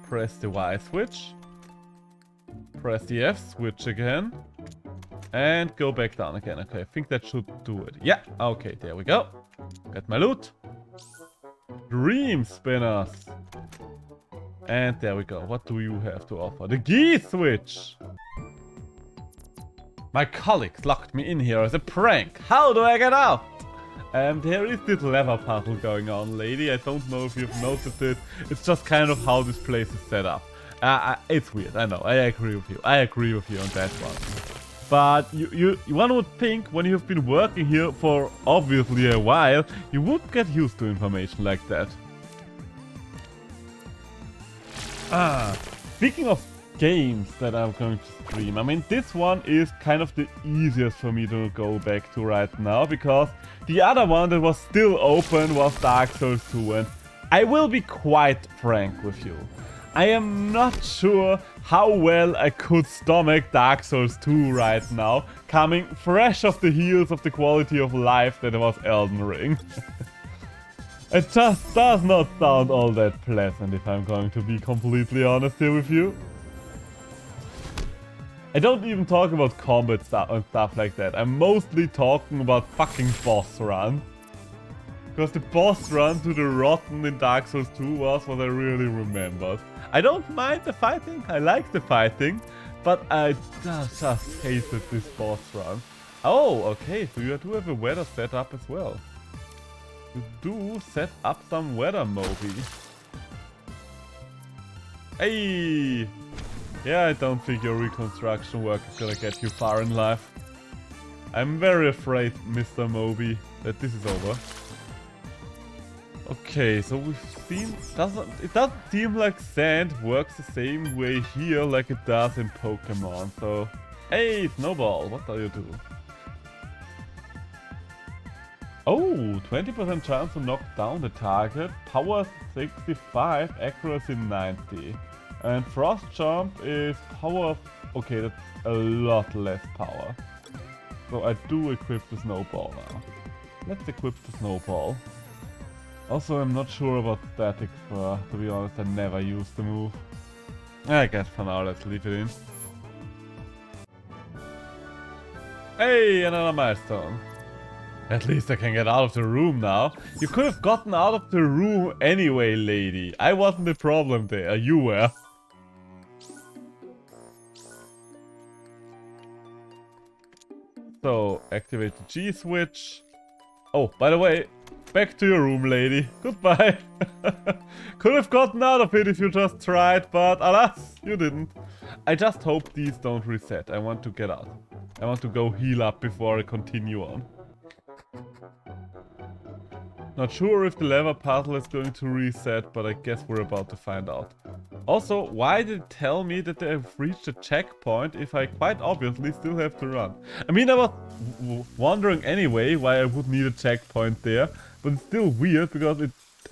[SPEAKER 1] press the Y switch, press the F switch again, and go back down again. Okay, I think that should do it. Yeah, okay, there we go. Get my loot. Dream spinners. And there we go. What do you have to offer? The key switch. My colleagues locked me in here as a prank. How do I get out? There is this lever puzzle going on, lady. I don't know if you've noticed it. It's just kind of how this place is set up. It's weird, I know. I agree with you. I agree with you on that one. But one would think when you've been working here for obviously a while, you would get used to information like that. Speaking of games that I'm going to stream, I mean, this one is kind of the easiest for me to go back to right now, because the other one that was still open was Dark Souls 2, and I will be quite frank with you. I am not sure how well I could stomach Dark Souls 2 right now, coming fresh off the heels of the quality of life that was Elden Ring. It just does not sound all that pleasant, if I'm going to be completely honest here with you. I don't even talk about combat and stuff like that. I'm mostly talking about fucking boss run. Because the boss run to the Rotten in Dark Souls 2 was what I really remembered. I don't mind the fighting, I like the fighting, but I just hated this boss run. Oh, okay, so you do have a weather set up as well. You do set up some weather, Moby. Hey! Yeah, I don't think your reconstruction work is gonna get you far in life. I'm very afraid, Mr. Moby, that this is over. Okay, so we've seen... It doesn't seem like sand works the same way here like it does in Pokemon, so... Hey, Snowball, what do you do? Oh, 20% chance to knock down the target, power 65, accuracy 90. And Frost Jump is power... Okay, that's a lot less power. So I do equip the Snowball now. Let's equip the Snowball. Also, I'm not sure about Static Spur. To be honest, I never used the move. I guess for now, let's leave it in. Hey, another milestone. At least I can get out of the room now. You could have gotten out of the room anyway, lady. I wasn't the problem there, you were. So, activate the G-switch. Oh, by the way, back to your room, lady. Goodbye. Could have gotten out of it if you just tried, but alas, you didn't. I just hope these don't reset. I want to get out. I want to go heal up before I continue on. Not sure if the lever puzzle is going to reset, but I guess we're about to find out. Also, why did it tell me that they have reached a checkpoint if I quite obviously still have to run? I mean, I was wondering anyway why I would need a checkpoint there, but it's still weird because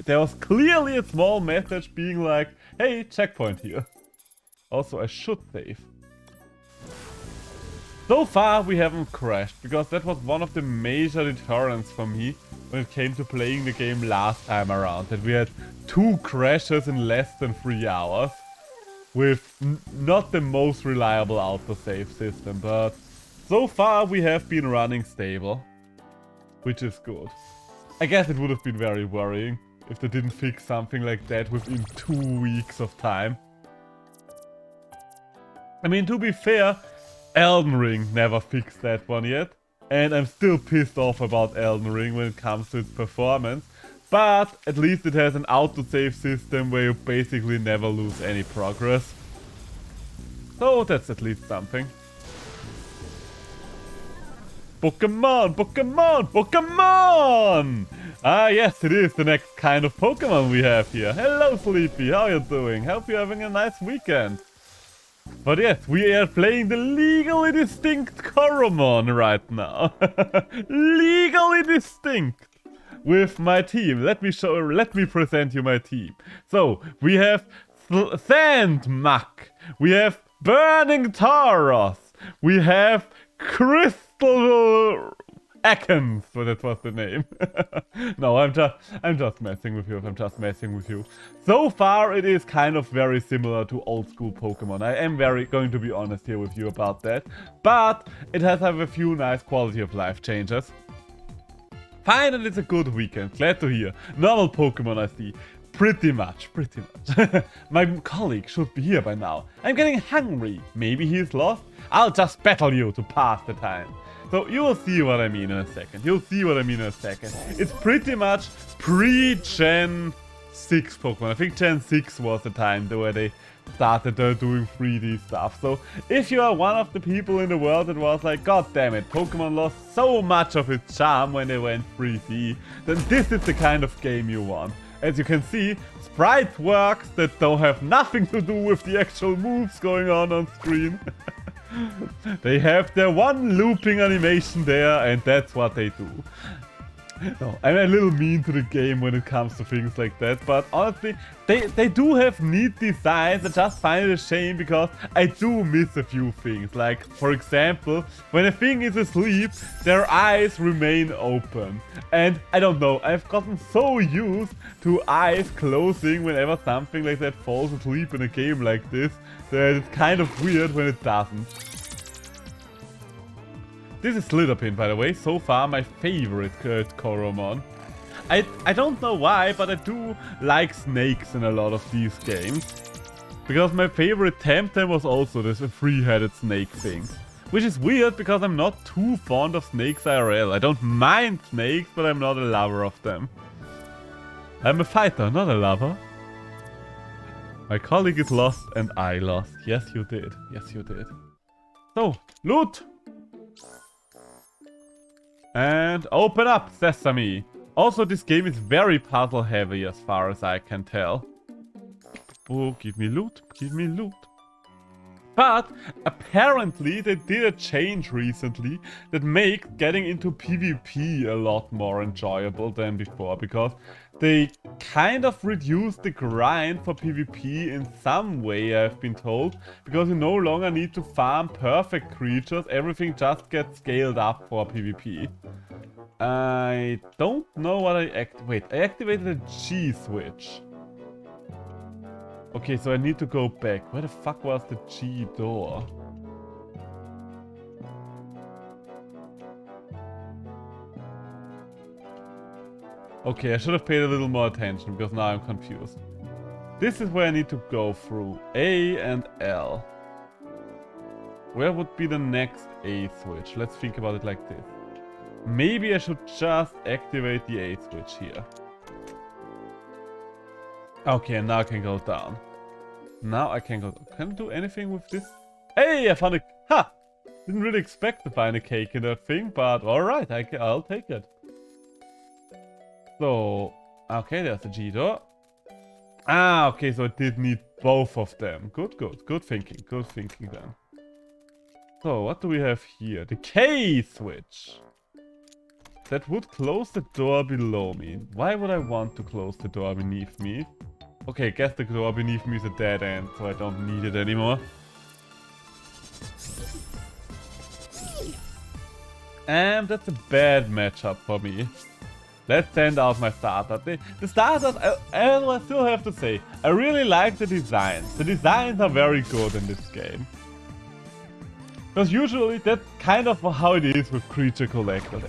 [SPEAKER 1] there was clearly a small message being like, hey, checkpoint here. Also, I should save. So far we haven't crashed, because that was one of the major deterrents for me when it came to playing the game last time around, that we had 2 crashes in less than 3 hours, with not the most reliable autosave system, but so far we have been running stable, which is good. I guess it would have been very worrying if they didn't fix something like that within 2 weeks of time. I mean, to be fair, Elden Ring never fixed that one yet, and I'm still pissed off about Elden Ring when it comes to its performance, but at least it has an autosave system where you basically never lose any progress. So that's at least something. Pokemon! Pokemon! Pokemon! Ah yes, it is the next kind of Pokemon we have here. Hello Sleepy, how you doing? Hope you're having a nice weekend. But yes, we are playing the legally distinct Coromon right now. Legally distinct with my team. Let me present you my team. So, we have Sand Muck. We have Burning Tauros. We have Crystal Ekans, so that was the name. No, I'm just messing with you. I'm just messing with you. So far, it is kind of very similar to old school Pokemon. I am going to be honest here with you about that. But it has have a few nice quality of life changes. Finally, it's a good weekend. Glad to hear. Normal Pokemon I see. Pretty much. My colleague should be here by now. I'm getting hungry. Maybe he's lost? I'll just battle you to pass the time. So you will see what I mean in a second. It's pretty much pre-Gen 6 Pokemon. I think Gen 6 was the time where they started doing 3D stuff. So if you are one of the people in the world that was like, god damn it, Pokemon lost so much of its charm when they went 3D, then this is the kind of game you want. As you can see, sprite works that don't have nothing to do with the actual moves going on screen. They have their one looping animation there, and that's what they do. No, I'm a little mean to the game when it comes to things like that, but honestly, they do have neat designs. I just find it a shame because I do miss a few things. Like, for example, when a thing is asleep, their eyes remain open. And I don't know, I've gotten so used to eyes closing whenever something like that falls asleep in a game like this, that it's kind of weird when it doesn't. This is Slitherpin, by the way, so far my favorite Coromon. I don't know why, but I do like snakes in a lot of these games. Because my favorite Temtem was also this 3-headed snake thing. Which is weird because I'm not too fond of snakes IRL. I don't mind snakes, but I'm not a lover of them. I'm a fighter, not a lover. My colleague is lost and I lost. Yes, you did. Yes, you did. So, loot! And open up, Sesame. Also, this game is very puzzle heavy as far as I can tell. Oh, give me loot, give me loot. But apparently they did a change recently that makes getting into PvP a lot more enjoyable than before, because they kind of reduced the grind for PvP in some way, I've been told, because you no longer need to farm perfect creatures, everything just gets scaled up for PvP. I don't know what I wait, I activated a G switch. Okay, so I need to go back. Where the fuck was the G door? Okay, I should have paid a little more attention because now I'm confused. This is where I need to go through. A and L. Where would be the next A switch? Let's think about it like this. Maybe I should just activate the A switch here. Okay, now I can go down. Now I can go down. Can I do anything with this? Hey, I found a... Ha! Didn't really expect to find a cake in that thing, but alright, I'll take it. So, okay, there's the G door. Ah, okay, so I did need both of them. Good, good. Good thinking then. So, what do we have here? The K switch. That would close the door below me. Why would I want to close the door beneath me? Okay, I guess the door beneath me is a dead end, so I don't need it anymore. And that's a bad matchup for me. Let's send out my starter. The starters, I still have to say, I really like the designs. The designs are very good in this game. Because usually that's kind of how it is with creature collectors.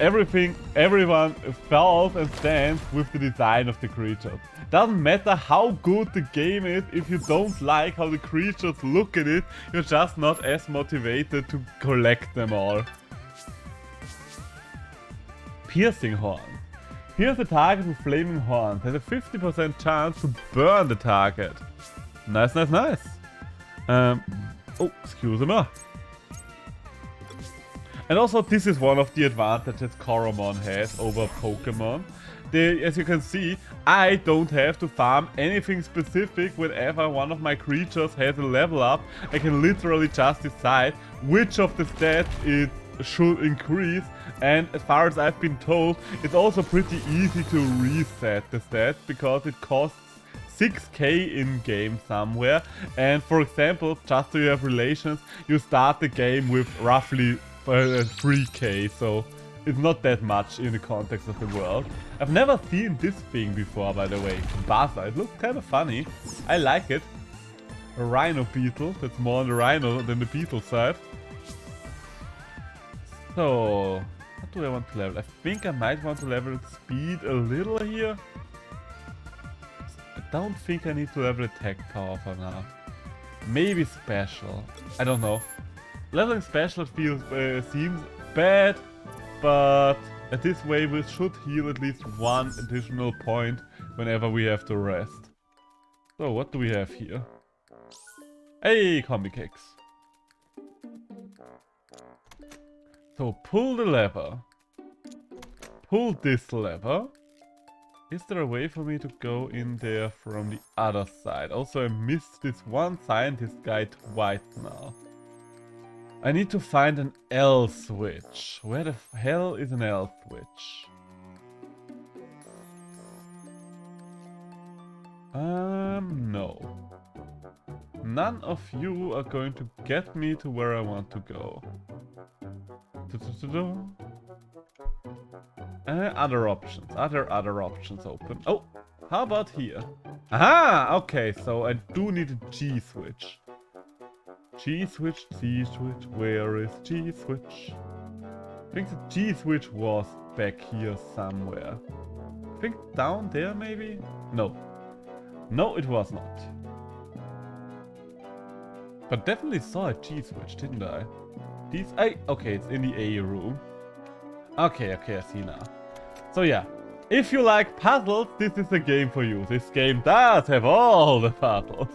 [SPEAKER 1] Everyone falls and stands with the design of the creatures. Doesn't matter how good the game is, if you don't like how the creatures look at it, you're just not as motivated to collect them all. Piercing horn. Pierce the target with flaming horns. Has a 50% chance to burn the target. Nice, nice, nice. Oh, excuse me. And also, this is one of the advantages Coromon has over Pokemon. As you can see, I don't have to farm anything specific whenever one of my creatures has a level up. I can literally just decide which of the stats it should increase, and as far as I've been told, it's also pretty easy to reset the stats because it costs 6k in game somewhere. And for example, just so you have relations, you start the game with roughly 3k, so it's not that much in the context of the world. I've never seen this thing before, by the way. Buzzer, it looks kind of funny. I like it. A rhino beetle, that's more on the rhino than the beetle side. So, what do I want to level? I think I might want to level speed a little here. I don't think I need to level attack power for now. Maybe special. I don't know. Leveling special seems bad, but at this way we should heal at least one additional point whenever we have to rest. So what do we have here? Hey, combi cakes. So pull the lever. Pull this lever. Is there a way for me to go in there from the other side? Also, I missed this one scientist guy twice now. I need to find an L switch. Where the hell is an L switch? No. None of you are going to get me to where I want to go. Other options. Other options open. Oh, how about here? Aha! Okay, so I do need a G switch. G switch, C switch, where is G switch? I think the G switch was back here somewhere. I think down there maybe? No. No, it was not. But definitely saw a G switch, didn't I? Okay, it's in the A room. Okay, I see now. So yeah, If you like puzzles, this is a game for you. This game does have all the puzzles.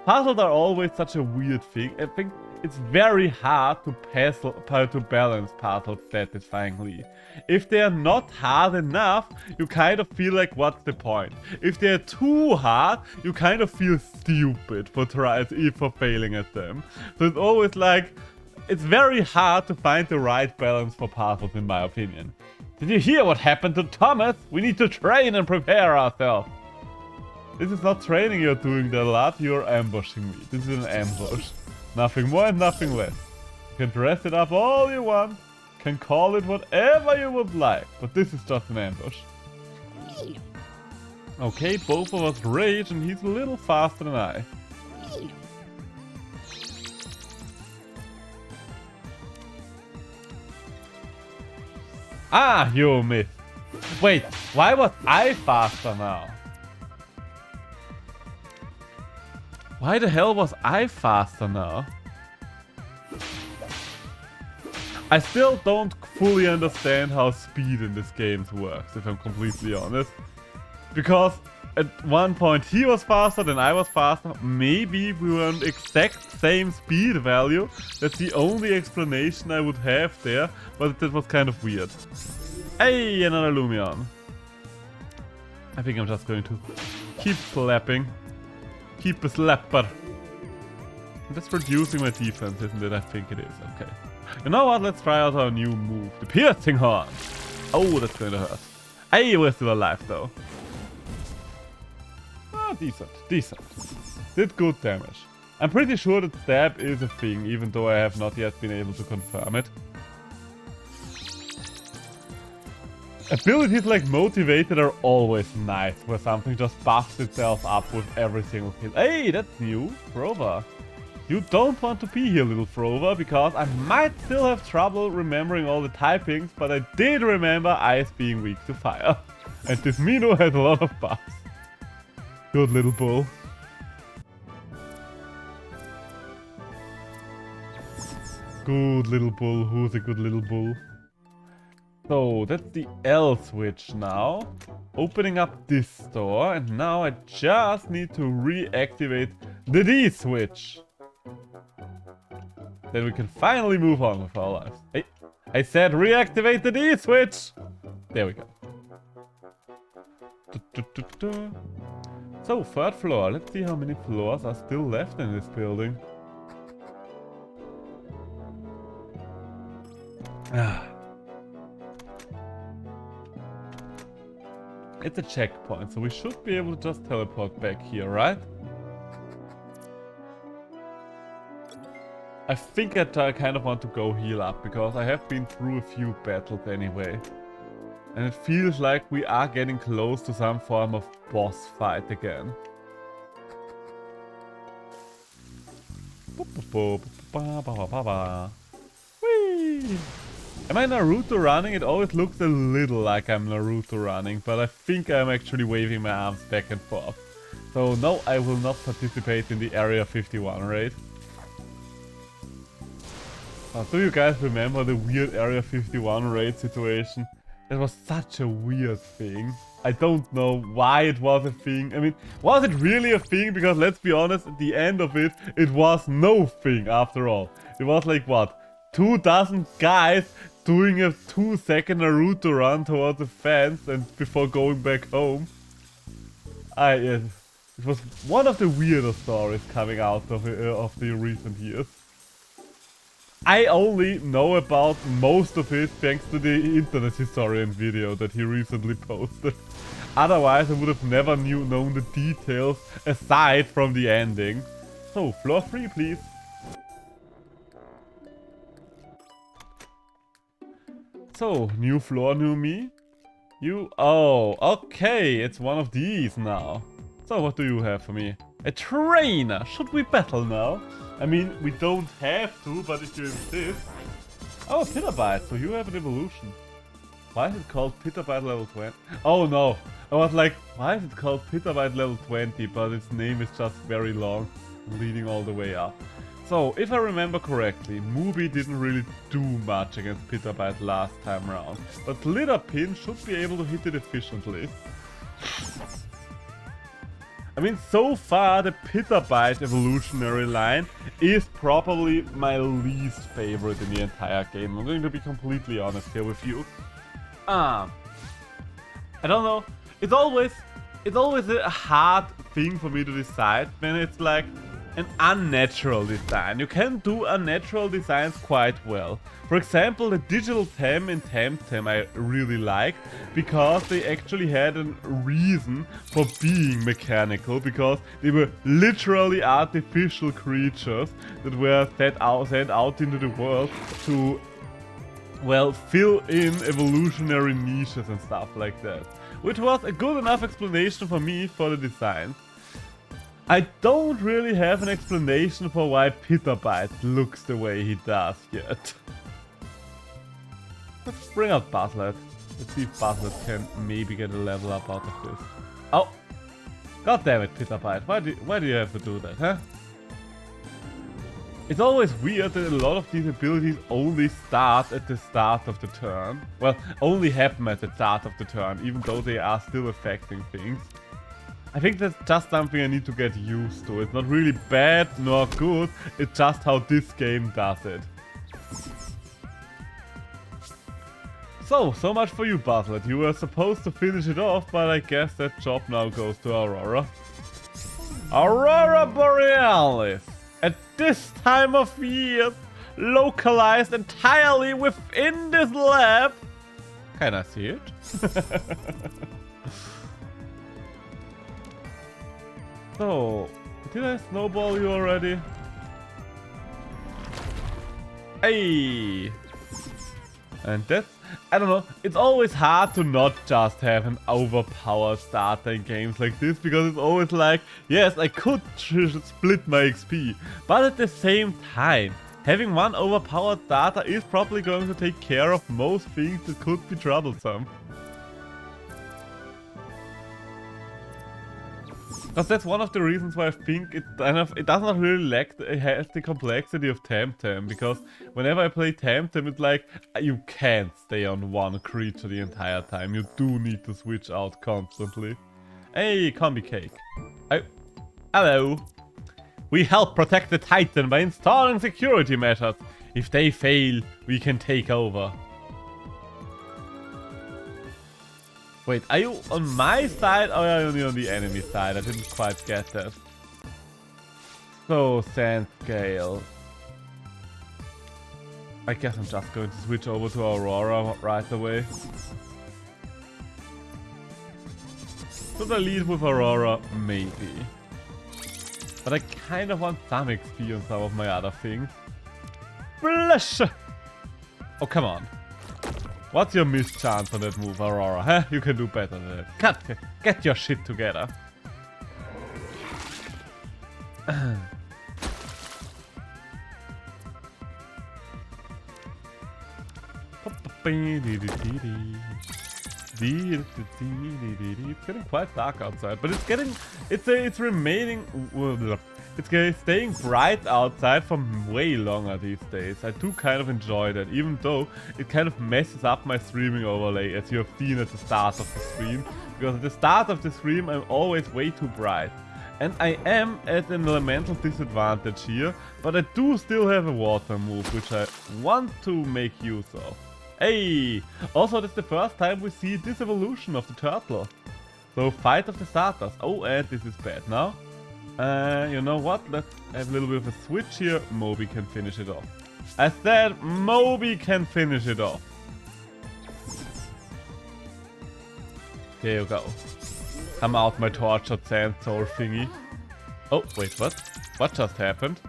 [SPEAKER 1] Puzzles are always such a weird thing. I think it's very hard to balance puzzles satisfyingly. If they are not hard enough, you kind of feel like, what's the point? If they are too hard, you kind of feel stupid for failing at them. So it's always like, it's very hard to find the right balance for puzzles, in my opinion. Did you hear what happened to Thomas? We need to train and prepare ourselves. This is not training you're doing there, lad. You're ambushing me. This is an ambush. Nothing more and nothing less. You can dress it up all you want. Can call it whatever you would like. But this is just an ambush. Okay, both of us rage and he's a little faster than I. Ah, you missed. Wait, why was I faster now? Why the hell was I faster now? I still don't fully understand how speed in this game works, if I'm completely honest. Because at one point he was faster, then I was faster. Maybe we were on the exact same speed value. That's the only explanation I would have there, but that was kind of weird. Hey, another Lumion. I think I'm just going to keep slapping. Keep a slapper. That's reducing my defense, isn't it? I think it is. Okay. You know what? Let's try out our new move. The piercing horn. Oh, that's going to hurt. Hey, we're still alive though. Ah, decent. Decent. Did good damage. I'm pretty sure that stab is a thing, even though I have not yet been able to confirm it. Abilities like Motivated are always nice, where something just buffs itself up with every single kill. Hey, that's new, Frover. You don't want to be here, little Frover, because I might still have trouble remembering all the typings, but I did remember Ice being weak to fire. And this Mino has a lot of buffs. Good little bull. Good little bull, who's a good little bull? So, that's the L switch now. Opening up this door, and now I just need to reactivate the D switch. Then we can finally move on with our lives. Hey, I said reactivate the D switch! There we go. So, third floor. Let's see how many floors are still left in this building. It's a checkpoint, so we should be able to just teleport back here, right? I think I kind of want to go heal up, because I have been through a few battles anyway. And it feels like we are getting close to some form of boss fight again. Whee! Am I Naruto running? It always looks a little like I'm Naruto running, but I think I'm actually waving my arms back and forth. So no, I will not participate in the Area 51 raid. Do you guys remember the weird Area 51 raid situation? That was such a weird thing. I don't know why it was a thing. I mean, was it really a thing? Because let's be honest, at the end of it, it was no thing after all. It was like, what, 2,000 guys doing a 2-second Naruto run towards the fence and before going back home. It was one of the weirder stories coming out of the recent years. I only know about most of it thanks to the internet historian video that he recently posted. Otherwise I would have never known the details aside from the ending. So, floor 3 please. So, new floor, new me. Oh, okay, it's one of these now. So, what do you have for me? A trainer! Should we battle now? I mean, we don't have to, but if you insist. Oh, Pitabyte, so you have an evolution. Why is it called Pitabyte level 20? Oh no, I was like, why is it called Pitabyte level 20, but its name is just very long, leading all the way up. So, if I remember correctly, Mubi didn't really do much against Pitabyte last time around, but Glitterpin should be able to hit it efficiently. I mean, so far the Pitabyte evolutionary line is probably my least favorite in the entire game. I'm going to be completely honest here with you. I don't know. It's always a hard thing for me to decide when it's like an unnatural design. You can do unnatural designs quite well. For example, the digital Tem in Temtem I really liked because they actually had a reason for being mechanical, because they were literally artificial creatures that were sent out into the world to, well, fill in evolutionary niches and stuff like that. Which was a good enough explanation for me for the design. I don't really have an explanation for why Pitabyte looks the way he does yet. Let's bring out Buzzlet. Let's see if Buzzlet can maybe get a level up out of this. Oh! God damn it, Pitabyte. Why do you have to do that, huh? It's always weird that a lot of these abilities only start at the start of the turn. Well, only happen at the start of the turn, even though they are still affecting things. I think that's just something I need to get used to. It's not really bad nor good, it's just how this game does it. So much for you, Buzzlet. You were supposed to finish it off, but I guess that job now goes to Aurora. Aurora Borealis! At this time of year, localized entirely within this lab. Can I see it? So, did I snowball you already? Hey! And that's, I don't know, it's always hard to not just have an overpowered starter in games like this, because it's always like, yes, I could split my XP, but at the same time, having one overpowered starter is probably going to take care of most things that could be troublesome. Because that's one of the reasons why I think it does not really lack the complexity of Temtem, because whenever I play Temtem, it's like, you can't stay on one creature the entire time. You do need to switch out constantly. Hey, Combi Cake. Hello. We help protect the Titan by installing security measures. If they fail, we can take over. Wait, are you on my side or are you on the enemy side? I didn't quite get that. So, Sandscale. I guess I'm just going to switch over to Aurora right away. Should I lead with Aurora? Maybe. But I kind of want some XP on some of my other things. Blush! Oh, come on. What's your mischance on that move, Aurora, huh? You can do better than that. Get your shit together. It's getting quite dark outside, but it's remaining. It's staying bright outside for way longer these days. I do kind of enjoy that, even though it kind of messes up my streaming overlay, as you have seen at the start of the stream. Because at the start of the stream, I'm always way too bright. And I am at an elemental disadvantage here, but I do still have a water move, which I want to make use of. Hey! Also, that's the first time we see this evolution of the turtle. So, fight of the starters. Oh, and this is bad now. You know what? Let's have a little bit of a switch here. Moby can finish it off. I said Moby can finish it off. There you go. I'm out my tortured sand soul thingy. Oh, wait, what? What just happened?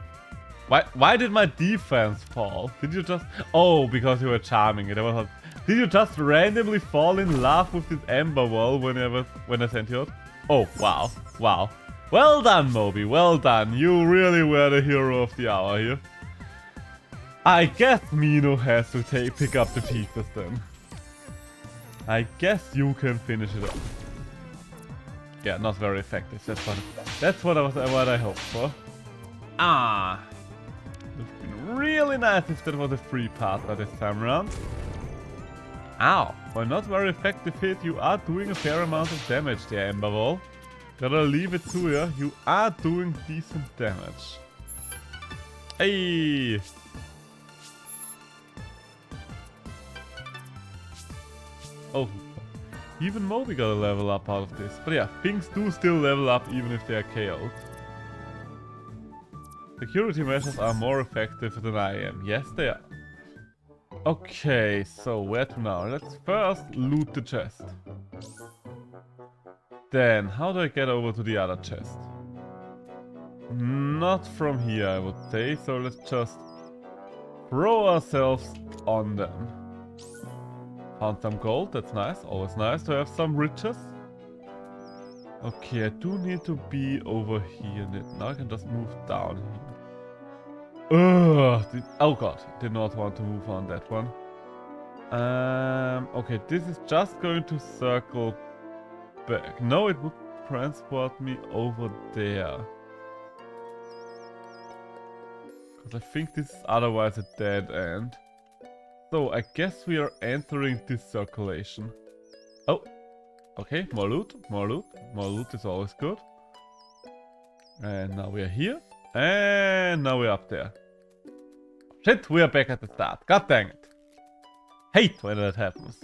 [SPEAKER 1] Why did my defense fall? Did you just... Oh, because you were charming it. Did you just randomly fall in love with this ember wall when I sent you out? Oh, wow. Wow. Well done, Moby. Well done. You really were the hero of the hour here. I guess Mino has to pick up the pieces then. I guess you can finish it off. Yeah, not very effective. That's what I hoped for. Ah. really nice if that was a free partner this time around. Ow. For a not very effective hit, you are doing a fair amount of damage there, Ember Wall. Gotta leave it to you. You are doing decent damage. Hey! Oh, even Moby got a level up out of this. But yeah, things do still level up even if they are KO'd. Security measures are more effective than I am. Yes, they are. Okay, so where to now? Let's first loot the chest. Then, how do I get over to the other chest? Not from here, I would say. So let's just throw ourselves on them. Found some gold, that's nice. Always nice to have some riches. Okay, I do need to be over here. Now I can just move down here. Ugh! Oh god, did not want to move on that one. Okay, this is just going to circle back. No, it would transport me over there. Because I think this is otherwise a dead end. So, I guess we are entering this circulation. Oh! Okay, more loot, more loot. More loot is always good. And now we are here. And now we're up there. Shit, we are back at the start. God dang it. Hate when that happens.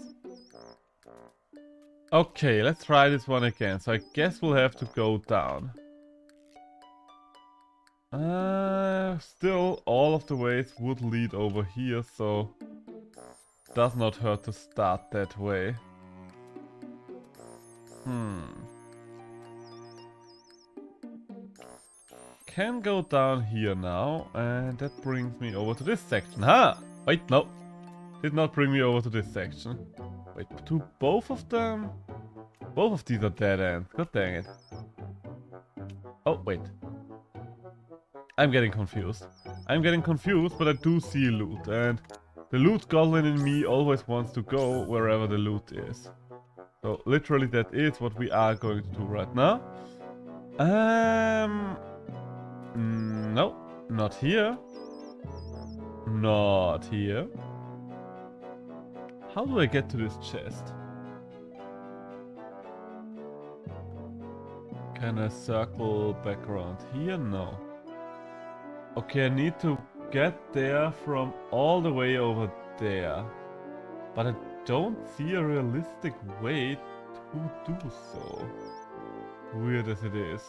[SPEAKER 1] Okay, let's try this one again. So I guess we'll have to go down. Still, all of the ways would lead over here, so does not hurt to start that way. Can go down here now, and that brings me over to this section. Ha! Wait, no. Did not bring me over to this section. Wait, do both of them? Both of these are dead ends. God dang it. Oh, wait. I'm getting confused. I'm getting confused, but I do see loot, and the loot goblin in me always wants to go wherever the loot is. So, literally that is what we are going to do right now. No, not here. Not here. How do I get to this chest? Can I circle back around here? No. Okay, I need to get there from all the way over there. But I don't see a realistic way to do so. Weird as it is.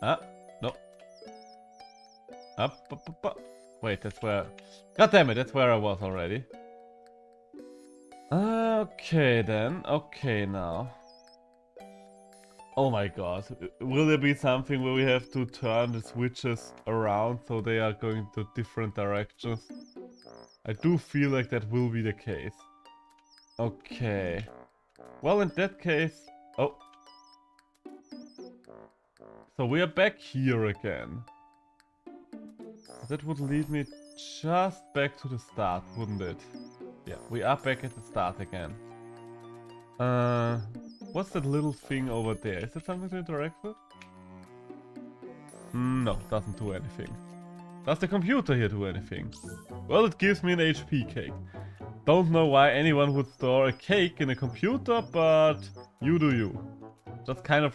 [SPEAKER 1] Ah, no. Up. Wait, that's where... God damn it, that's where I was already. Okay then, okay now. Oh my god, will there be something where we have to turn the switches around so they are going to different directions? I do feel like that will be the case. Okay. Well, in that case... Oh. So we are back here again. That would lead me just back to the start, wouldn't it? Yeah, we are back at the start again. What's that little thing over there? Is that something to interact with? No, doesn't do anything. Does the computer here do anything? Well, it gives me an HP cake. Don't know why anyone would store a cake in a computer, but you do you. Just kind of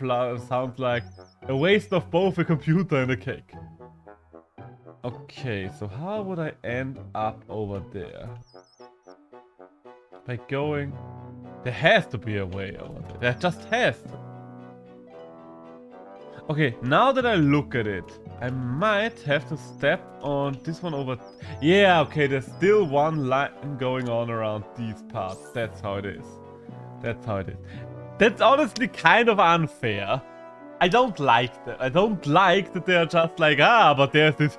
[SPEAKER 1] sounds like a waste of both a computer and a cake. Okay, so how would I end up over there? By going... There has to be a way over there. There just has to. Okay, now that I look at it, I might have to step on this one over... Yeah, okay, there's still one line going on around these parts. That's how it is. That's how it is. That's honestly kind of unfair. I don't like that. I don't like that they're just like, but there's this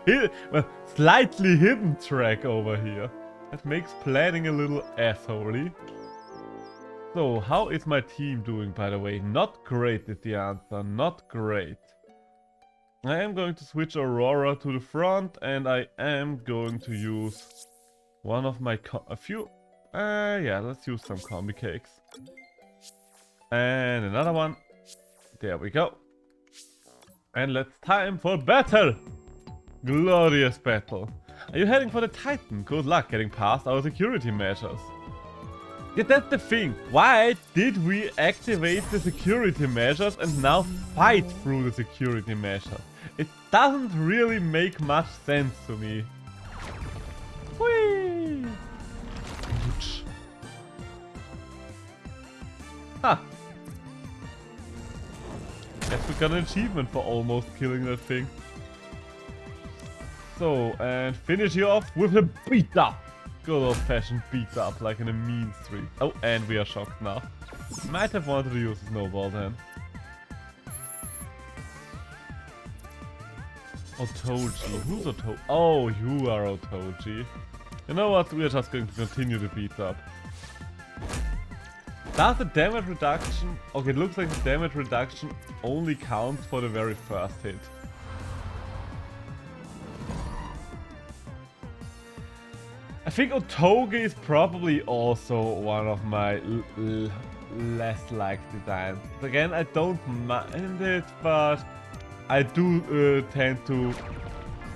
[SPEAKER 1] slightly hidden track over here. That makes planning a little assholey. So, how is my team doing, by the way? Not great is the answer. Not great. I am going to switch Aurora to the front, and I am going to use one of my... yeah, let's use some combi cakes. And another one. There we go. And let's time for battle! Glorious battle. Are you heading for the Titan? Good luck getting past our security measures. Yeah, that's the thing. Why did we activate the security measures and now fight through the security measures? It doesn't really make much sense to me. Whee! Ouch. Ha! Guess we got an achievement for almost killing that thing. So, and finish you off with a beat up. Good old fashioned beat up, like in a mean streak. Oh, and we are shocked now. Might have wanted to use a snowball then. Otoji. Who's Otoji? Oh, you are Otoji. You know what? We are just going to continue the beat up. Does the damage reduction... Okay, it looks like the damage reduction only counts for the very first hit. I think Otogi is probably also one of my less liked designs. Again, I don't mind it, but I do tend to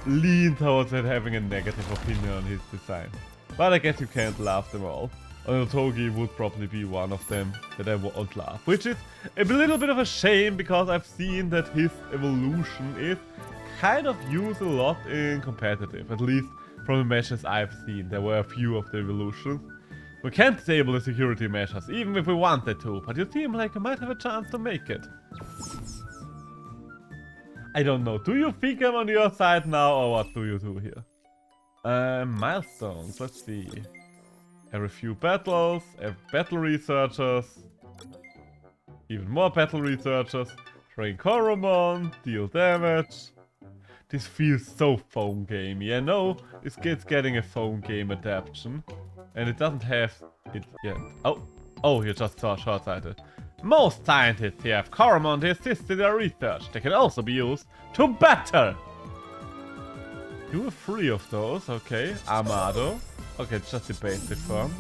[SPEAKER 1] lean towards it having a negative opinion on his design. But I guess you can't love them all. Otogi would probably be one of them that I won't love. Which is a little bit of a shame, because I've seen that his evolution is kind of used a lot in competitive. At least from the measures I've seen. There were a few of the evolutions. We can't disable the security measures, even if we wanted to. But you seem like you might have a chance to make it. I don't know. Do you think I'm on your side now, or what do you do here? Milestones. Let's see. Every few battles, battle researchers, even more battle researchers, train Coromon, deal damage. This feels so phone gamey. I know it's getting a phone game adaptation, and it doesn't have it yet. Oh, you just saw short-sighted. Most scientists here have Coromon to assist in their research. They can also be used to battle. You have 3 of those, okay. Amado. Okay, it's just the basic form.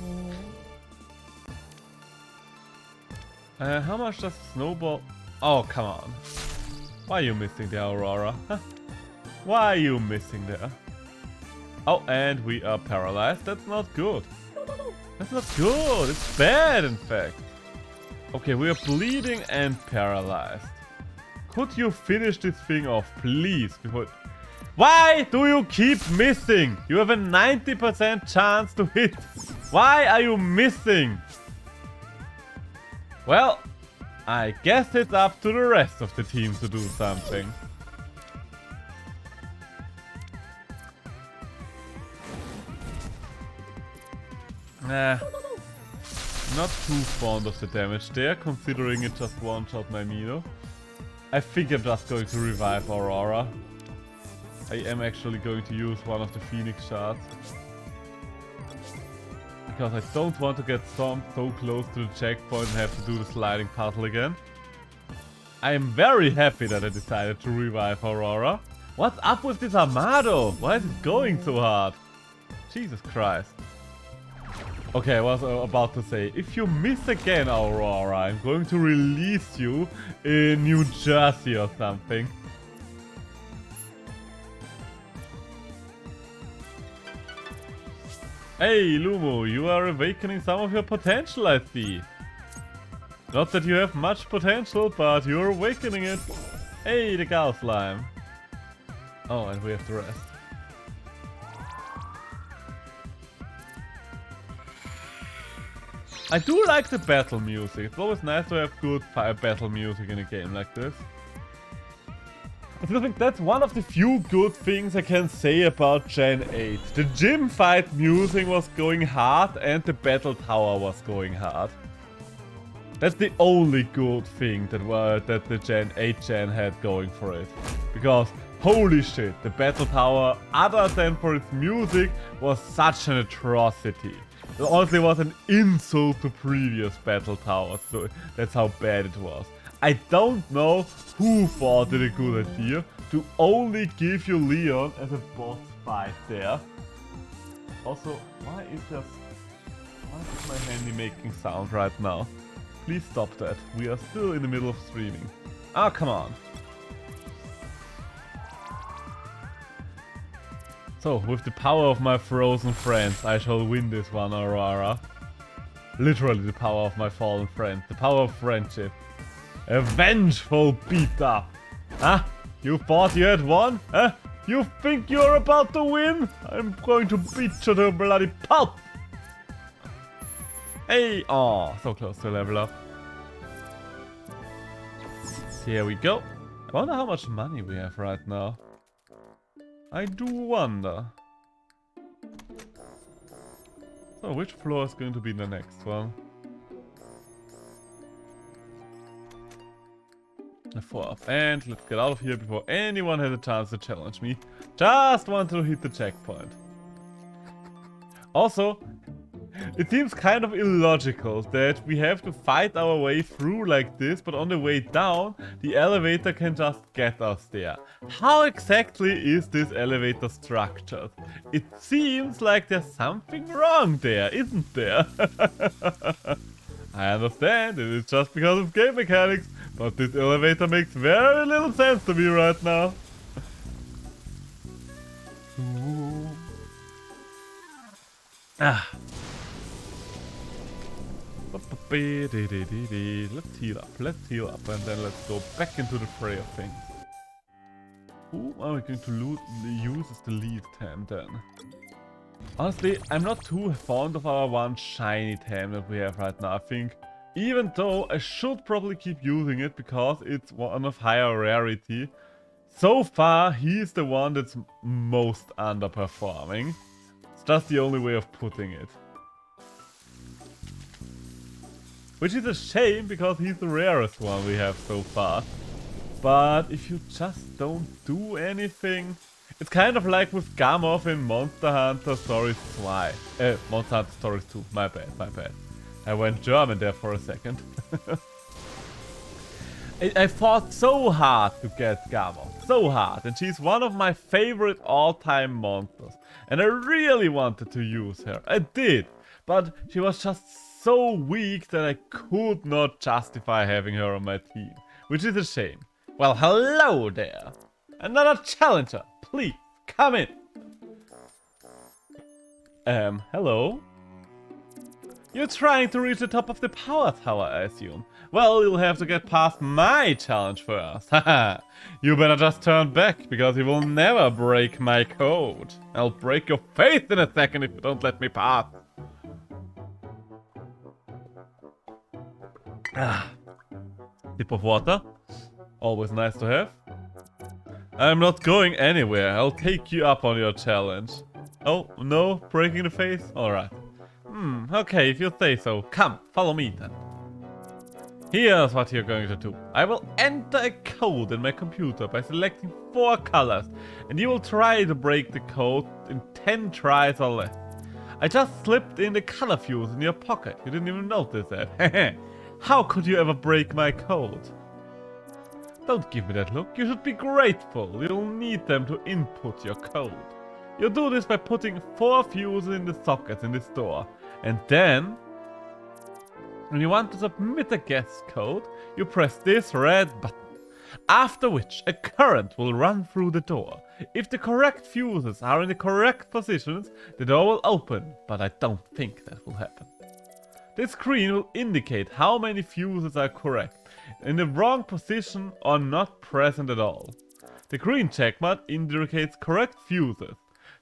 [SPEAKER 1] How much does Snowball... Oh, come on. Why are you missing the Aurora? Huh? Why are you missing there? Oh, and we are paralyzed. That's not good. That's not good. It's bad, in fact. Okay, we are bleeding and paralyzed. Could you finish this thing off, please? Before... Why do you keep missing? You have a 90% chance to hit. Why are you missing? Well, I guess it's up to the rest of the team to do something. Nah. Not too fond of the damage there, considering it just one-shot my Mino. I think I'm just going to revive Aurora. I am actually going to use one of the Phoenix shards. Because I don't want to get stomped so close to the checkpoint and have to do the sliding puzzle again. I am very happy that I decided to revive Aurora. What's up with this Armado? Why is it going so hard? Jesus Christ. Okay, I was about to say, if you miss again, Aurora, I'm going to release you in New Jersey or something. Hey, Lumo, you are awakening some of your potential, I see. Not that you have much potential, but you're awakening it. Hey, the Gal Slime. Oh, and we have to rest. I do like the battle music. It's always nice to have good battle music in a game like this. I think that's one of the few good things I can say about Gen 8. The gym fight music was going hard and the battle tower was going hard. That's the only good thing that the Gen 8 gen had going for it. Because holy shit, the battle tower, other than for its music, was such an atrocity. It honestly was an insult to previous battle towers, so that's how bad it was. I don't know who thought it a good idea to only give you Leon as a boss fight there. Also, why is my handy making sound right now? Please stop that. We are still in the middle of streaming. Ah, come on. So, with the power of my frozen friends, I shall win this one, Aurora. Literally the power of my fallen friends. The power of friendship. A vengeful beat up. Huh? You thought you had won? Huh? You think you're about to win? I'm going to beat you to a bloody pulp. Hey! Oh, so close to level up. Here we go. I wonder how much money we have right now. I do wonder. So, which floor is going to be the next one? The fourth. And let's get out of here before anyone has a chance to challenge me. Just want to hit the checkpoint. Also, it seems kind of illogical that we have to fight our way through like this, but on the way down, the elevator can just get us there. How exactly is this elevator structured? It seems like there's something wrong there, isn't there? I understand, it is just because of game mechanics, but this elevator makes very little sense to me right now. Ah. Let's heal up, and then let's go back into the fray of things. Who are we going to use as the lead tam then? Honestly, I'm not too fond of our one shiny tam that we have right now. I think, even though I should probably keep using it because it's one of higher rarity, so far he's the one that's most underperforming. It's just the only way of putting it. Which is a shame, because he's the rarest one we have so far. But if you just don't do anything... It's kind of like with Gamov in Monster Hunter Stories 2. Monster Hunter Stories 2. My bad. I went German there for a second. I fought so hard to get Gamov. So hard. And she's one of my favorite all-time monsters. And I really wanted to use her. I did. But she was just so weak that I could not justify having her on my team, which is a shame. Well, hello there! Another challenger, please, come in! Hello? You're trying to reach the top of the power tower, I assume. Well, you'll have to get past my challenge first. Haha, you better just turn back, because you will never break my code. I'll break your face in a second if you don't let me pass. Sip of water. Always nice to have. I'm not going anywhere. I'll take you up on your challenge. Oh, no? Breaking the face? Alright. Okay, if you say so. Come, follow me then. Here's what you're going to do. I will enter a code in my computer by selecting 4 colors, and you will try to break the code in 10 tries or less. I just slipped in the color fuse in your pocket. You didn't even notice that. How could you ever break my code? Don't give me that look. You should be grateful. You'll need them to input your code. You do this by putting 4 fuses in the sockets in this door. And then, when you want to submit a guess code, you press this red button. After which, a current will run through the door. If the correct fuses are in the correct positions, the door will open. But I don't think that will happen. This screen will indicate how many fuses are correct, in the wrong position or not present at all. The green checkmark indicates correct fuses.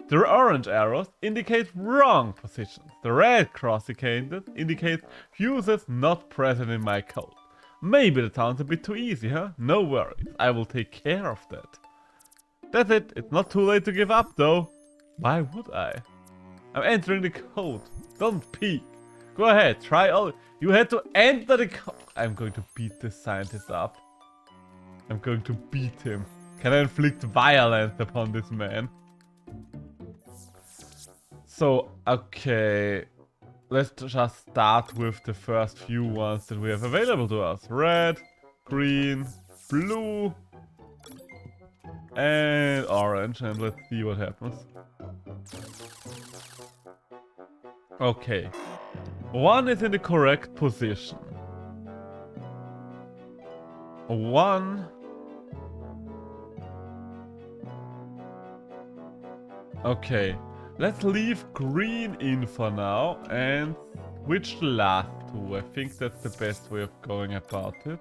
[SPEAKER 1] The orange arrows indicate wrong positions. The red cross indicates fuses not present in my code. Maybe that sounds a bit too easy, huh? No worries, I will take care of that. That's it, it's not too late to give up though. Why would I? I'm entering the code. Don't peek. Go ahead, try all. You had to enter the code. I'm going to beat this scientist up. I'm going to beat him. Can I inflict violence upon this man? So, okay. Let's just start with the first few ones that we have available to us. Red, green, blue, and orange. And let's see what happens. Okay. 1 is in the correct position. 1... Okay, let's leave green in for now and switch the last two. I think that's the best way of going about it.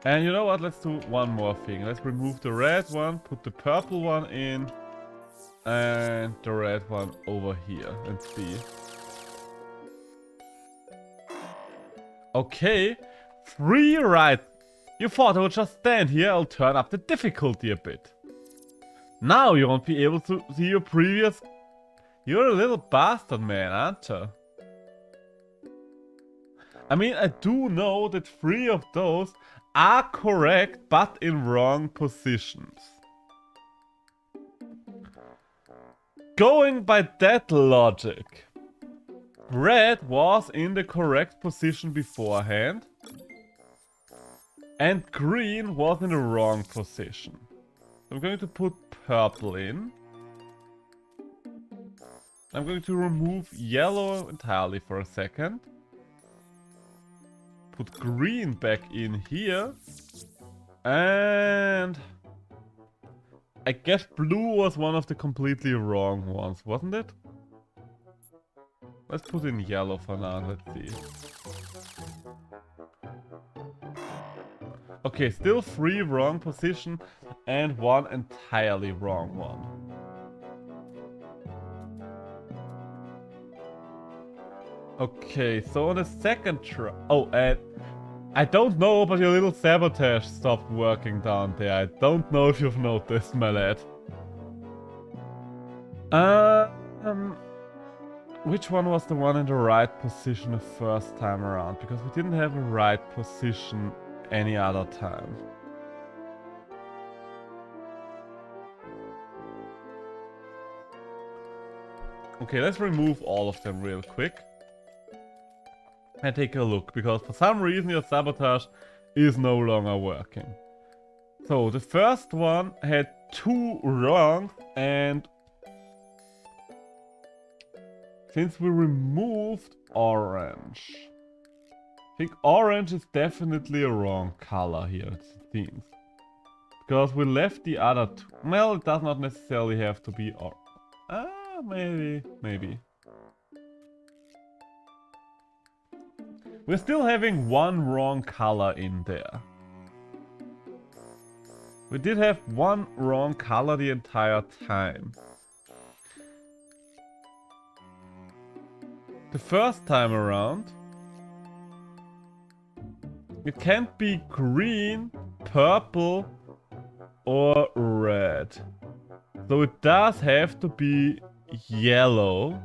[SPEAKER 1] And you know what, let's do one more thing. Let's remove the red one, put the purple one in, and the red one over here, and see. Okay, 3 right. You thought I would just stand here, I'll turn up the difficulty a bit. Now you won't be able to see your previous... You're a little bastard, man, aren't you? I mean, I do know that 3 of those are correct, but in wrong positions. Going by that logic, red was in the correct position beforehand, and green was in the wrong position. I'm going to put purple in. I'm going to remove yellow entirely for a second. Put green back in here. And I guess blue was one of the completely wrong ones, wasn't it? Let's put in yellow for now, let's see. Okay, still 3 wrong position and 1 entirely wrong one. Okay, so on the second try... Oh, and I don't know, but your little sabotage stopped working down there. I don't know if you've noticed, my lad. Which one was the one in the right position the first time around? Because we didn't have a right position any other time. Okay, let's remove all of them real quick. And take a look, because for some reason your sabotage is no longer working. So, the first one had 2 wrong, and since we removed orange, I think orange is definitely a wrong color here, it seems. Because we left the other two. Well, it does not necessarily have to be orange. Maybe. We're still having 1 wrong color in there. We did have 1 wrong color the entire time. The first time around, it can't be green, purple, or red. So it does have to be yellow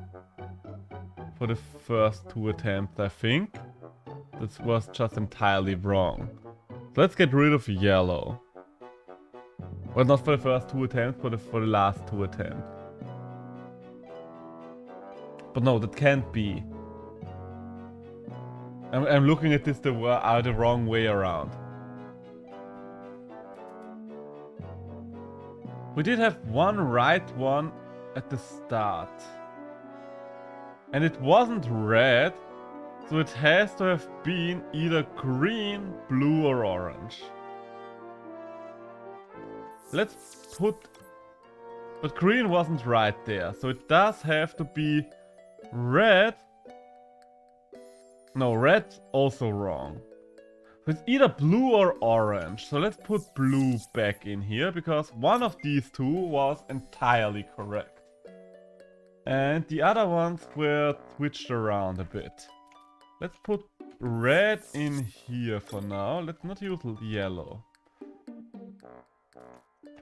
[SPEAKER 1] for the first 2 attempts, I think. This was just entirely wrong. So let's get rid of yellow. Well, not for the first 2 attempts, but for the last 2 attempts. But no, that can't be. I'm looking at this the wrong way around. We did have 1 right one at the start. And it wasn't red, so it has to have been either green, blue or orange. Let's put... But green wasn't right there, so it does have to be red. No, red's also wrong. So it's either blue or orange, so let's put blue back in here, because one of these 2 was entirely correct. And the other ones were switched around a bit. Let's put red in here for now. Let's not use yellow.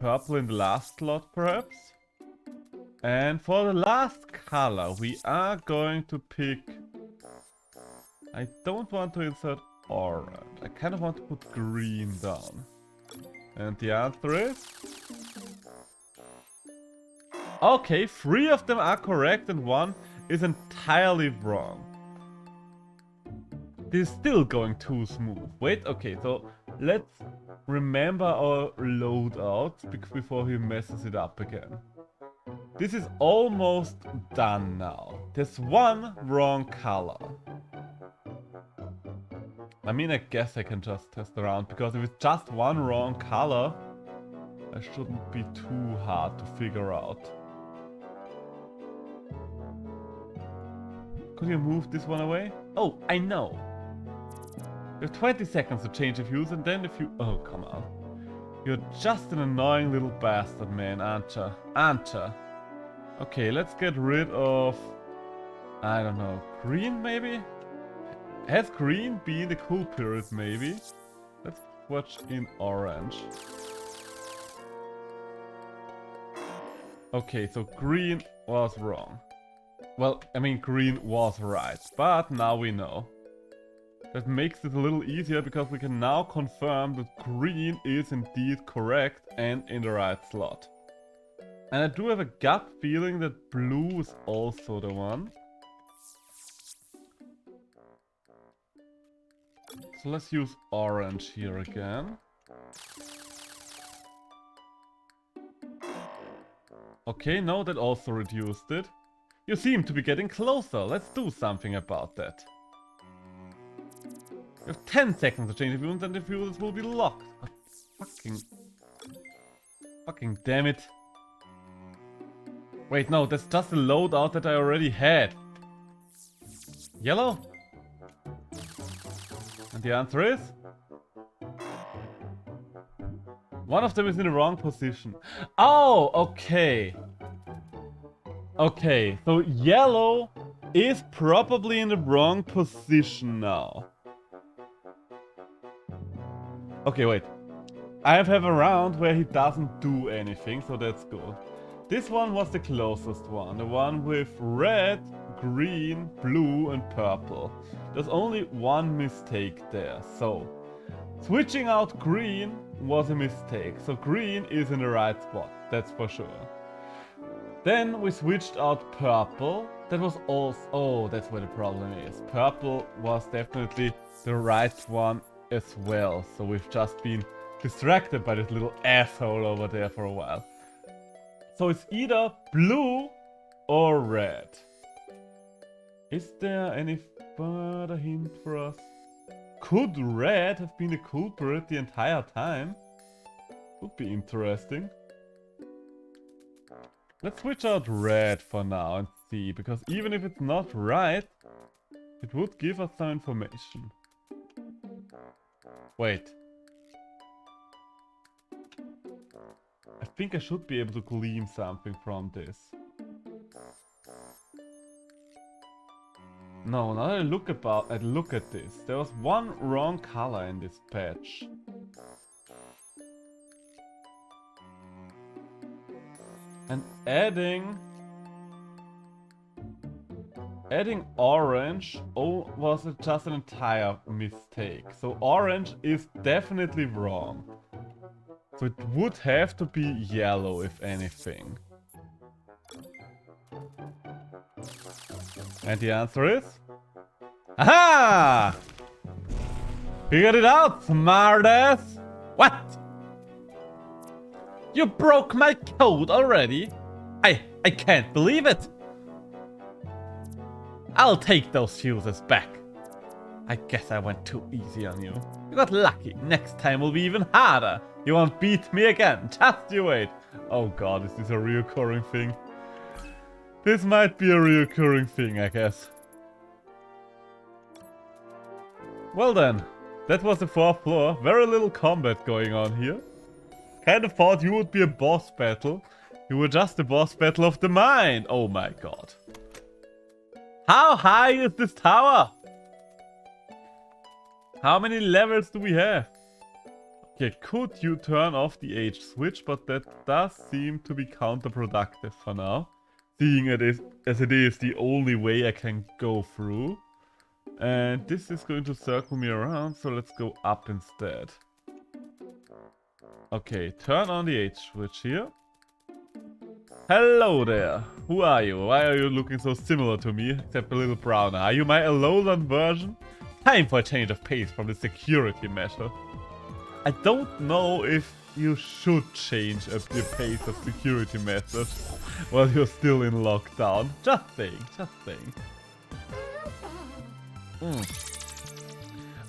[SPEAKER 1] Purple in the last slot, perhaps. And for the last color, we are going to pick... I don't want to insert orange. I kind of want to put green down. And the answer is... Okay, 3 of them are correct and 1 is entirely wrong. This is still going too smooth. Wait, okay, so let's remember our loadout before he messes it up again. This is almost done now. There's 1 wrong color. I mean, I guess I can just test around, because if it's just 1 wrong color, I shouldn't be too hard to figure out. Could you move this one away? Oh, I know. You have 20 seconds to change the fuse and then if you... Oh, come on. You're just an annoying little bastard, man, aren't ya? Aren't ya? Okay, let's get rid of... I don't know. Green, maybe? Has green been the culprit, maybe? Let's watch in orange. Okay, so green was wrong. Well, I mean green was right, but now we know. That makes it a little easier because we can now confirm that green is indeed correct and in the right slot. And I do have a gut feeling that blue is also the one. So let's use orange here again. Okay, no, that also reduced it. You seem to be getting closer. Let's do something about that. You have 10 seconds to change the fuses and the fuses will be locked. Oh, fucking damn it. Wait, no, that's just a loadout that I already had. Yellow? And the answer is... one of them is in the wrong position. Oh, okay. Okay, so yellow is probably in the wrong position now. Okay, wait. I have a round where he doesn't do anything, so that's good. This one was the closest one. The one with red, green, blue and purple. There's only one mistake there, so... switching out green was a mistake, so green is in the right spot, that's for sure. Then we switched out purple, that was also... oh, that's where the problem is. Purple was definitely the right one as well, so we've just been distracted by this little asshole over there for a while. So it's either blue or red. Is there any further hint for us? Could red have been the culprit the entire time? Would be interesting. Let's switch out red for now and see, because even if it's not right, it would give us some information. Wait. I think I should be able to glean something from this. No, now that I look at this, there was one wrong color in this patch. And adding orange was just an entire mistake. So orange is definitely wrong. So it would have to be yellow if anything. And the answer is... aha! Figured it out, smartass! What? You broke my code already? I can't believe it! I'll take those fuses back. I guess I went too easy on you. You got lucky. Next time will be even harder. You won't beat me again. Just you wait. Oh god, is this a reoccurring thing? This might be a reoccurring thing, I guess. Well then, that was the 4th floor. Very little combat going on here. Kind of thought you would be a boss battle. You were just a boss battle of the mind. Oh my god. How high is this tower? How many levels do we have? Okay, could you turn off the H switch, but that does seem to be counterproductive for now. Seeing it as it is the only way I can go through. And this is going to circle me around, so let's go up instead. Okay, turn on the H switch here. Hello there. Who are you? Why are you looking so similar to me, except a little browner? Are you my Alolan version? Time for a change of pace from the security measure. I don't know if you should change up the pace of security measures while you're still in lockdown. Just saying, just saying.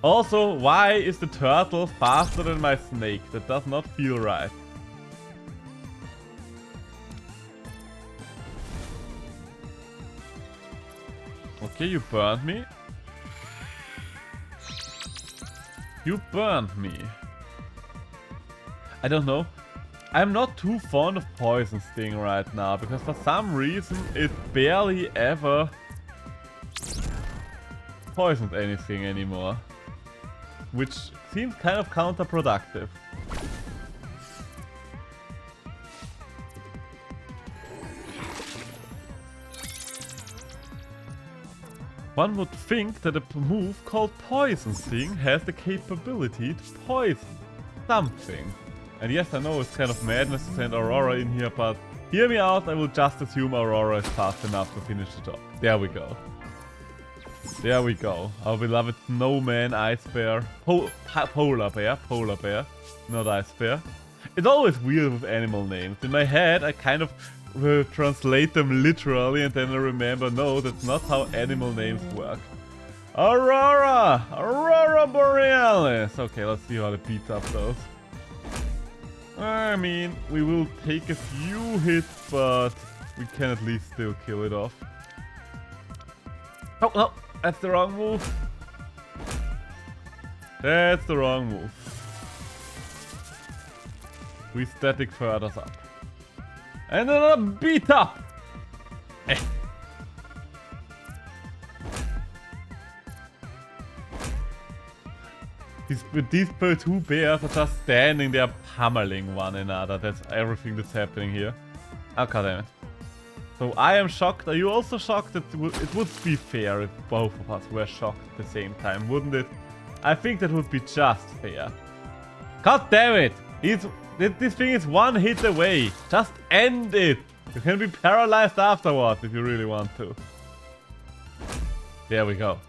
[SPEAKER 1] Also, why is the turtle faster than my snake? That does not feel right. Okay, you burned me. You burned me. I don't know. I'm not too fond of Poison Sting right now, because for some reason it barely ever poisons anything anymore. Which seems kind of counterproductive. One would think that a move called Poison Sting has the capability to poison something. And yes, I know it's kind of madness to send Aurora in here, but hear me out, I will just assume Aurora is fast enough to finish the job. There we go. There we go. Our beloved snowman, ice bear, polar bear, not ice bear. It's always weird with animal names. In my head, I kind of translate them literally, and then I remember, no, that's not how animal names work. Aurora! Aurora Borealis! Okay, let's see how it beats up those. I mean, we will take a few hits, but we can at least still kill it off. Oh, no! That's the wrong move. That's the wrong move. We static furthers up. And another beat up! Eh. These two bears are just standing there pummeling one another. That's everything that's happening here. Oh, god damn it. So I am shocked. Are you also shocked? That it would be fair if both of us were shocked at the same time, wouldn't it? I think that would be just fair. God damn it! This thing is one hit away. Just end it. You can be paralyzed afterwards if you really want to. There we go.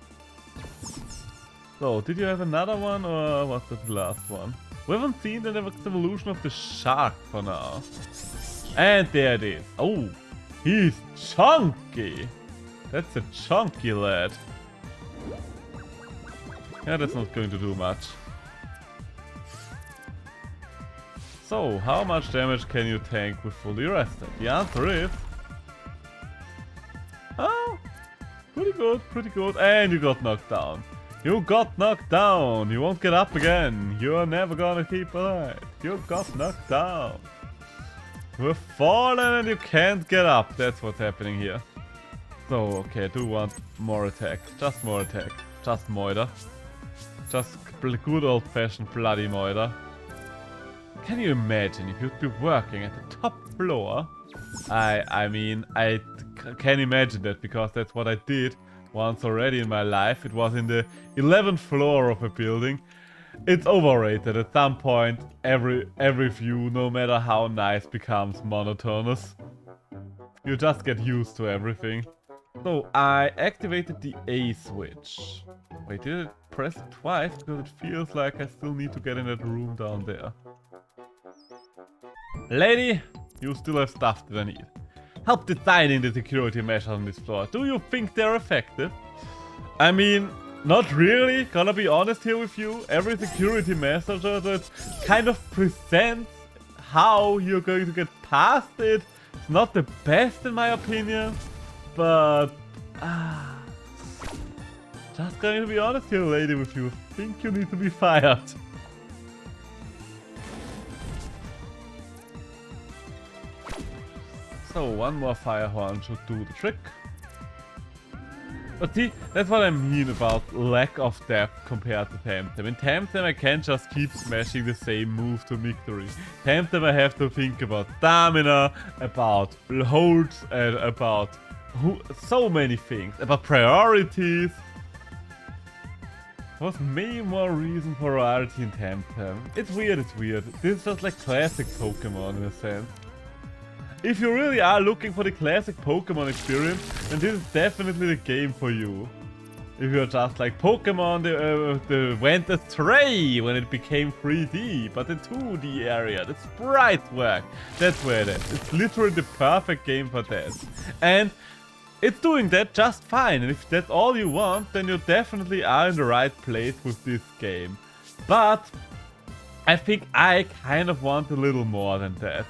[SPEAKER 1] So, did you have another one, or was that the last one? We haven't seen the next evolution of the shark for now. And there it is. Oh, he's chunky. That's a chunky lad. Yeah, that's not going to do much. So, how much damage can you tank with fully rested? The answer is... oh, pretty good, pretty good. And you got knocked down. You got knocked down. You won't get up again. You're never gonna keep alive. You got knocked down. You've fallen and you can't get up. That's what's happening here. So, okay, I do want more attack. Just more attack. Just Moida. Just good old-fashioned bloody Moida. Can you imagine if you'd be working at the top floor? I mean, I can imagine that, because that's what I did once already in my life. It was in the 11th floor of a building. It's overrated. At some point, every view, no matter how nice, becomes monotonous. You just get used to everything. So, I activated the A switch. Wait, did I press it twice? Because it feels like I still need to get in that room down there. Lady, you still have stuff that I need. Help designing the security measures on this floor. Do you think they're effective? I mean, not really. Gonna be honest here with you. Every security measure that kind of presents how you're going to get past it, it's not the best in my opinion. But... just going to be honest here, lady, with you. I think you need to be fired. So, one more fire horn should do the trick. But see, that's what I mean about lack of depth compared to Temtem. In Temtem I can't just keep smashing the same move to victory. Temtem I have to think about stamina, about holds, and about so many things. About priorities. There was way more reason for priority in Temtem. It's weird, it's weird. This is just like classic Pokemon in a sense. If you really are looking for the classic Pokemon experience, then this is definitely the game for you. If you're just like Pokemon the went astray when it became 3D, but the 2D area, the sprite work, that's where it is. It's literally the perfect game for that. And it's doing that just fine, and if that's all you want, then you definitely are in the right place with this game. But I think I kind of want a little more than that.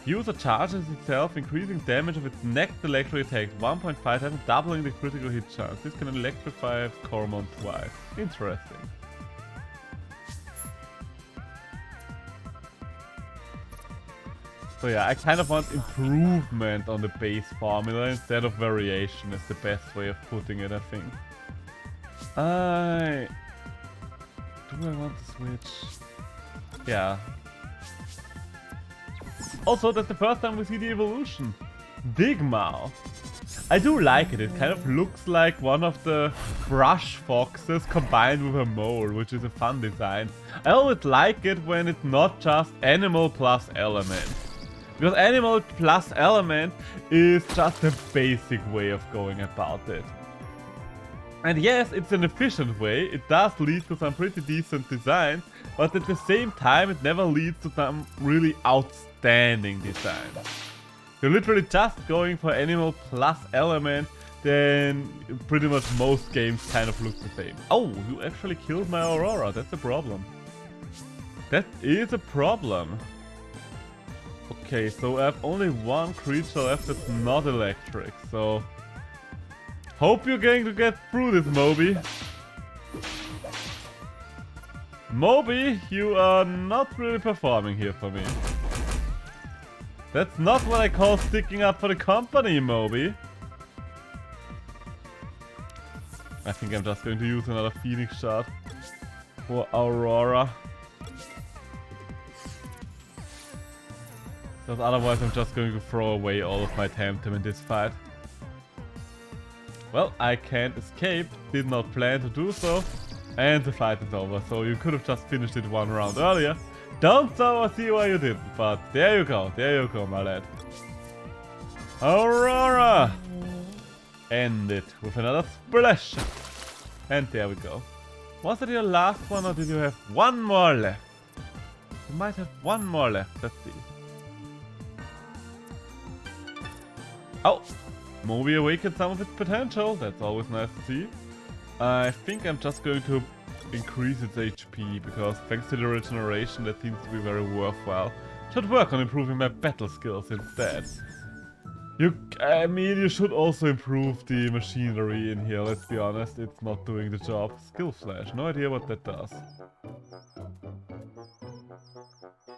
[SPEAKER 1] User charges itself, increasing damage of its next electric attack 1.5 times, doubling the critical hit chance. This can electrify Coromon twice. Interesting. So yeah, I kind of want improvement on the base formula instead of variation is the best way of putting it, I think. Do I want to switch? Yeah. Also, that's the first time we see the evolution. Digmao. I do like it. It kind of looks like one of the brush foxes combined with a mole, which is a fun design. I always like it when it's not just animal plus element. Because animal plus element is just a basic way of going about it. And yes, it's an efficient way, it does lead to some pretty decent design, but at the same time it never leads to some really outstanding design. You're literally just going for animal plus element, then pretty much most games kind of look the same. Oh, you actually killed my Aurora, that's a problem. That is a problem. Okay, so I have only one creature left that's not electric, so... Hope you're going to get through this, Moby. Moby, you are not really performing here for me. That's not what I call sticking up for the company, Moby. I think I'm just going to use another Phoenix shot for Aurora. Because otherwise I'm just going to throw away all of my Temtem in this fight. Well, I can't escape, did not plan to do so, and the fight is over, so you could have just finished it one round earlier. Don't see why you didn't, but there you go, my lad. Aurora! End it with another splash! And there we go. Was it your last one or did you have one more left? You might have one more left, let's see. Oh! Moby awakened some of its potential, that's always nice to see. I think I'm just going to increase its HP, because thanks to the regeneration that seems to be very worthwhile. Should work on improving my battle skills instead. I mean, you should also improve the machinery in here, let's be honest, it's not doing the job. Skill Flash, no idea what that does.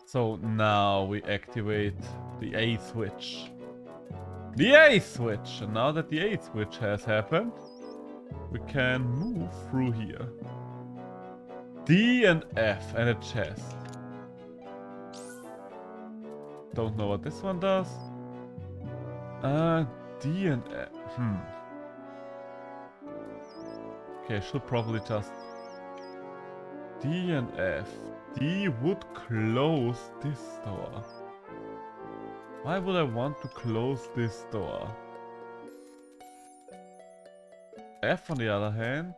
[SPEAKER 1] So now we activate the A switch. The A switch! And now that the A switch has happened, we can move through here. D and F and a chest. Don't know what this one does. D and F. Okay, should probably just... D and F. D would close this door. Why would I want to close this door? F on the other hand.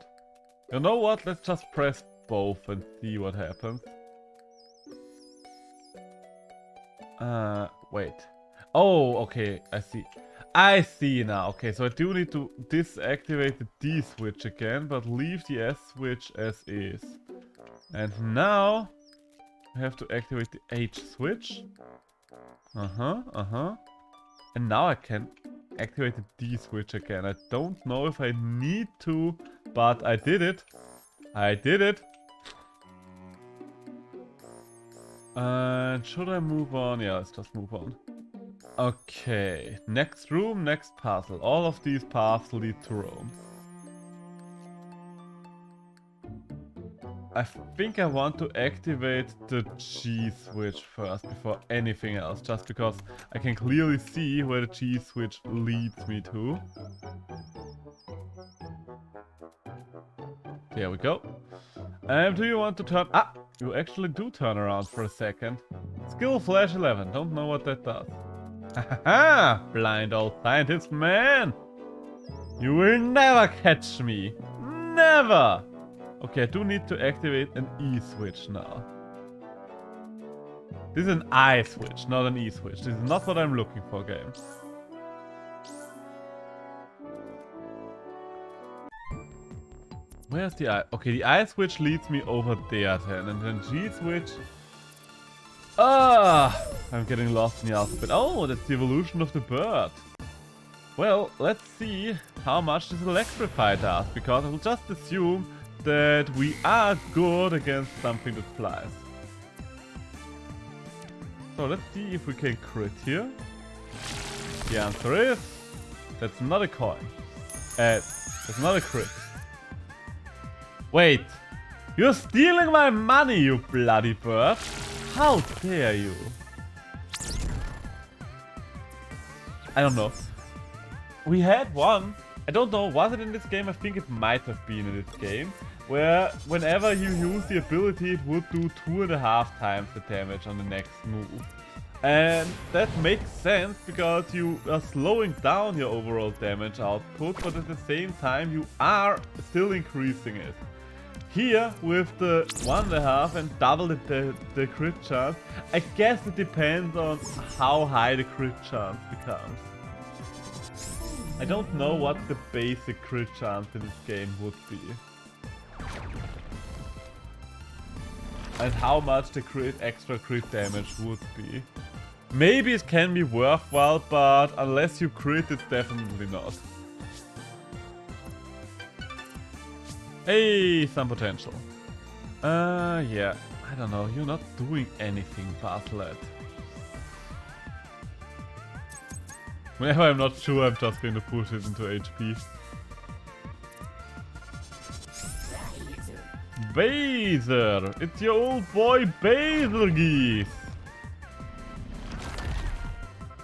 [SPEAKER 1] You know what? Let's just press both and see what happens. Wait. Oh, okay, I see. I see now. Okay, so I do need to disactivate the D switch again, but leave the S switch as is. And now I have to activate the H switch. And now I can activate the D switch again. I don't know if I need to, but I did it. I did it. And should I move on? Yeah, let's just move on. Okay, next room, next puzzle. All of these paths lead to Rome. I think I want to activate the G switch first before anything else, just because I can clearly see where the G switch leads me to. There we go. Do you want to turn... Ah! You actually do turn around for a second. Skill Flash 11, don't know what that does. Haha! Blind old scientist man! You will never catch me! Never! Okay, I do need to activate an E switch now. This is an I switch, not an E switch. This is not what I'm looking for, game. Where's the I? Okay, the I switch leads me over there then, and then G switch... Ah! I'm getting lost in the alphabet. Oh, that's the evolution of the bird. Well, let's see how much this Electrify does, because I will just assume that we are good against something that flies. So let's see if we can crit here. The answer is, that's not a coin. That's not a crit. Wait, you're stealing my money, you bloody bird. How dare you? I don't know. We had one, I don't know, was it in this game? I think it might have been in this game, where whenever you use the ability it would do 2.5 times the damage on the next move. And that makes sense because you are slowing down your overall damage output, but at the same time you are still increasing it. Here, with the 1.5 and double the crit chance, I guess it depends on how high the crit chance becomes. I don't know what the basic crit chance in this game would be. And how much the extra crit damage would be. Maybe it can be worthwhile, but unless you crit, it's definitely not. Hey, some potential. Yeah, I don't know, you're not doing anything, Baslet. Whenever I'm not sure, I'm just going to push it into HP. Baser! It's your old boy Baser Geese!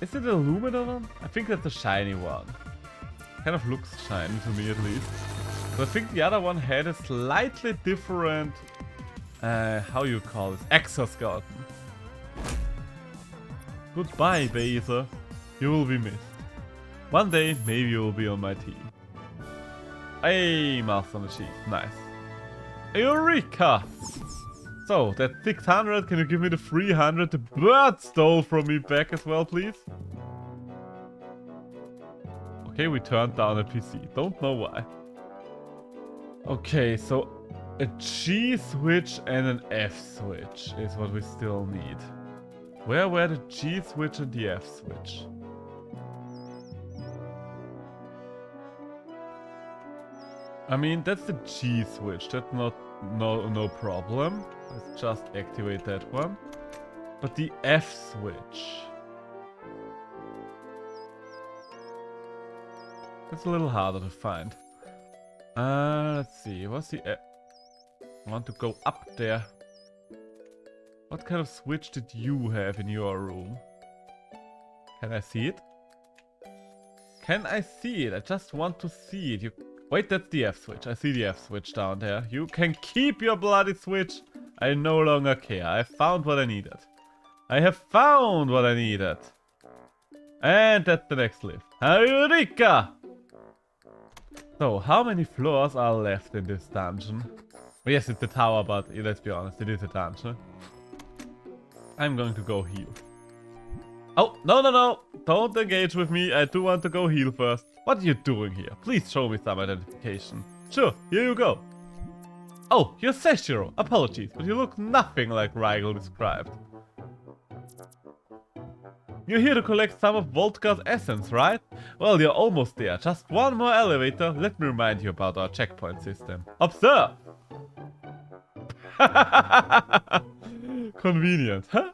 [SPEAKER 1] Is it a Luminous? I think that's a shiny one. Kind of looks shiny to me at least. But I think the other one had a slightly different... how you call it? Exoskeleton. Goodbye, Baser. You will be missed. One day, maybe you will be on my team. Hey, Master Machine. Nice. Eureka! So, that's 600. Can you give me the 300 the bird stole from me back as well, please? Okay, we turned down a PC. Don't know why. Okay, so a G switch and an F switch is what we still need. Where were the G switch and the F switch? I mean, that's the G switch. That's no problem. Let's just activate that one. But the F switch. It's a little harder to find. Let's see. What's the F? I want to go up there. What kind of switch did you have in your room? Can I see it? Can I see it? I just want to see it. Wait, that's the F switch. I see the F switch down there. You can keep your bloody switch. I no longer care. I found what I needed. I have found what I needed. And that's the next lift. Eureka! So, how many floors are left in this dungeon? Oh, yes, it's a tower, but let's be honest, it is a dungeon. I'm going to go heal. Oh, no. Don't engage with me. I do want to go heal first. What are you doing here? Please show me some identification. Sure, here you go. Oh, you're Seshiro. Apologies, but you look nothing like Rigel described. You're here to collect some of Voltgar's essence, right? Well, you're almost there. Just one more elevator. Let me remind you about our checkpoint system. Observe! Convenient, huh?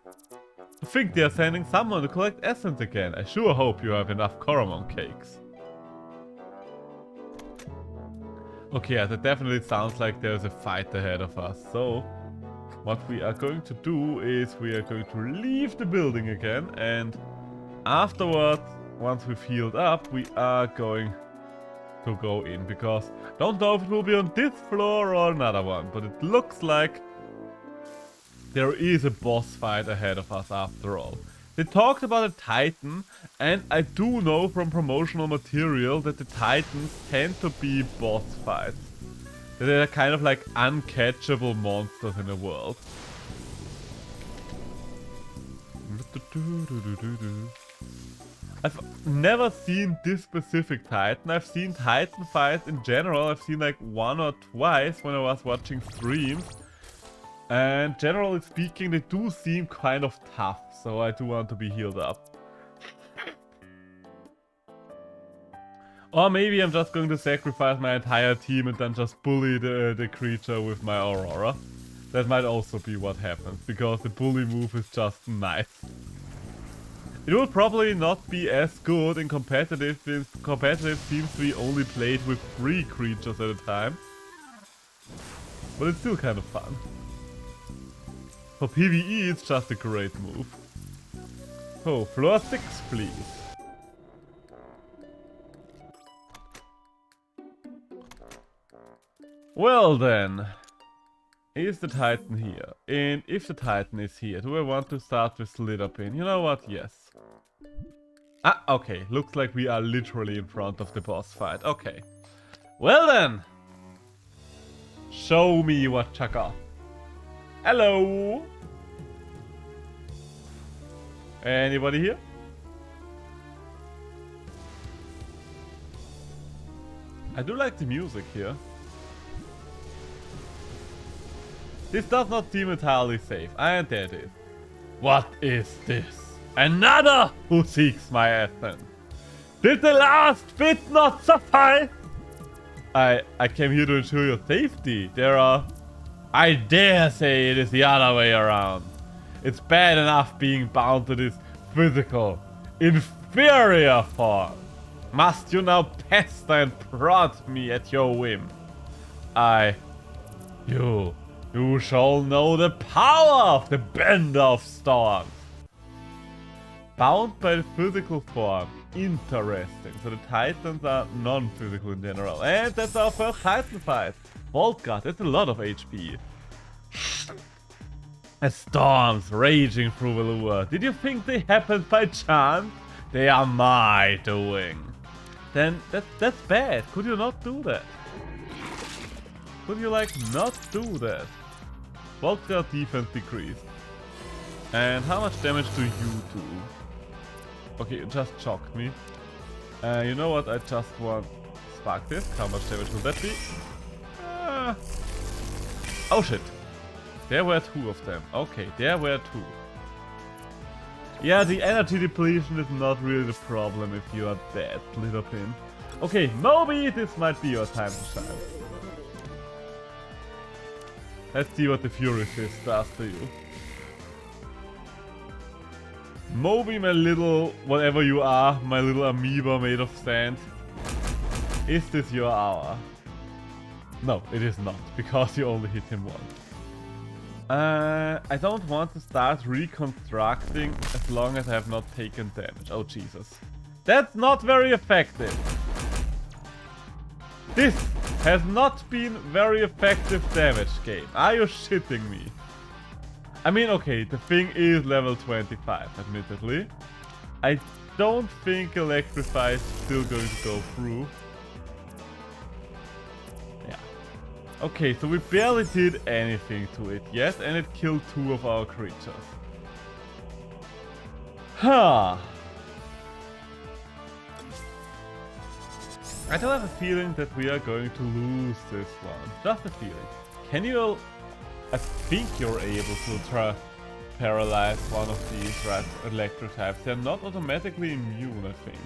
[SPEAKER 1] I think they are sending someone to collect essence again. I sure hope you have enough Coromon cakes. Okay, yeah, that definitely sounds like there's a fight ahead of us. So, what we are going to do is we are going to leave the building again. And afterwards, once we've healed up, we are going to go in. Because I don't know if it will be on this floor or another one. But it looks like there is a boss fight ahead of us after all. They talked about a Titan, and I do know from promotional material that the Titans tend to be boss fights. That they're kind of like uncatchable monsters in the world. I've never seen this specific Titan. I've seen Titan fights in general. I've seen like one or twice when I was watching streams. And generally speaking, they do seem kind of tough, so I do want to be healed up. Or maybe I'm just going to sacrifice my entire team and then just bully the creature with my Aurora. That might also be what happens, because the bully move is just nice. It will probably not be as good in competitive, since competitive seems to be only played with 3 creatures at a time. But it's still kind of fun. For PvE, it's just a great move. Oh, floor 6, please. Well then. Is the Titan here? And if the Titan is here, do I want to start with Slitherpin? You know what? Yes. Ah, okay. Looks like we are literally in front of the boss fight. Okay. Well then. Show me what you got. Hello. Anybody here? I do like the music here. This does not seem entirely safe, and there it is. What is this? Another who seeks my essence. Did the last bit not suffice? I came here to ensure your safety. I dare say it is the other way around. It's bad enough being bound to this physical, inferior form. Must you now pester and prod me at your whim? You shall know the power of the Bender of Storms. Bound by the physical form. Interesting. So the Titans are non-physical in general. And that's our first Titan fight. Vault Guard, that's a lot of HP. As storms raging through Velour. Did you think they happened by chance? They are my doing. Then that's bad. Could you not do that? Could you like not do that? Vault Guard defense decreased. And how much damage do you do? Okay, it just shocked me. You know what? I just want Spark this. How much damage will that be? Oh shit. There were 2 of them. Okay, there were 2. Yeah, the energy depletion is not really the problem if you are dead, Slitherpin. Okay, Moby, this might be your time to shine. Let's see what the Fury Fist does to you. Moby, my little whatever you are, my little amoeba made of sand. Is this your hour? No, it is not, because you only hit him once. I don't want to start reconstructing as long as I have not taken damage. Oh Jesus. That's not very effective. This has not been very effective damage game. Are you shitting me? I mean, okay, the thing is level 25, admittedly. I don't think Electrify is still going to go through. Yeah. Okay, so we barely did anything to it, yes, and it killed 2 of our creatures. Huh. I do have a feeling that we are going to lose this one. Just a feeling. Can you... I think you're able to try paralyze one of these right electro types. They're not automatically immune, I think.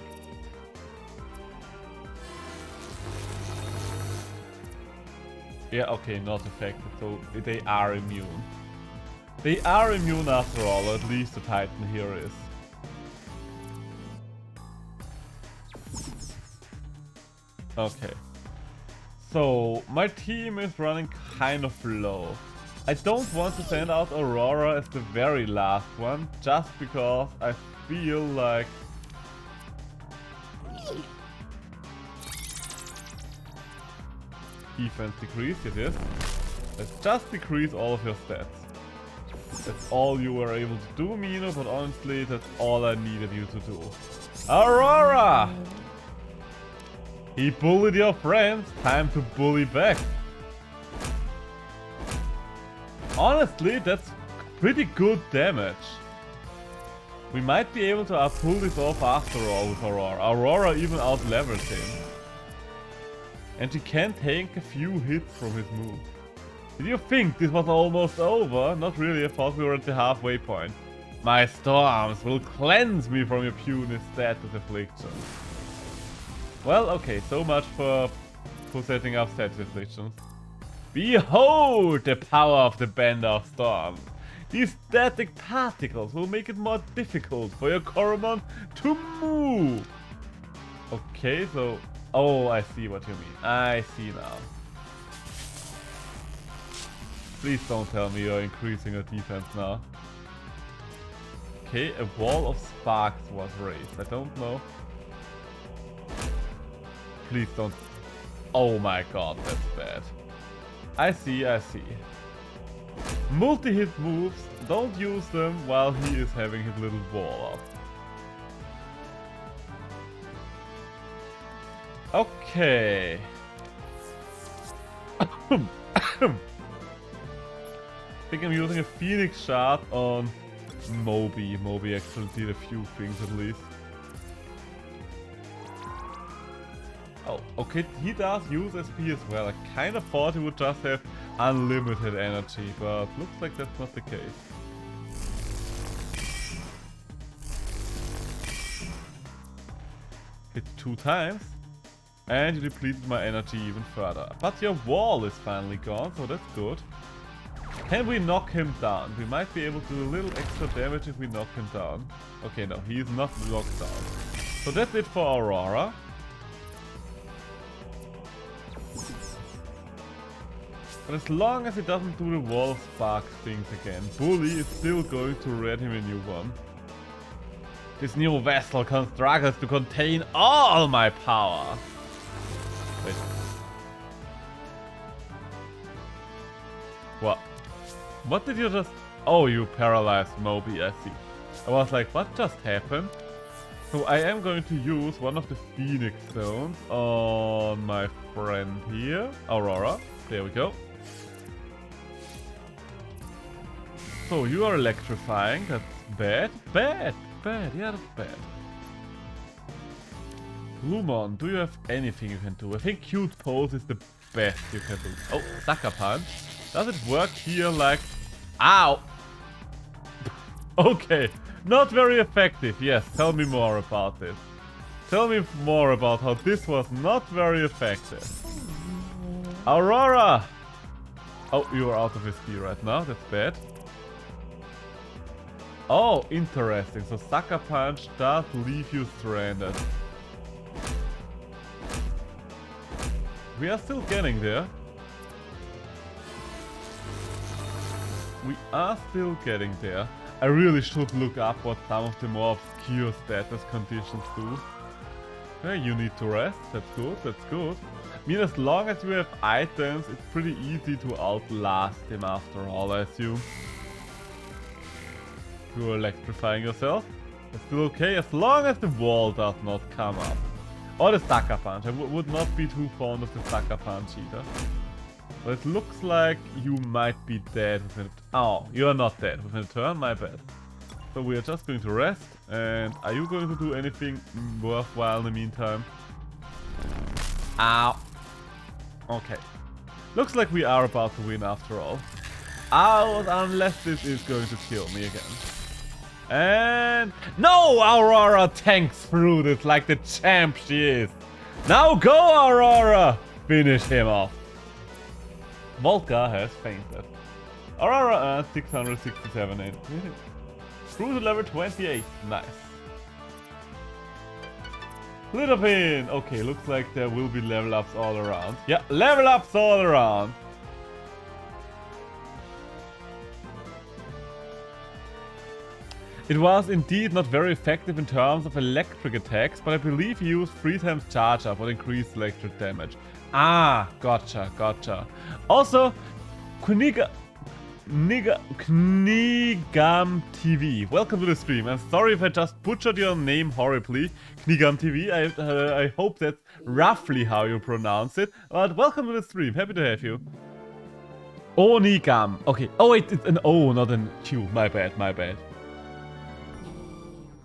[SPEAKER 1] Yeah, okay, not affected, so they are immune. They are immune after all, or at least the Titan here is. Okay. So, my team is running kind of low. I don't want to send out Aurora as the very last one, just because I feel like... Defense decrease, it is. Let's just decrease all of your stats. That's all you were able to do, Mino, but honestly, that's all I needed you to do. Aurora! He bullied your friends, time to bully back. Honestly, that's pretty good damage. We might be able to pull this off after all with Aurora. Aurora even out-levels him. And she can take a few hits from his move. Did you think this was almost over? Not really, I thought we were at the halfway point. My storms will cleanse me from your puny status affliction. Well, okay, so much for setting up status afflictions. Behold the power of the Bender of Storms. These static particles will make it more difficult for your Coromon to move. Okay, so... Oh, I see what you mean. I see now. Please don't tell me you're increasing your defense now. Okay, a wall of sparks was raised. I don't know. Please don't... Oh my god, that's bad. I see, I see. Multi-hit moves, don't use them while he is having his little wall up. Okay. I think I'm using a Phoenix Shard on Moby. Moby actually did a few things at least. Oh, okay, he does use SP as well. I kind of thought he would just have unlimited energy, but looks like that's not the case. Hit 2 times, and you depleted my energy even further. But your wall is finally gone, so that's good. Can we knock him down? We might be able to do a little extra damage if we knock him down. Okay, no, he is not knocked down. So that's it for Aurora. But as long as he doesn't do the wall of sparks things again, Bully is still going to red him a new one. This new vessel struggles to contain all my power. Wait. What? What did you just... Oh, you paralyzed Moby, I see. I was like, what just happened? So I am going to use one of the Phoenix Stones on my friend here, Aurora. There we go. So you are electrifying, that's bad. Bad, yeah, that's bad. Coromon, do you have anything you can do? I think Cute Pose is the best you can do. Oh, Sucker Punch. Does it work here like... Ow! Okay, not very effective. Yes, tell me more about this. Tell me more about how this was not very effective. Aurora! Oh, you are out of SP right now, that's bad. Oh, interesting. So Sucker Punch does leave you stranded. We are still getting there. We are still getting there. I really should look up what some of the more obscure status conditions do. Okay, you need to rest. That's good, that's good. I mean, as long as you have items, it's pretty easy to outlast him after all, I assume. You're electrifying yourself. It's still okay as long as the wall does not come up. Or the Sucker Punch. I would not be too fond of the Sucker Punch either. But it looks like you might be dead within a... Oh, you are not dead within a turn, my bad. So we are just going to rest. And are you going to do anything worthwhile in the meantime? Ow. Okay. Looks like we are about to win after all. Out unless this is going to kill me again. And... No! Aurora tanks through this like the champ she is. Now go, Aurora! Finish him off. Volca has fainted. Aurora earns 667 through to level 28. Nice. Littlepin! Okay, looks like there will be level ups all around. Yeah, level ups all around. It was indeed not very effective in terms of electric attacks, but I believe he used 3 times charge up or increased electric damage. Ah, gotcha, gotcha. Also, Knigam TV, welcome to the stream. I'm sorry if I just butchered your name horribly, Knigam TV. I hope that's roughly how you pronounce it. But welcome to the stream, happy to have you. Onigam. Okay. Oh wait, it's an O, not an Q. My bad, my bad.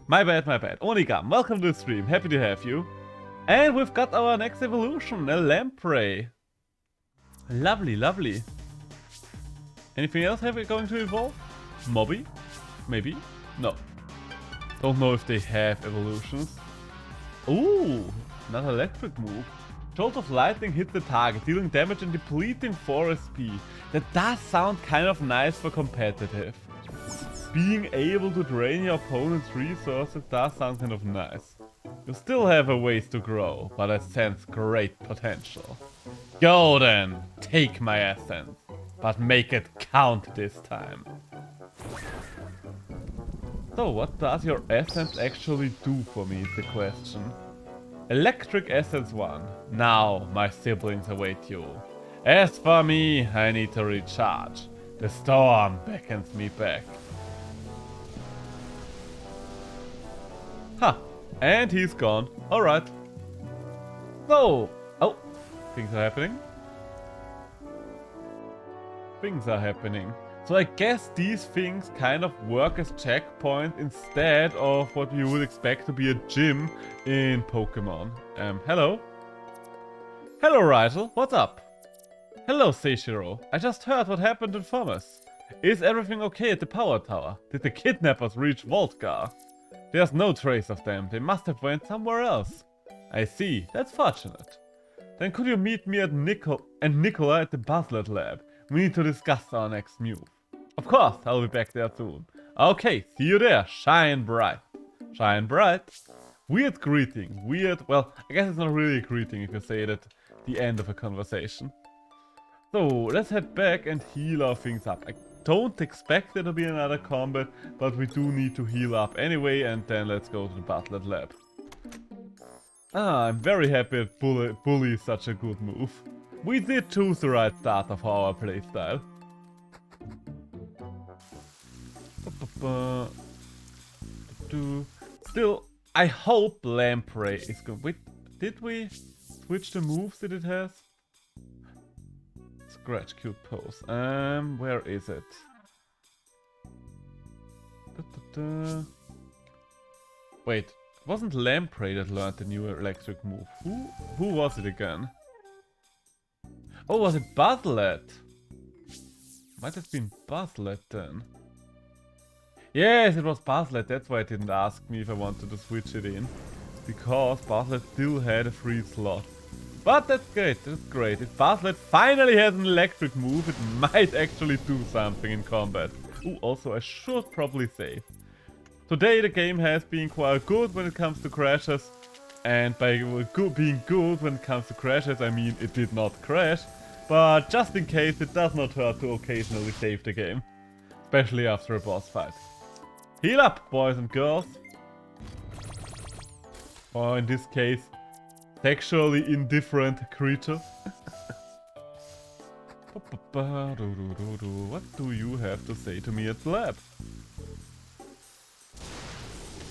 [SPEAKER 1] My bad, my bad. Onigam, welcome to the stream. Happy to have you. And we've got our next evolution, a Lamprey. Lovely, lovely. Anything else have it going to evolve? Mobby? Maybe? No. Don't know if they have evolutions. Ooh, another electric move. Jolt of lightning hits the target, dealing damage and depleting 4 SP. That does sound kind of nice for competitive. Being able to drain your opponent's resources does sound kind of nice. You still have a ways to grow, but I sense great potential. Go then, take my essence, but make it count this time. So what does your essence actually do for me is the question. Electric Essence 1. Now my siblings await you. As for me, I need to recharge. The storm beckons me back. Huh. And he's gone. Alright. So... Oh. Things are happening. Things are happening. So I guess these things kind of work as checkpoint instead of what you would expect to be a gym in Pokemon. Hello? Hello, Rygel. What's up? Hello, Seishiro. I just heard what happened in Thomas. Is everything okay at the power tower? Did the kidnappers reach Voltgar? There's no trace of them. They must have went somewhere else. I see. That's fortunate. Then could you meet me at Nicola at the Buzzlet lab? We need to discuss our next move. Of course, I'll be back there soon. Okay, see you there. Shine bright. Shine bright. Weird greeting. Weird, well, I guess it's not really a greeting if you say it at the end of a conversation. So, let's head back and heal our things up. I don't expect there to be another combat, but we do need to heal up anyway, and then let's go to the Buzzlet lab. I'm very happy that Bully is such a good move. We did choose the right start of our playstyle. Still, I hope Lamprey is good. Wait, did we switch the moves that it has? Scratch, cute pose. Where is it? Wait, it wasn't Lamprey that learned the new electric move. Who was it again? Oh, was it Buzzlet? Might have been Buzzlet then. Yes, it was Buzzlet. That's why it didn't ask me if I wanted to switch it in. Because Buzzlet still had a free slot. But that's great, that's great. If Buzzlet finally has an electric move, it might actually do something in combat. Ooh, also I should probably save. Today the game has been quite good when it comes to crashes. And by being good when it comes to crashes, I mean it did not crash. But just in case, it does not hurt to occasionally save the game. Especially after a boss fight. Heal up, boys and girls. Or in this case, sexually indifferent creature. What do you have to say to me at the lab?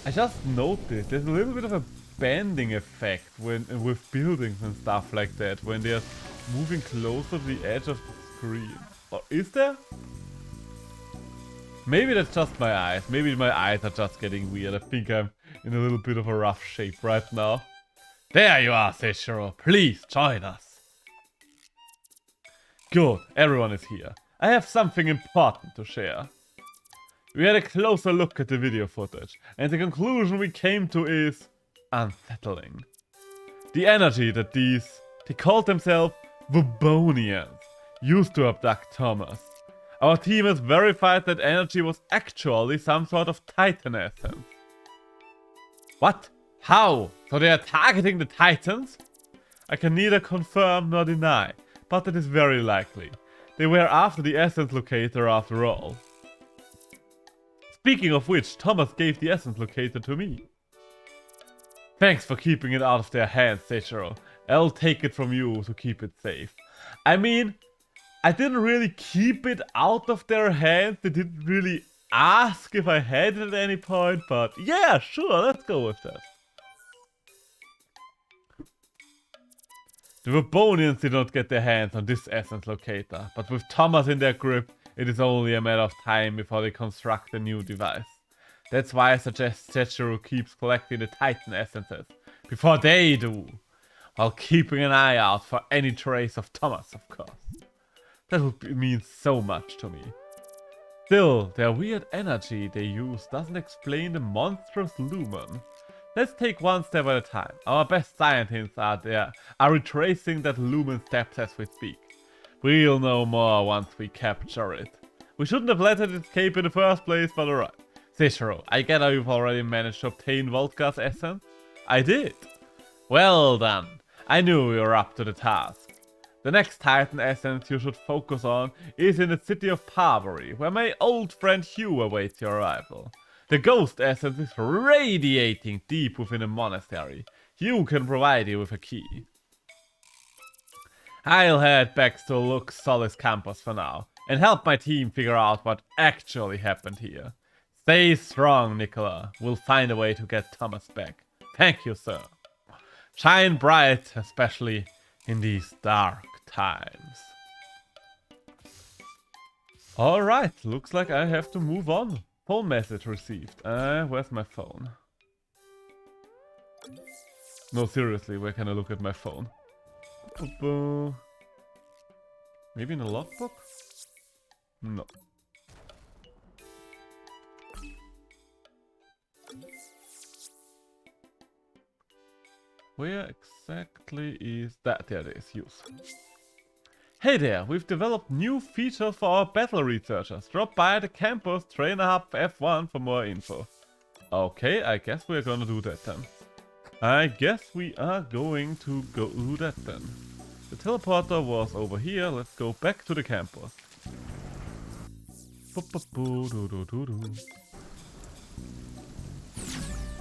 [SPEAKER 1] I just noticed there's a little bit of a bending effect when with buildings and stuff like that when they're moving closer to the edge of the screen. Or is there? Maybe that's just my eyes. Maybe my eyes are just getting weird. I think I'm in a little bit of a rough shape right now. There you are, Seishiro. Please join us. Good, everyone is here. I have something important to share. We had a closer look at the video footage, and the conclusion we came to is unsettling. The energy that they called themselves Vubonians, used to abduct Thomas. Our team has verified that energy was actually some sort of Titan essence. What? How? So they are targeting the Titans? I can neither confirm nor deny, but it is very likely. They were after the essence locator after all. Speaking of which, Thomas gave the essence locator to me. Thanks for keeping it out of their hands, Seishiro. I'll take it from you to keep it safe. I mean, I didn't really keep it out of their hands. They didn't really ask if I had it at any point, but yeah, sure, let's go with that. The Vubonians did not get their hands on this essence locator, but with Thomas in their grip, it is only a matter of time before they construct a new device. That's why I suggest Seishiro keeps collecting the Titan essences before they do, while keeping an eye out for any trace of Thomas, of course. That would mean so much to me. Still, their weird energy they use doesn't explain the monstrous lumen. Let's take one step at a time. Our best scientists are retracing that lumen steps as we speak. We'll know more once we capture it. We shouldn't have let it escape in the first place, but alright. Cicero, I gather you've already managed to obtain Volka's essence? I did. Well done. I knew you were up to the task. The next Titan essence you should focus on is in the city of Parbury, where my old friend Hugh awaits your arrival. The ghost essence is radiating deep within a monastery. Hugh can provide you with a key. I'll head back to Lux Solis campus for now, and help my team figure out what actually happened here. Stay strong, Nicola. We'll find a way to get Thomas back. Thank you, sir. Shine bright, especially in these dark times. Alright, looks like I have to move on. Phone message received. Where's my phone? No, seriously, where can I look at my phone? Maybe in a logbook? No. Where exactly is that? There it is. Use. Hey there, we've developed new features for our battle researchers. Drop by the campus Trainer Hub F1 for more info. Okay, I guess we're gonna do that then. The teleporter was over here. Let's go back to the campus.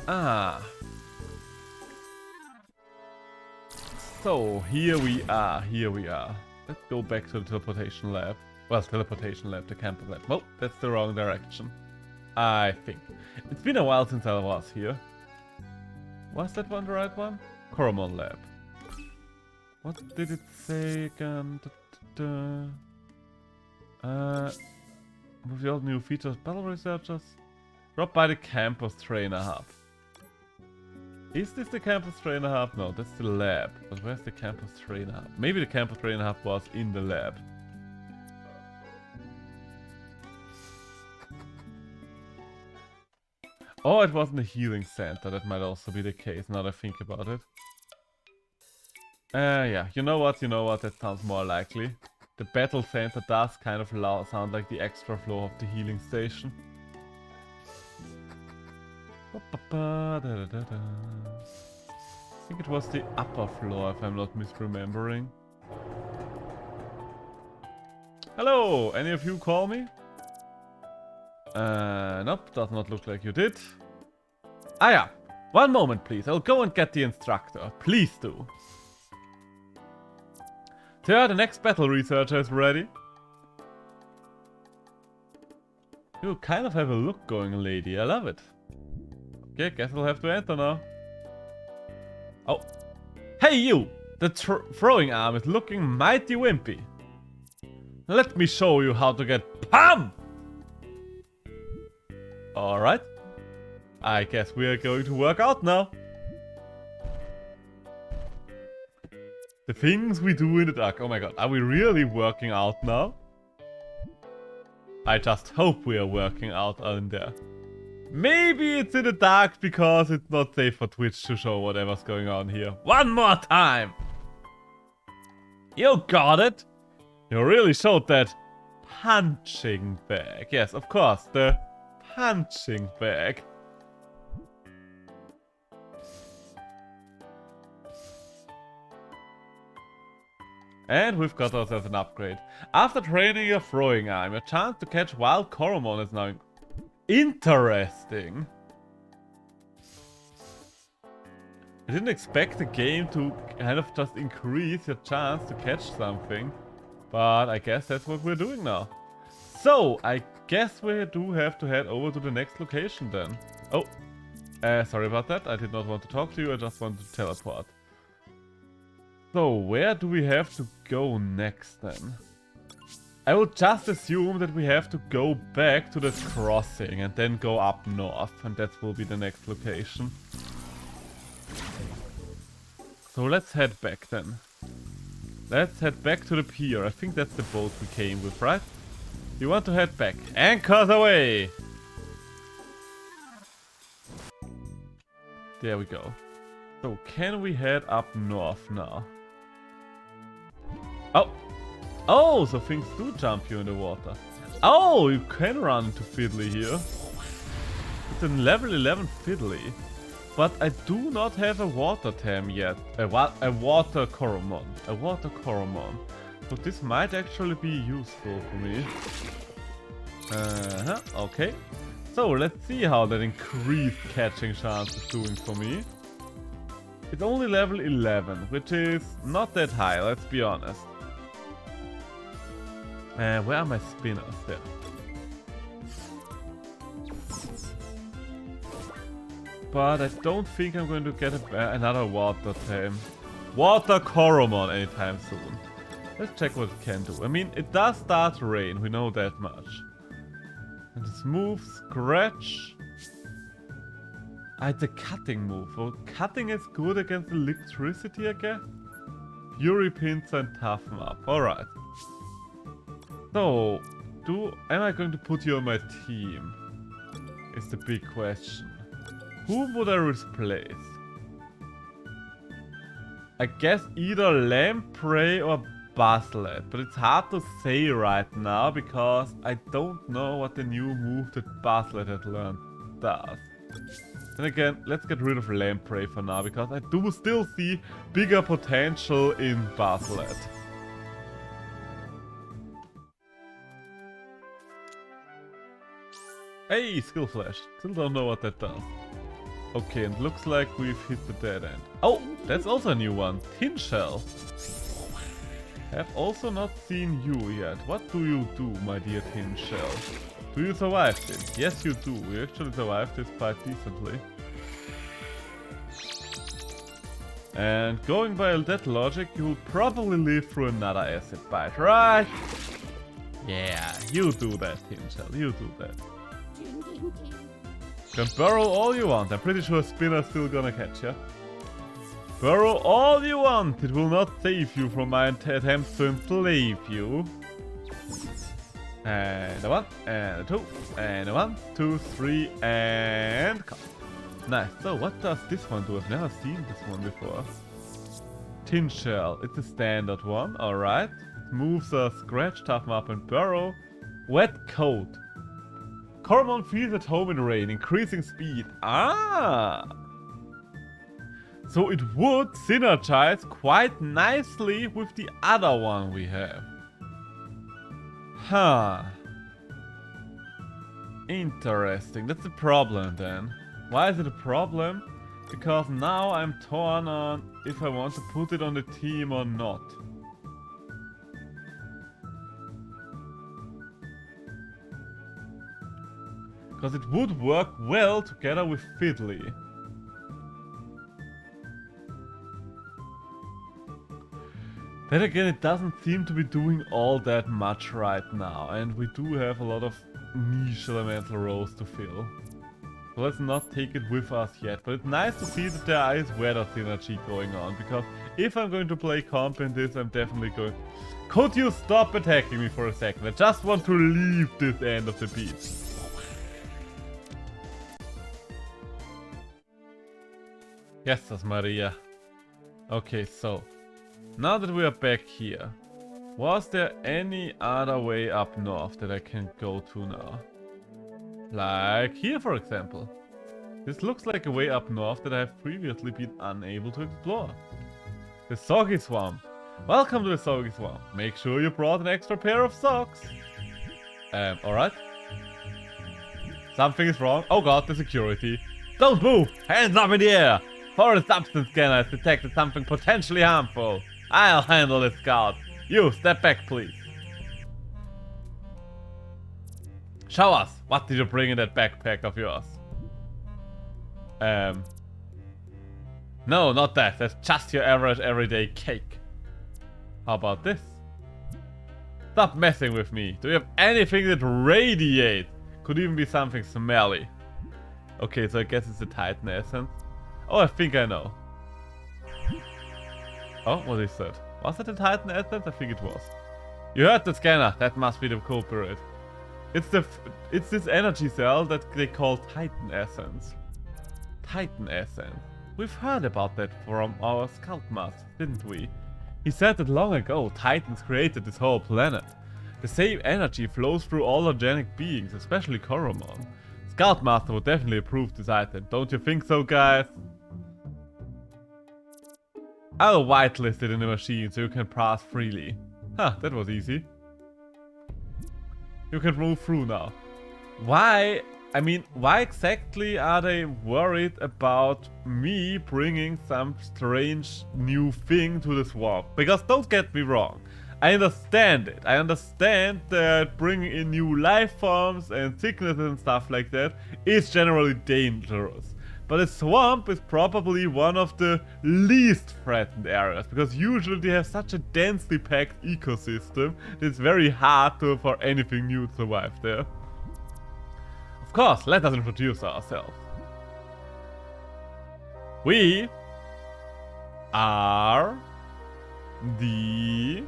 [SPEAKER 1] Ah. So, here we are. Let's go back to the teleportation lab. Well, teleportation lab, the campus lab. Well, that's the wrong direction. I think. It's been a while since I was here. Was that one the right one? Coromon lab. What did it say again? With the old new features, battle researchers. Drop by the campus trainer hub. Is this the campus trainer hub? No, that's the lab. But where's the campus trainer hub? Maybe the campus trainer hub was in the lab. Oh, it wasn't a healing center. That might also be the case now that I think about it. Yeah, you know what? That sounds more likely. The battle center does kind of sound like the extra floor of the healing station. I think it was the upper floor, if I'm not misremembering. Hello! Any of you call me? Nope, does not look like you did. Ah yeah, one moment please, I'll go and get the instructor. Please do. Sir, the next battle researcher is ready. You kind of have a look going, lady. I love it. Okay, guess we'll have to enter now. Oh. Hey you! The throwing arm is looking mighty wimpy. Let me show you how to get pumped! Alright. I guess we are going to work out now. The things we do in the dark. Oh my god, are we really working out now? I just hope we are working out in there. Maybe it's in the dark because it's not safe for Twitch to show whatever's going on here. One more time! You got it! You really showed that punching bag. Yes, of course, the punching bag. And we've got ourselves an upgrade. After training your throwing arm, your chance to catch wild Coromon is now interesting. I didn't expect the game to kind of just increase your chance to catch something. But I guess that's what we're doing now. So, I guess we do have to head over to the next location then. Oh, sorry about that. I did not want to talk to you. I just wanted to teleport. So, where do we have to go next then? I would just assume that we have to go back to this crossing and then go up north. And that will be the next location. So let's head back then. Let's head back to the pier. I think that's the boat we came with, right? You want to head back. Anchors away! There we go. So, can we head up north now? Oh! Oh, so things do jump you in the water. Oh, you can run into Fiddly here. It's a level 11 Fiddly. But I do not have a water tam yet. A water Coromon. A water Coromon. So this might actually be useful for me. Okay. So let's see how that increased catching chance is doing for me. It's only level 11, which is not that high, let's be honest. Where are my spinners? There. But I don't think I'm going to get another water tam. Water Coromon anytime soon. Let's check what it can do. I mean, it does start to rain, we know that much. And this move, scratch. It's a cutting move. Well, cutting is good against electricity, I guess. Fury pins and toughen up. Alright. So, am I going to put you on my team? Is the big question. Who would I replace? I guess either Lamprey or Baslet, but it's hard to say right now because I don't know what the new move that Baslet had learned does. Then again, let's get rid of Lamprey for now because I do still see bigger potential in Baslet. Hey, Skill Flash. Still don't know what that does. Okay, and looks like we've hit the dead end. Oh, that's also a new one. Tin Shell. Have also not seen you yet. What do you do, my dear Tin Shell? Do you survive this? Yes, you do. You actually survived this quite decently. And going by that logic, you will probably live through another acid bite, right? Yeah, you do that, Tin Shell. You do that. You can burrow all you want. I'm pretty sure Spinner's still gonna catch you. Burrow all you want. It will not save you from my attempts to enslave you. And a 1, and a 2, and a 1, 2, 3, and come. Nice. So what does this one do? I've never seen this one before. Tin Shell. It's a standard one. Alright. Moves are scratch, toughen up, and burrow. Wet coat. Coromon feels at home in rain, increasing speed. Ah! So it would synergize quite nicely with the other one we have. Huh. Interesting. That's a problem then. Why is it a problem? Because now I'm torn on if I want to put it on the team or not. Because it would work well together with Fiddly. Then again, it doesn't seem to be doing all that much right now, and we do have a lot of niche elemental roles to fill. So let's not take it with us yet, but it's nice to see that there is weather synergy going on, because if I'm going to play comp in this, I'm definitely going... Could you stop attacking me for a second? I just want to leave this end of the beach. Yes, Maria. Okay, so... Now that we are back here, was there any other way up north that I can go to now? Like here, for example. This looks like a way up north that I have previously been unable to explore. The Soggy Swamp. Welcome to the Soggy Swamp. Make sure you brought an extra pair of socks. Alright. Something is wrong. Oh god, the security. Don't move! Hands up in the air! Foreign substance scanner has detected something potentially harmful. I'll handle it, Scout. You, step back, please. Show us. What did you bring in that backpack of yours? No, not that. That's just your average everyday cake. How about this? Stop messing with me. Do you have anything that radiates? Could even be something smelly. Okay, so I guess it's a Titan essence. Oh, I think I know. Oh, what is that? Was it a Titan essence? I think it was. You heard the scanner. That must be the culprit. It's this energy cell that they call Titan Essence. Titan Essence. We've heard about that from our Scout Master, didn't we? He said that long ago Titans created this whole planet. The same energy flows through all organic beings, especially Coromon. Scout Master would definitely approve this item, don't you think so, guys? I'll whitelist it in the machine so you can pass freely. Huh, that was easy. You can move through now. Why? I mean, why exactly are they worried about me bringing some strange new thing to the swamp? Because don't get me wrong, I understand it. I understand that bringing in new life forms and sicknesses and stuff like that is generally dangerous. But the swamp is probably one of the least threatened areas, because usually they have such a densely packed ecosystem that it's very hard for anything new to survive there. Of course, let us introduce ourselves. We are the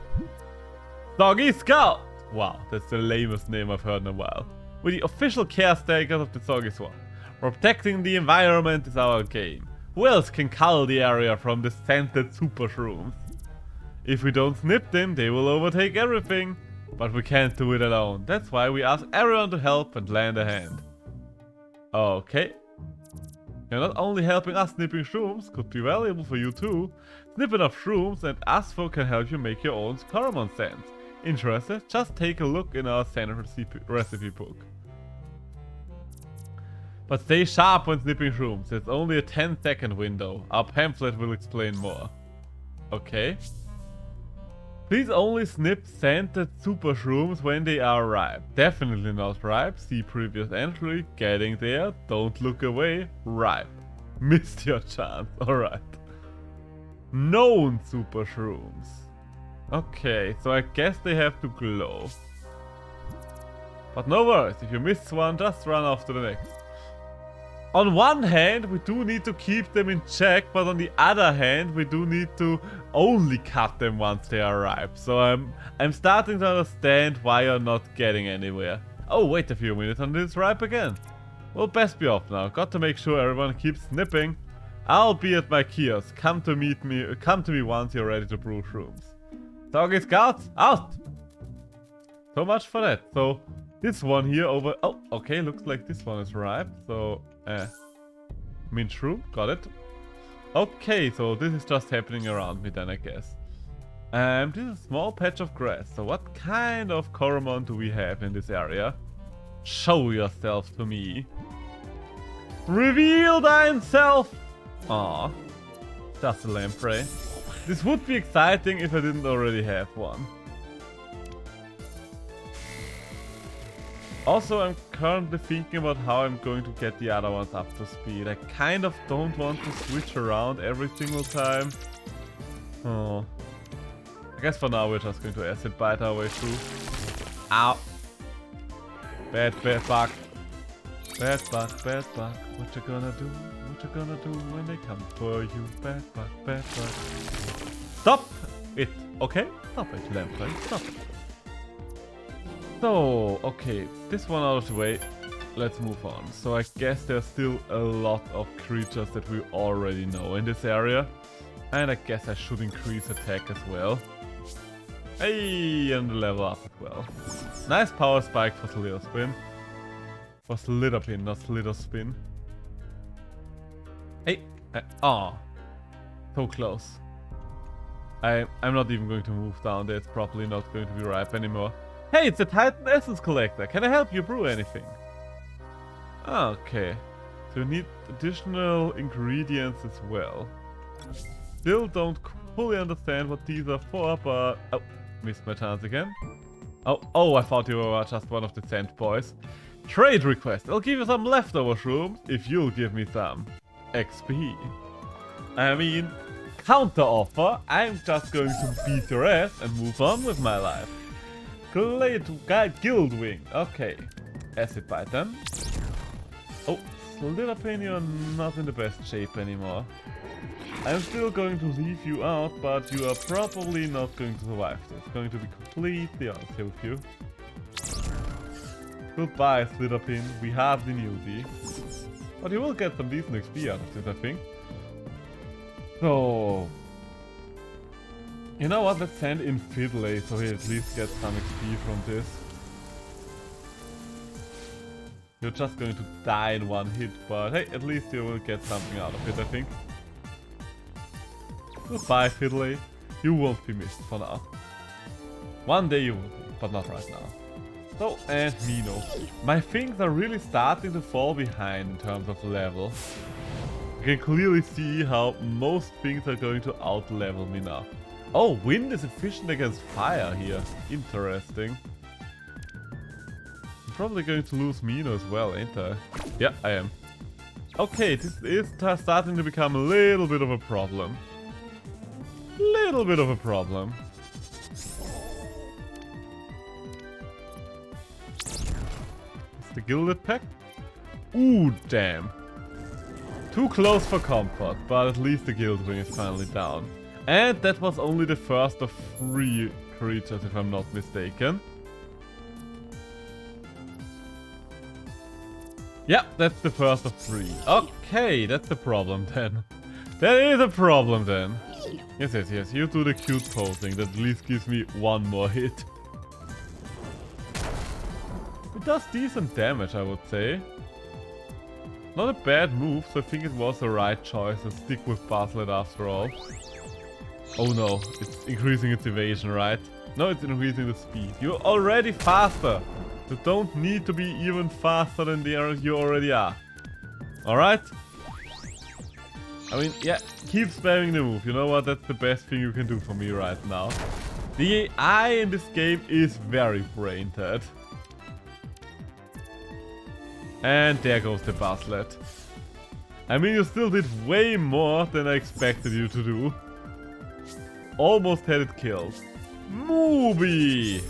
[SPEAKER 1] Doggy Scout. Wow, that's the lamest name I've heard in a while. We're the official caretakers of the Soggy Swamp. Protecting the environment is our game. Who else can cull the area from the scented super shrooms? If we don't snip them, they will overtake everything. But we can't do it alone. That's why we ask everyone to help and lend a hand. Okay. You're not only helping us snipping shrooms, could be valuable for you too. Snip enough shrooms and Asfo can help you make your own Coromon scents. Interested? Just take a look in our scent recipe book. But stay sharp when snipping shrooms, it's only a 10-second window. Our pamphlet will explain more. Okay. Please only snip scented super shrooms when they are ripe. Definitely not ripe, see previous entry. Getting there, don't look away, ripe. Missed your chance, alright. Known super shrooms. Okay, so I guess they have to glow. But no worries, if you miss one, just run off to the next. On one hand, we do need to keep them in check, but on the other hand, we do need to only cut them once they are ripe. So I'm starting to understand why you're not getting anywhere. Oh, wait a few minutes and it's ripe again. Well, best be off now. Got to make sure everyone keeps snipping. I'll be at my kiosk. Come to me once you're ready to brew shrooms. Doggy Scouts, out! So much for that. So this one here over... Oh, okay, looks like this one is ripe. So, mint shroom, got it. Okay, so this is just happening around me then, I guess. This is a small patch of grass. So what kind of Coromon do we have in this area? Show yourself to me. Reveal thyself! Aw, just a lamprey. This would be exciting if I didn't already have one. Also, I'm currently thinking about how I'm going to get the other ones up to speed. I kind of don't want to switch around every single time. Oh. I guess for now we're just going to acid bite our way through. Ow. Bad bug. Bad bug. What you gonna do? What you gonna do when they come for you? Bad bug. Stop it. Okay? Stop it, lamprey. Stop it. So, okay, this one out of the way, let's move on. So I guess there's still a lot of creatures that we already know in this area. And I guess I should increase attack as well. Hey, and level up as well. Nice power spike for Slither Spin. For Slitherpin, not Slither Spin. Hey, aw, so close. I'm not even going to move down there, it's probably not going to be ripe anymore. Hey, it's a Titan Essence Collector. Can I help you brew anything? Okay. So you need additional ingredients as well. Still don't fully understand what these are for, but... Oh, missed my chance again. Oh, I thought you were just one of the scent boys. Trade request. I'll give you some leftover shrooms if you'll give me some XP. I mean, counter offer. I'm just going to beat your ass and move on with my life. Guildwing. Okay. Acid bite then. Oh, Slitherpin, you're not in the best shape anymore. I'm still going to leave you out, but you are probably not going to survive this. Going to be completely honest here with you. Goodbye, Slitherpin. We hardly knew thee. But you will get some decent XP out of this, I think. So... You know what? Let's send in Fiddley so he at least gets some XP from this. You're just going to die in one hit, but hey, at least you will get something out of it, I think. Goodbye, Fiddley. You won't be missed for now. One day you will be, but not right now. So, and Mino. My things are really starting to fall behind in terms of level. I can clearly see how most things are going to out-level me now. Oh, wind is efficient against fire here. Interesting. I'm probably going to lose Mino as well, ain't I? Yeah, I am. Okay, this is starting to become a little bit of a problem. Little bit of a problem. It's the Gilded Pack? Ooh, damn. Too close for comfort, but at least the Guild Wing is finally down. And that was only the first of 3 creatures, if I'm not mistaken. Yeah, that's the first of 3. Okay, that's the problem then. That is a problem then. Yes, yes, yes. You do the cute posing. That at least gives me 1 more hit. It does decent damage, I would say. Not a bad move, so I think it was the right choice to stick with Baslet after all. Oh no, it's increasing its evasion, right? No, it's increasing the speed. You're already faster. You don't need to be even faster than you already are. Alright? I mean, yeah, keep spamming the move. You know what? That's the best thing you can do for me right now. The AI in this game is very brain dead. And there goes the Baslet. I mean, you still did way more than I expected you to do. Almost had it killed. Mooby!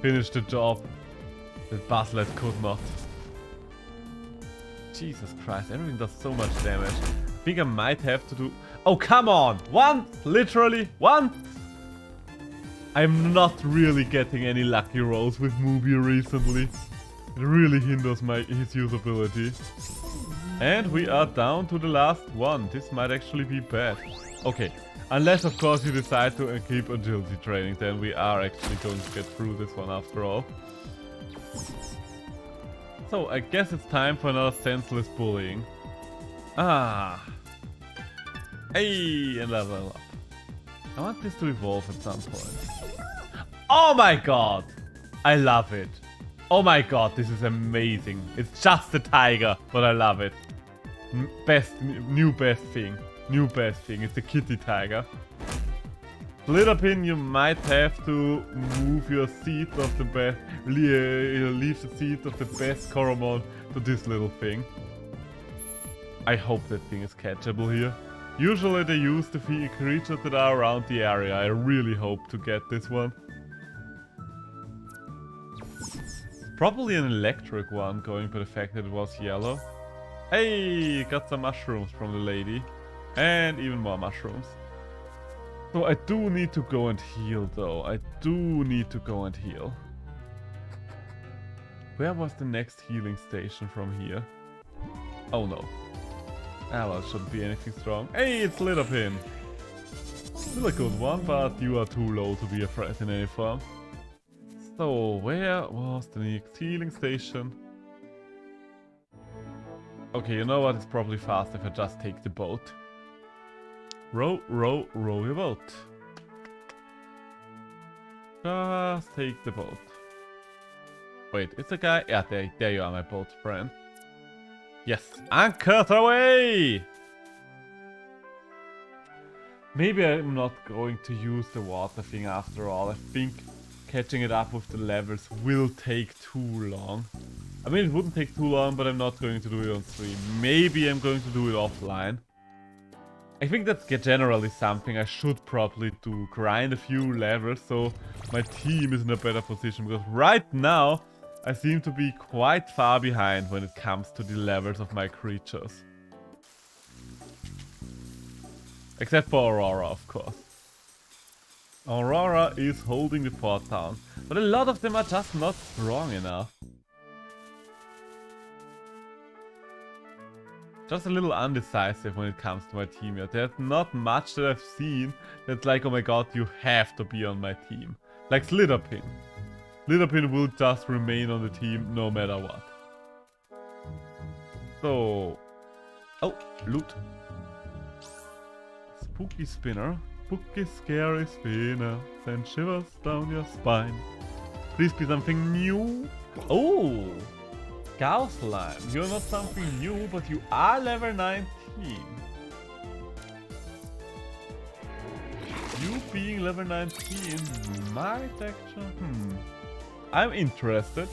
[SPEAKER 1] Finish the job. The Baslet could not. Jesus Christ, everything does so much damage. I think I might have to do... Oh, come on! Once! Literally, once! I'm not really getting any lucky rolls with Mooby recently. It really hinders his usability. And we are down to the last one. This might actually be bad. Okay. Unless, of course, you decide to keep agility training, then we are actually going to get through this one after all. So, I guess it's time for another senseless bullying. Ah. Hey, and level up. I want this to evolve at some point. Oh my god! I love it. Oh my god, this is amazing. It's just a tiger, but I love it. New best thing. New best thing. It's the kitty tiger. Slitherpin, you might have to move your seat of the best, leave the seat of the best Coromon to this little thing. I hope that thing is catchable here. Usually they use the creatures that are around the area. I really hope to get this one. Probably an electric one, going by the fact that it was yellow. Hey, got some mushrooms from the lady. And even more mushrooms. So I do need to go and heal though. I do need to go and heal. Where was the next healing station from here? Oh no. Ah well, it shouldn't be anything strong. Hey, it's Slitherpin! Still a good one, but you are too low to be a threat in any form. So, where was the next healing station? Okay, you know what? It's probably fast if I just take the boat. Row, row, row your boat. Just take the boat. Wait, it's a guy? Yeah, there you are, my boat friend. Yes, anchor away! Maybe I'm not going to use the water thing after all. I think catching it up with the levels will take too long. I mean, it wouldn't take too long, but I'm not going to do it on stream. Maybe I'm going to do it offline. I think that's generally something I should probably do. Grind a few levels so my team is in a better position. Because right now, I seem to be quite far behind when it comes to the levels of my creatures. Except for Aurora, of course. Aurora is holding the fort down, but a lot of them are just not strong enough. Just a little undecisive when it comes to my team here. There's not much that I've seen that's like, oh my god, you have to be on my team. Like Slitherpin. Slitherpin will just remain on the team no matter what. So... Oh, loot. Spooky spinner. Spooky scary spinner. Send shivers down your spine. Please be something new. Oh! Gauss Slime. You're not something new, but you are level 19. You being level 19 might actually... I'm interested.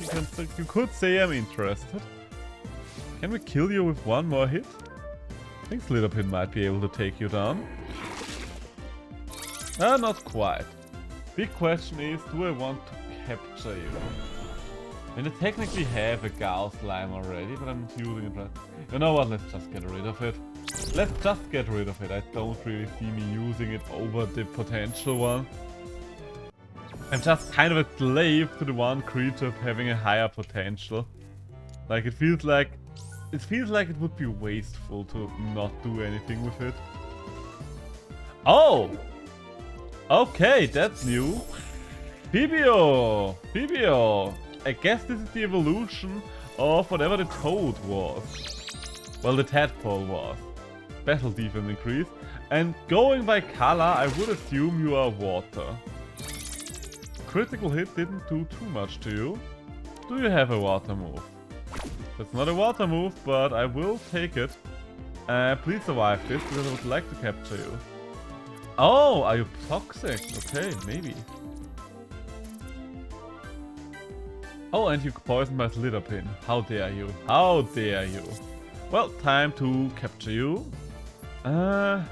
[SPEAKER 1] You could say I'm interested. Can we kill you with one more hit? I think Slitherpin might be able to take you down. Not quite. Big question is, do I want to capture you? I mean, I technically have a Gauss Slime already, but I'm not using it right. You know what, let's just get rid of it. Let's just get rid of it. I don't really see me using it over the potential one. I'm just kind of a slave to the one creature having a higher potential. Like, it feels like it would be wasteful to not do anything with it. Oh! Okay, that's new. Pibio! Pibio! I guess this is the evolution of whatever the toad was. Well, the tadpole was. Battle defense increase. And going by color, I would assume you are water. Critical hit didn't do too much to you. Do you have a water move? That's not a water move, but I will take it. Please survive this, because I would like to capture you. Oh, are you toxic? Okay, maybe. Oh, and you poisoned my Slitherpin. How dare you? How dare you? Well, time to capture you. I'm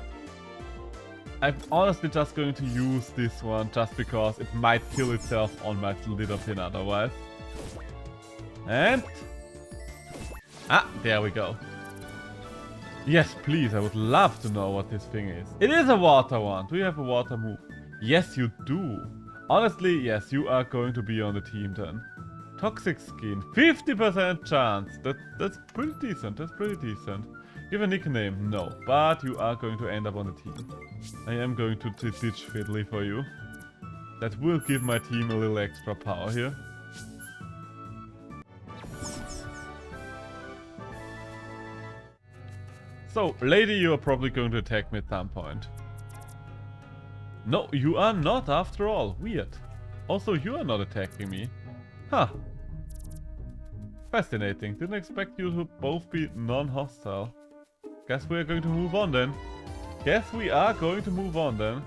[SPEAKER 1] honestly just going to use this one just because it might kill itself on my Slitherpin otherwise. And... ah, there we go. Yes, please, I would love to know what this thing is. It is a water one. Do you have a water move? Yes, you do. Honestly, yes, you are going to be on the team then. Toxic skin, 50% chance. That's pretty decent, that's pretty decent. Give a nickname? No, but you are going to end up on the team. I am going to ditch Fiddly for you. That will give my team a little extra power here. So, lady, you are probably going to attack me at some point. No, you are not after all. Weird. Also, you are not attacking me. Huh. Fascinating. Didn't expect you to both be non-hostile. Guess we are going to move on then. Guess we are going to move on then.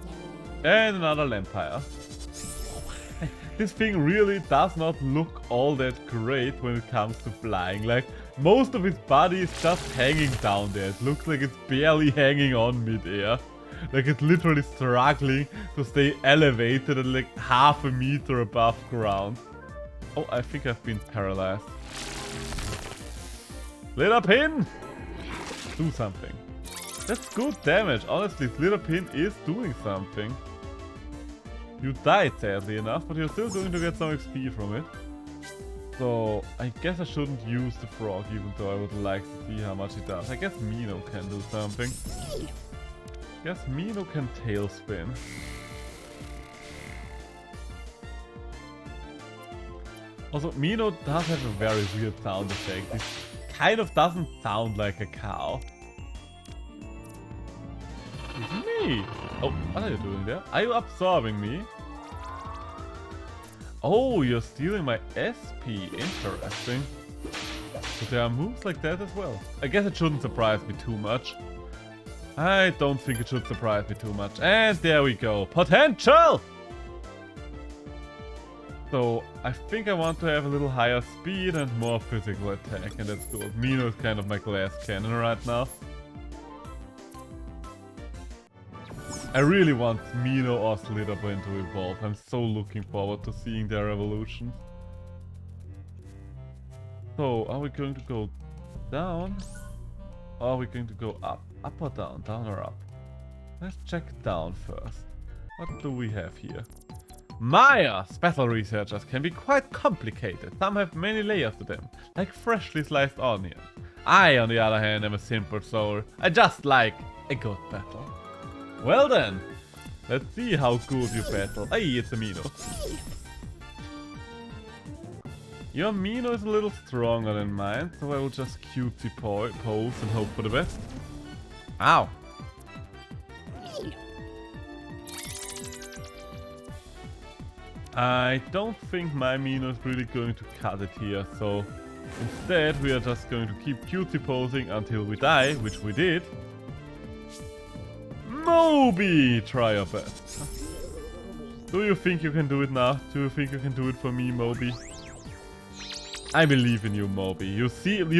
[SPEAKER 1] And another Lampire. This thing really does not look all that great when it comes to flying. Like, most of its body is just hanging down there. It looks like it's barely hanging on mid-air. Like it's literally struggling to stay elevated at like half a meter above ground. Oh, I think I've been paralyzed. Slitherpin! Do something. That's good damage. Honestly, Slitherpin is doing something. You died sadly enough, but you're still going to get some XP from it. So, I guess I shouldn't use the frog, even though I would like to see how much it does. I guess Mino can do something. I guess Mino can tailspin. Also, Mino does have a very weird sound effect. It kind of doesn't sound like a cow. It's me! Oh, what are you doing there? Are you absorbing me? Oh, you're stealing my SP. Interesting. So there are moves like that as well. I guess it shouldn't surprise me too much. I don't think it should surprise me too much. And there we go. Potential! So, I think I want to have a little higher speed and more physical attack, and that's good. Mino is kind of my glass cannon right now. I really want Mino or Slitherpin to evolve. I'm so looking forward to seeing their evolution. So, are we going to go down? Or are we going to go up? Up or down? Down or up? Let's check down first. What do we have here? Maya's battle researchers can be quite complicated. Some have many layers to them, like freshly sliced onion. I, on the other hand, am a simple soul. I just like a good battle. Well then, let's see how good you battle. Hey, it's a Mino. Your Mino is a little stronger than mine, so I will just cutesy pose and hope for the best. Ow! I don't think my Mino is really going to cut it here, so instead we are just going to keep cutesy posing until we die, which we did. Moby! Try your best. Do you think you can do it now? Do you think you can do it for me, Moby? I believe in you, Moby. You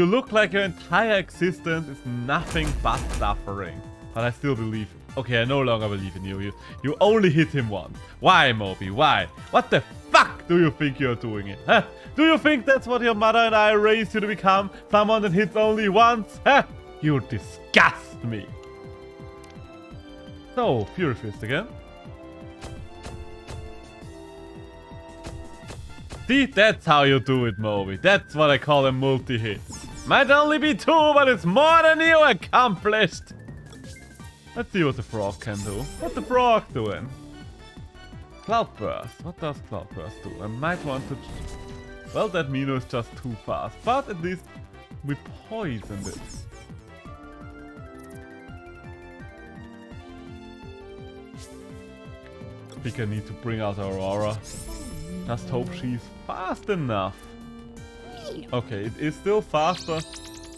[SPEAKER 1] look like your entire existence is nothing but suffering. But I still believe. Okay, I no longer believe in you. You only hit him once. Why, Moby? Why? What the fuck do you think you're doing it? Huh? Do you think that's what your mother and I raised you to become? Someone that hits only once? Huh? You disgust me. So, Fury Fist again. See, that's how you do it, Moby. That's what I call a multi-hit. Might only be 2, but it's more than you accomplished. Let's see what the frog can do. What's the frog doing? Cloudburst. What does Cloudburst do? I might want to... Well, that Mino is just too fast. But at least we poisoned it. I think I need to bring out Aurora. Just hope she's fast enough. Okay, it is still faster,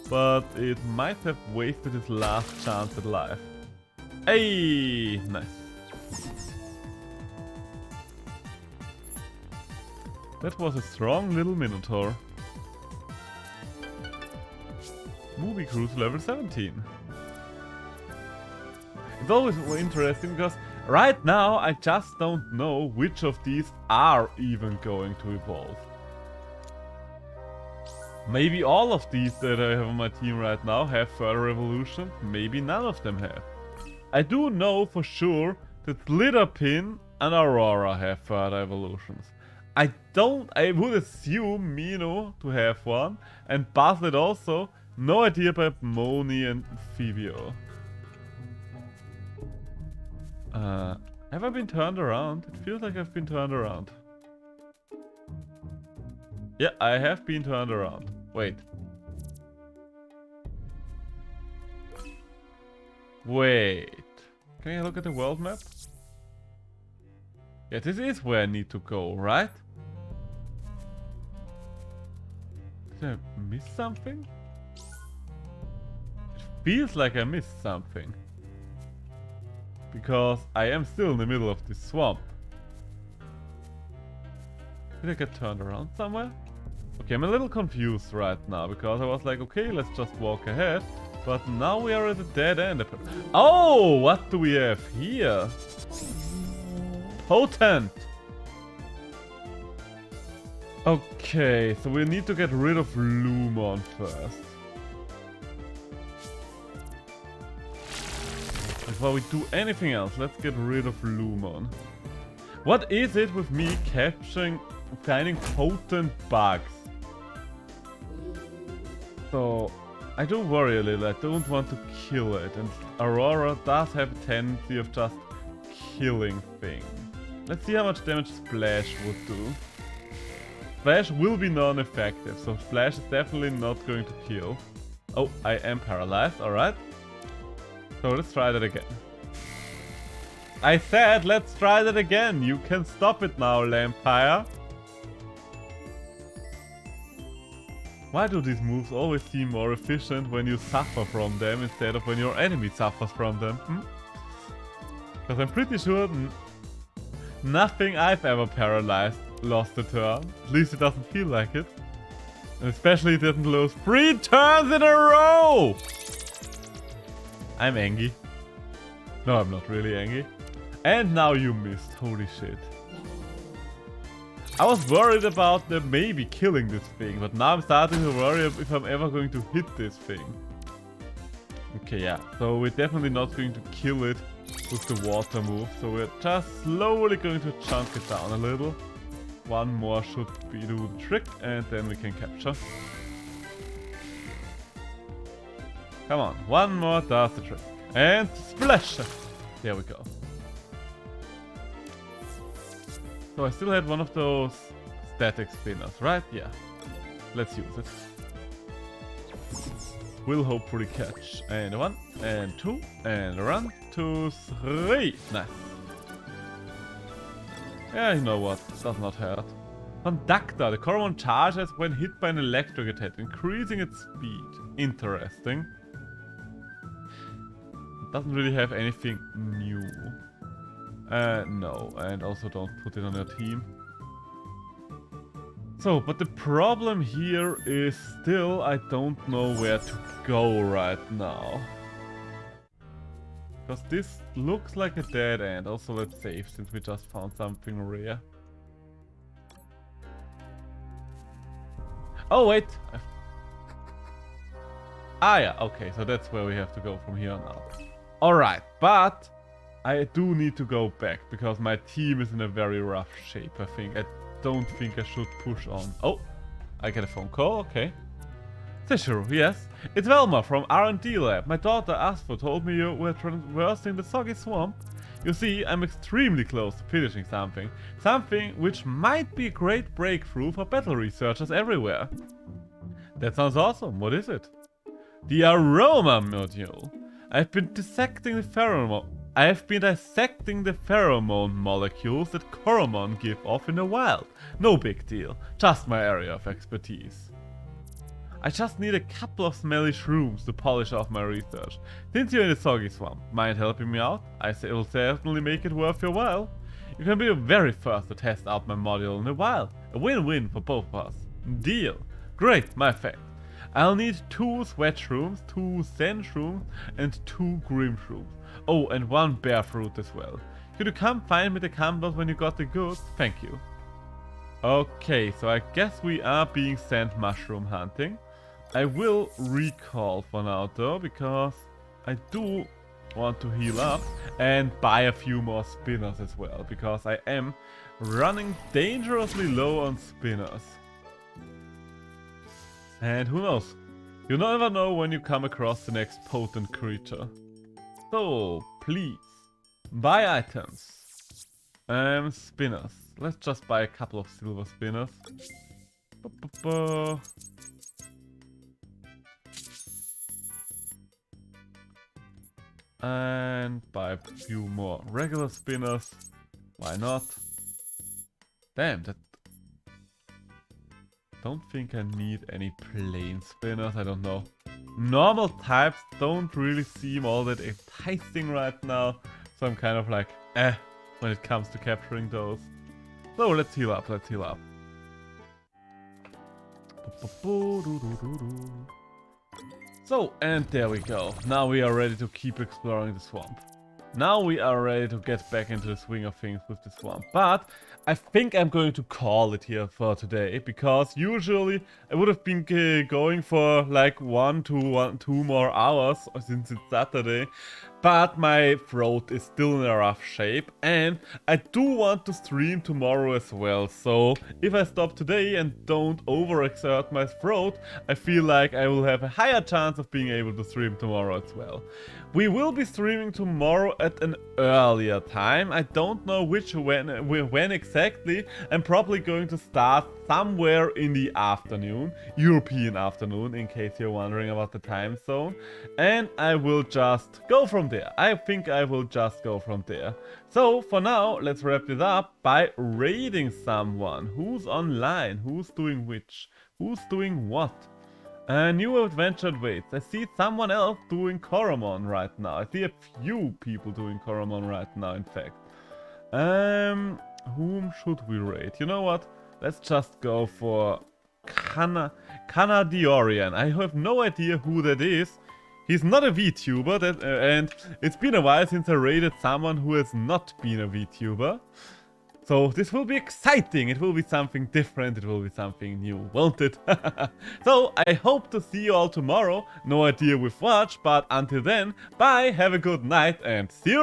[SPEAKER 1] but it might have wasted its last chance at life. Hey, nice. That was a strong little Minotaur. Movie Cruise level 17. It's always interesting because right now I just don't know which of these are even going to evolve. Maybe all of these that I have on my team right now have further evolution, maybe none of them have. I do know for sure that Glitterpin and Aurora have further evolutions. I would assume Mino to have one, and Buzzlet also. No idea about Moni and Phoebio. Have I been turned around? It feels like I've been turned around. Yeah, I have been turned around. Wait. Wait. Can you look at the world map? Yeah, this is where I need to go, right? Did I miss something? It feels like I missed something. Because I am still in the middle of this swamp. Did I get turned around somewhere? Okay, I'm a little confused right now because I was like, okay, let's just walk ahead. But now we are at a dead end. Oh, what do we have here? Potent! Okay, so we need to get rid of Lumon first. Before we do anything else, let's get rid of Lumon. What is it with me finding potent bugs? So, I do worry a little. I don't want to kill it. And Aurora does have a tendency of just killing things. Let's see how much damage Splash would do. Splash will be non-effective, so Splash is definitely not going to kill. Oh, I am paralyzed, alright. So let's try that again. I said let's try that again. You can stop it now, Lampire. Why do these moves always seem more efficient when you suffer from them instead of when your enemy suffers from them? Because I'm pretty sure nothing I've ever paralyzed lost a turn. At least it doesn't feel like it. And especially it didn't lose 3 turns in a row! I'm angry. No, I'm not really angry. And now you missed. Holy shit. I was worried about them maybe killing this thing, but now I'm starting to worry if I'm ever going to hit this thing. Okay, yeah. So we're definitely not going to kill it with the water move. So we're just slowly going to chunk it down a little. One more should do the trick, and then we can capture. Come on, one more does the trick. And splash! There we go. So I still had one of those static spinners, right? Yeah. Let's use it. Will hopefully catch. And 1, and 2, and 1, 2, 3. Nice. Yeah, you know what? Does not hurt. Conductor. The Coromon charges when hit by an electric attack, increasing its speed. Interesting. Doesn't really have anything new. No, and also don't put it on your team. So, but the problem here is still I don't know where to go right now. Because this looks like a dead end. Also, let's save since we just found something rare. Oh, wait! Ah, yeah, okay, so that's where we have to go from here on out. Alright, but I do need to go back because my team is in a very rough shape, I think. I don't think I should push on. Oh, I get a phone call, okay. Tishiru, yes. It's Velma from R&D Lab. My daughter Asfo told me you were traversing the soggy swamp. You see, I'm extremely close to finishing something. Something which might be a great breakthrough for battle researchers everywhere. That sounds awesome. What is it? The aroma module. I've been dissecting the pheromone molecules that Coromon give off in the wild. No big deal, just my area of expertise. I just need a couple of smelly shrooms to polish off my research. Since you're in the soggy swamp, mind helping me out? It will certainly make it worth your while. You can be the very first to test out my module in the wild. A win-win for both of us. Deal. Great, my fact. I'll need 2 sweat shrooms, 2 sand shrooms, and 2 grim shrooms. Oh, and 1 bear fruit as well. Could you come find me the campus when you got the goods? Thank you. Okay, so I guess we are being sent mushroom hunting. I will recall for now though, because I do want to heal up and buy a few more spinners as well, because I am running dangerously low on spinners. And who knows? You never know when you come across the next potent creature. So, please, buy items. Spinners. Let's just buy a couple of silver spinners. And buy a few more regular spinners. Why not? Damn, that... Don't think I need any plain spinners, I don't know. Normal types don't really seem all that enticing right now. So I'm kind of like, when it comes to capturing those. So let's heal up, let's heal up. So, and there we go. Now we are ready to keep exploring the swamp. Now we are ready to get back into the swing of things with the swamp. But I think I'm going to call it here for today, because usually I would have been going for like 2 more hours since it's Saturday. But my throat is still in a rough shape, and I do want to stream tomorrow as well. So if I stop today and don't overexert my throat, I feel like I will have a higher chance of being able to stream tomorrow as well. We will be streaming tomorrow at an earlier time. I don't know when exactly. I'm probably going to start somewhere in the afternoon, European afternoon, in case you're wondering about the time zone. And I will just go from there. I think I will just go from there. So for now, let's wrap it up by raiding someone. Who's online? Who's doing which? Who's doing what? New adventure waits. I see someone else doing Coromon right now. I see a few people doing Coromon right now, in fact. Whom should we raid? You know what? Let's just go for Canadiorian. I have no idea who that is. He's not a VTuber, and it's been a while since I raided someone who has not been a VTuber. So this will be exciting, it will be something different, it will be something new, won't it? So I hope to see you all tomorrow, no idea with what, but until then, bye, have a good night and see you